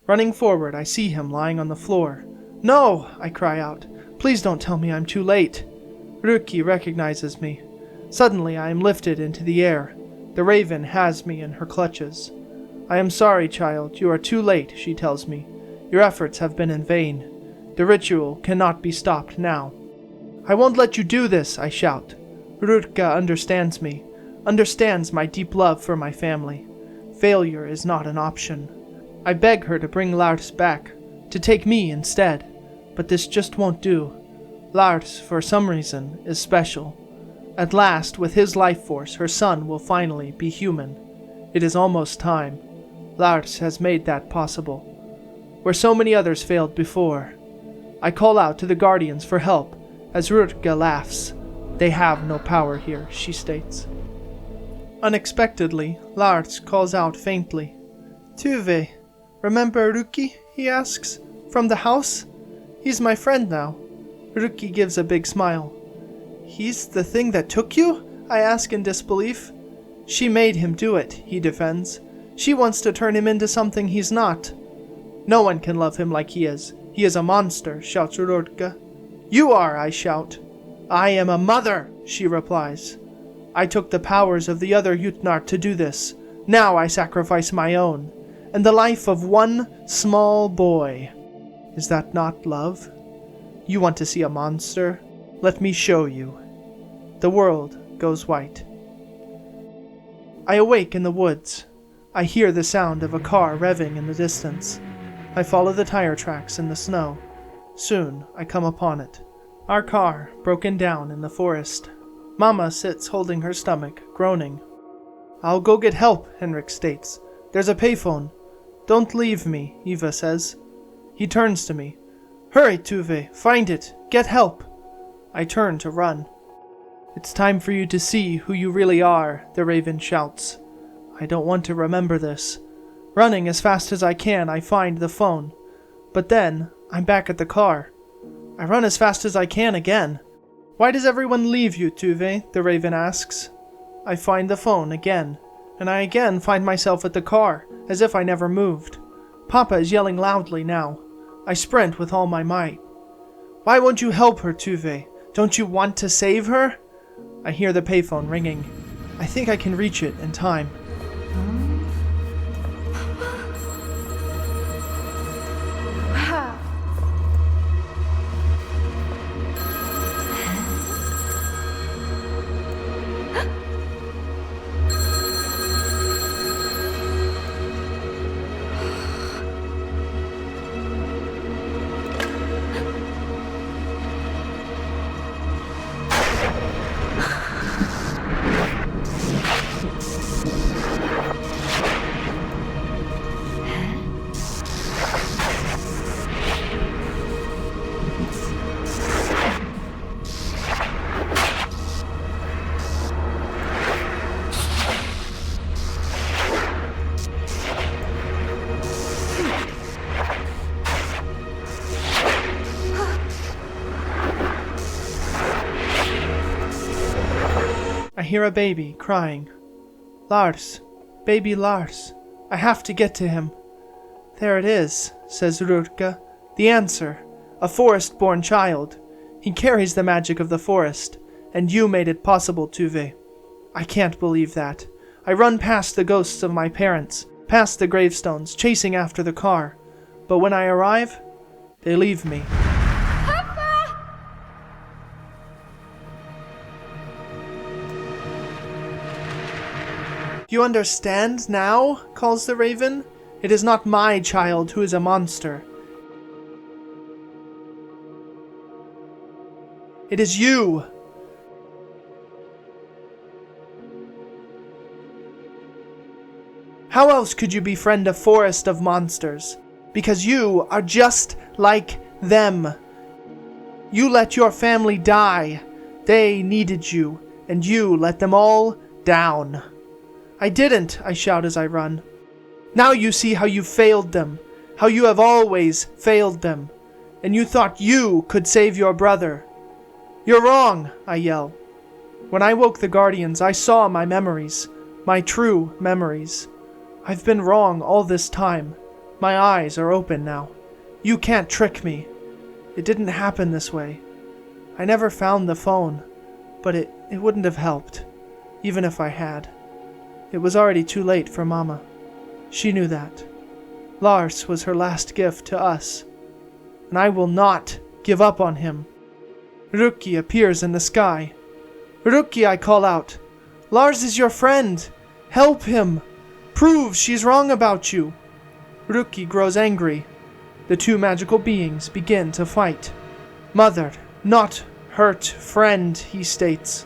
Running forward, I see him lying on the floor. No! I cry out. Please don't tell me I'm too late. Röki recognizes me. Suddenly, I am lifted into the air. The raven has me in her clutches. I am sorry, child. You are too late, she tells me. Your efforts have been in vain. The ritual cannot be stopped now. I won't let you do this, I shout. Röki understands me, understands my deep love for my family. Failure is not an option. I beg her to bring Lars back, to take me instead, but this just won't do. Lars, for some reason, is special. At last, with his life force, her son will finally be human. It is almost time. Lars has made that possible. Where so many others failed before. I call out to the Guardians for help, as Röki laughs. They have no power here, she states. Unexpectedly, Lars calls out faintly. Tuve, remember Röki? He asks. From the house? He's my friend now. Röki gives a big smile. He's the thing that took you? I ask in disbelief. She made him do it, he defends. She wants to turn him into something he's not. No one can love him like he is. He is a monster, shouts Röki. You are, I shout. I am a mother, she replies. I took the powers of the other Jutnar to do this. Now I sacrifice my own, and the life of one small boy. Is that not love? You want to see a monster? Let me show you. The world goes white. I awake in the woods. I hear the sound of a car revving in the distance. I follow the tire tracks in the snow. Soon I come upon it. Our car, broken down in the forest. Mama sits holding her stomach, groaning. I'll go get help, Henrik states. There's a payphone. Don't leave me, Eva says. He turns to me. Hurry, Tuve, find it. Get help. I turn to run. It's time for you to see who you really are, the raven shouts. I don't want to remember this. Running as fast as I can, I find the phone. But then, I'm back at the car. I run as fast as I can again. Why does everyone leave you, Tuve? The raven asks. I find the phone again, and I again find myself at the car, as if I never moved. Papa is yelling loudly now. I sprint with all my might. Why won't you help her, Tuve? Don't you want to save her? I hear the payphone ringing. I think I can reach it in time. I hear a baby crying. Lars, baby Lars. I have to get to him. There it is, says Röki. The answer. A forest-born child. He carries the magic of the forest, and you made it possible, Tuve. I can't believe that. I run past the ghosts of my parents, past the gravestones, chasing after the car. But when I arrive, they leave me. You understand now? Calls the raven. It is not my child who is a monster. It is you. How else could you befriend a forest of monsters? Because you are just like them. You let your family die. They needed you, and you let them all down. I didn't, I shout as I run. Now you see how you failed them, how you have always failed them, and you thought you could save your brother. You're wrong, I yell. When I woke the Guardians, I saw my memories, my true memories. I've been wrong all this time. My eyes are open now. You can't trick me. It didn't happen this way. I never found the phone, but it wouldn't have helped, even if I had. It was already too late for Mama. She knew that. Lars was her last gift to us, and I will not give up on him. Röki appears in the sky. Röki, I call out. Lars is your friend. Help him. Prove she's wrong about you. Röki grows angry. The two magical beings begin to fight. Mother, not hurt friend, he states.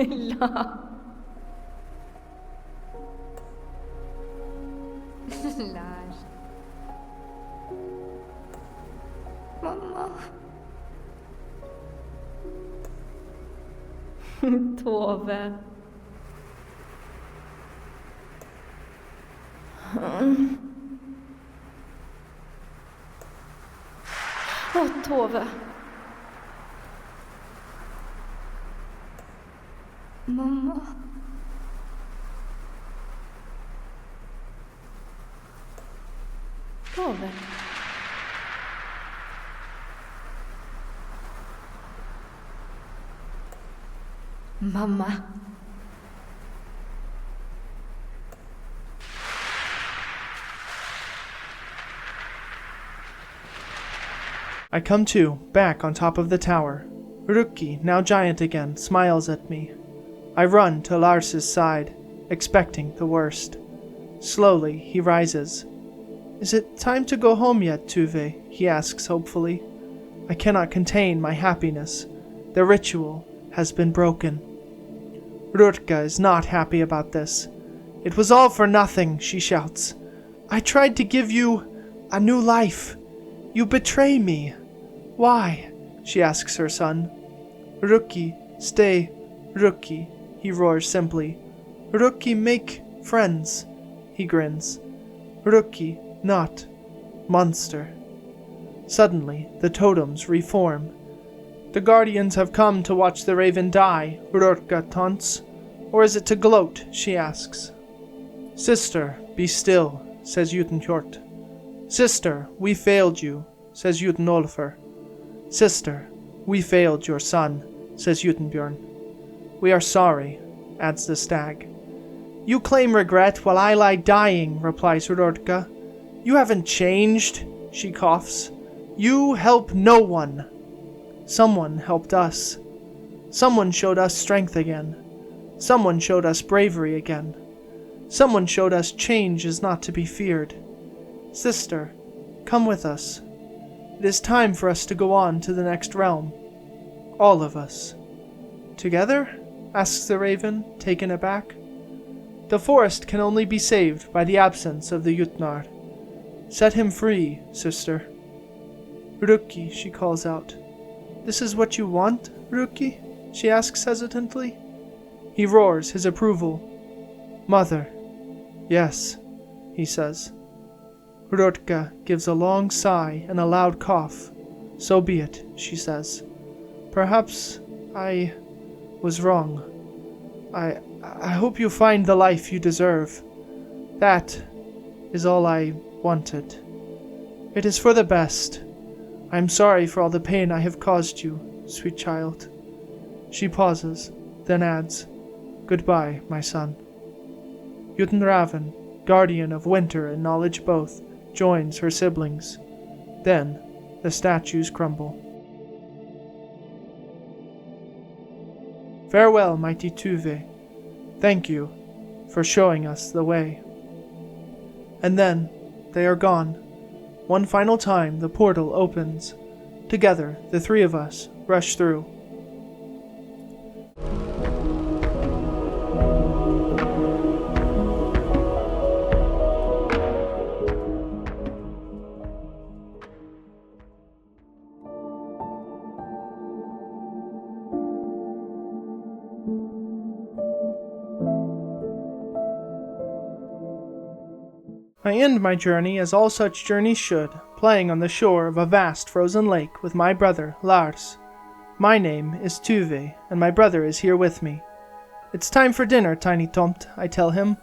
La. Lars. Mamma. Tove. Åh, Tove. Mamma. Tove. Mamma. I come to, back on top of the tower. Röki, now giant again, smiles at me. I run to Lars's side, expecting the worst. Slowly, he rises. "Is it time to go home yet, Tuve?" he asks hopefully. I cannot contain my happiness. The ritual has been broken. Röki is not happy about this. "It was all for nothing," she shouts. "I tried to give you a new life. You betray me. Why?" she asks her son. "Röki, stay, Röki," he roars simply. "Röki, make friends," he grins. "Röki, not monster." Suddenly, the totems reform. "The guardians have come to watch the raven die," Röki taunts. "Or is it to gloat?" she asks. "Sister, be still," says Jotunhjort. "Sister, we failed you," says Jotunolfr. "Sister, we failed your son," says Jotunbjörn. "We are sorry," adds the stag. "You claim regret while I lie dying," replies Röki. "You haven't changed," she coughs. "You help no one." Someone helped us. Someone showed us strength again. Someone showed us bravery again. Someone showed us change is not to be feared. Sister, come with us. It is time for us to go on to the next realm. All of us. Together? Asks the raven, taken aback. The forest can only be saved by the absence of the Jutnar. Set him free, sister. Röki, she calls out. This is what you want, Röki? She asks hesitantly. He roars his approval. Mother. Yes, he says. Röki gives a long sigh and a loud cough. So be it, she says. Perhaps I was wrong. I hope you find the life you deserve. That is all I wanted. It is for the best. I am sorry for all the pain I have caused you, sweet child. She pauses, then adds, Goodbye, my son. Jotunraven, guardian of winter and knowledge both, joins her siblings. Then the statues crumble. Farewell, mighty Tuve. Thank you for showing us the way. And then they are gone. One final time the portal opens. Together, the three of us rush through. I end my journey as all such journeys should, playing on the shore of a vast frozen lake with my brother, Lars. My name is Tuve, and my brother is here with me. It's time for dinner, Tiny Tomt, I tell him.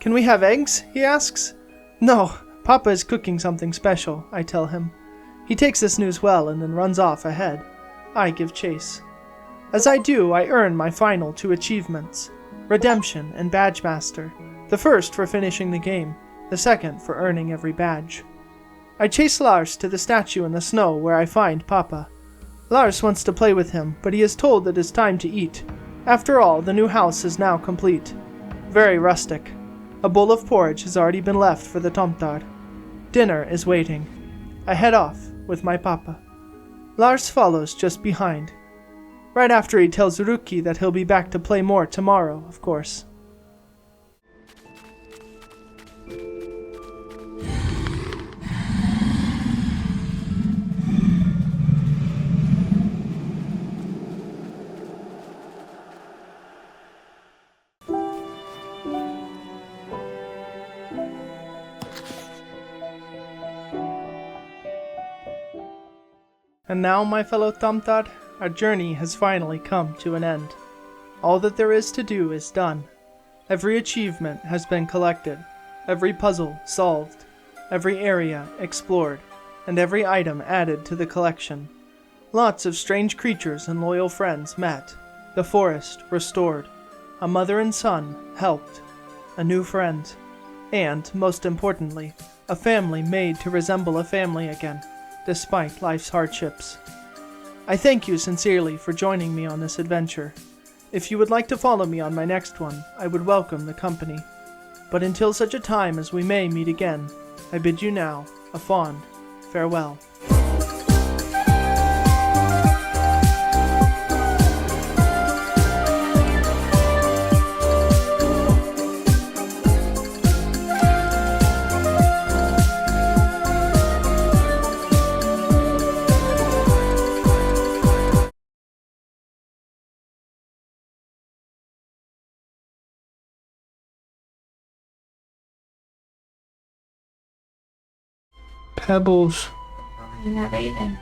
Can we have eggs? He asks. No, Papa is cooking something special, I tell him. He takes this news well and then runs off ahead. I give chase. As I do, I earn my final 2 achievements, Redemption and Badge Master, the first for finishing the game, the second for earning every badge. I chase Lars to the statue in the snow where I find Papa. Lars wants to play with him, but he is told it is time to eat. After all, the new house is now complete. Very rustic. A bowl of porridge has already been left for the Tomtar. Dinner is waiting. I head off with my Papa. Lars follows just behind. Right after he tells Röki that he'll be back to play more tomorrow, of course. And now, my fellow Tamtar, our journey has finally come to an end. All that there is to do is done. Every achievement has been collected, every puzzle solved, every area explored, and every item added to the collection. Lots of strange creatures and loyal friends met, the forest restored, a mother and son helped, a new friend, and, most importantly, a family made to resemble a family again, despite life's hardships. I thank you sincerely for joining me on this adventure. If you would like to follow me on my next one, I would welcome the company. But until such a time as we may meet again, I bid you now a fond farewell. Pebbles. Never even.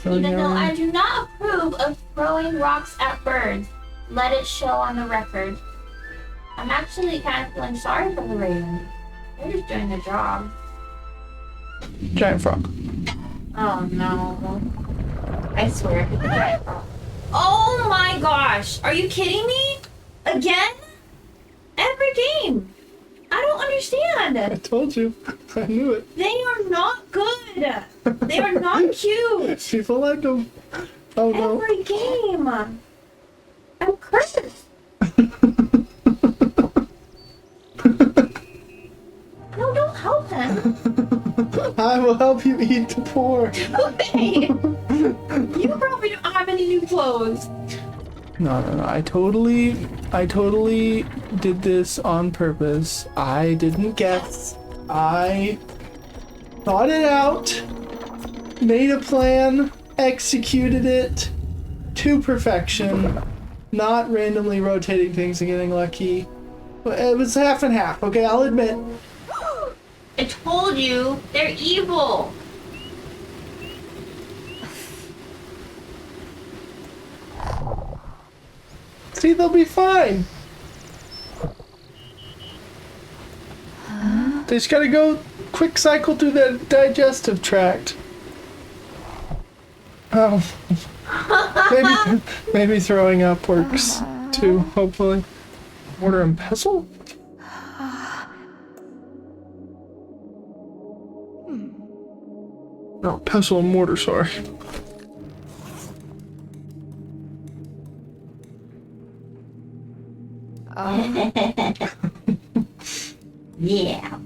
Oh, Even though yeah. I do not approve of throwing rocks at birds, let it show on the record. I'm actually kind of feeling sorry for the raven. They're just doing their job. Giant frog. Oh no. I swear it's a giant frog. Oh my gosh! Are you kidding me? Again? Every game! I don't understand! I told you. I knew it. They are not good! They are not cute! People like them. Oh no. Every game! I'm cursed! No, don't help him! I will help you eat the poor. Okay! You probably don't have any new clothes! No. I totally did this on purpose. I didn't guess. I thought it out, made a plan, executed it to perfection, not randomly rotating things and getting lucky. It was half and half, okay, I'll admit. I told you, they're evil! See, they'll be fine. They just gotta go quick cycle through the digestive tract. Oh. maybe throwing up works too, hopefully. Mortar and pestle? No, pestle and mortar, sorry. Yeah.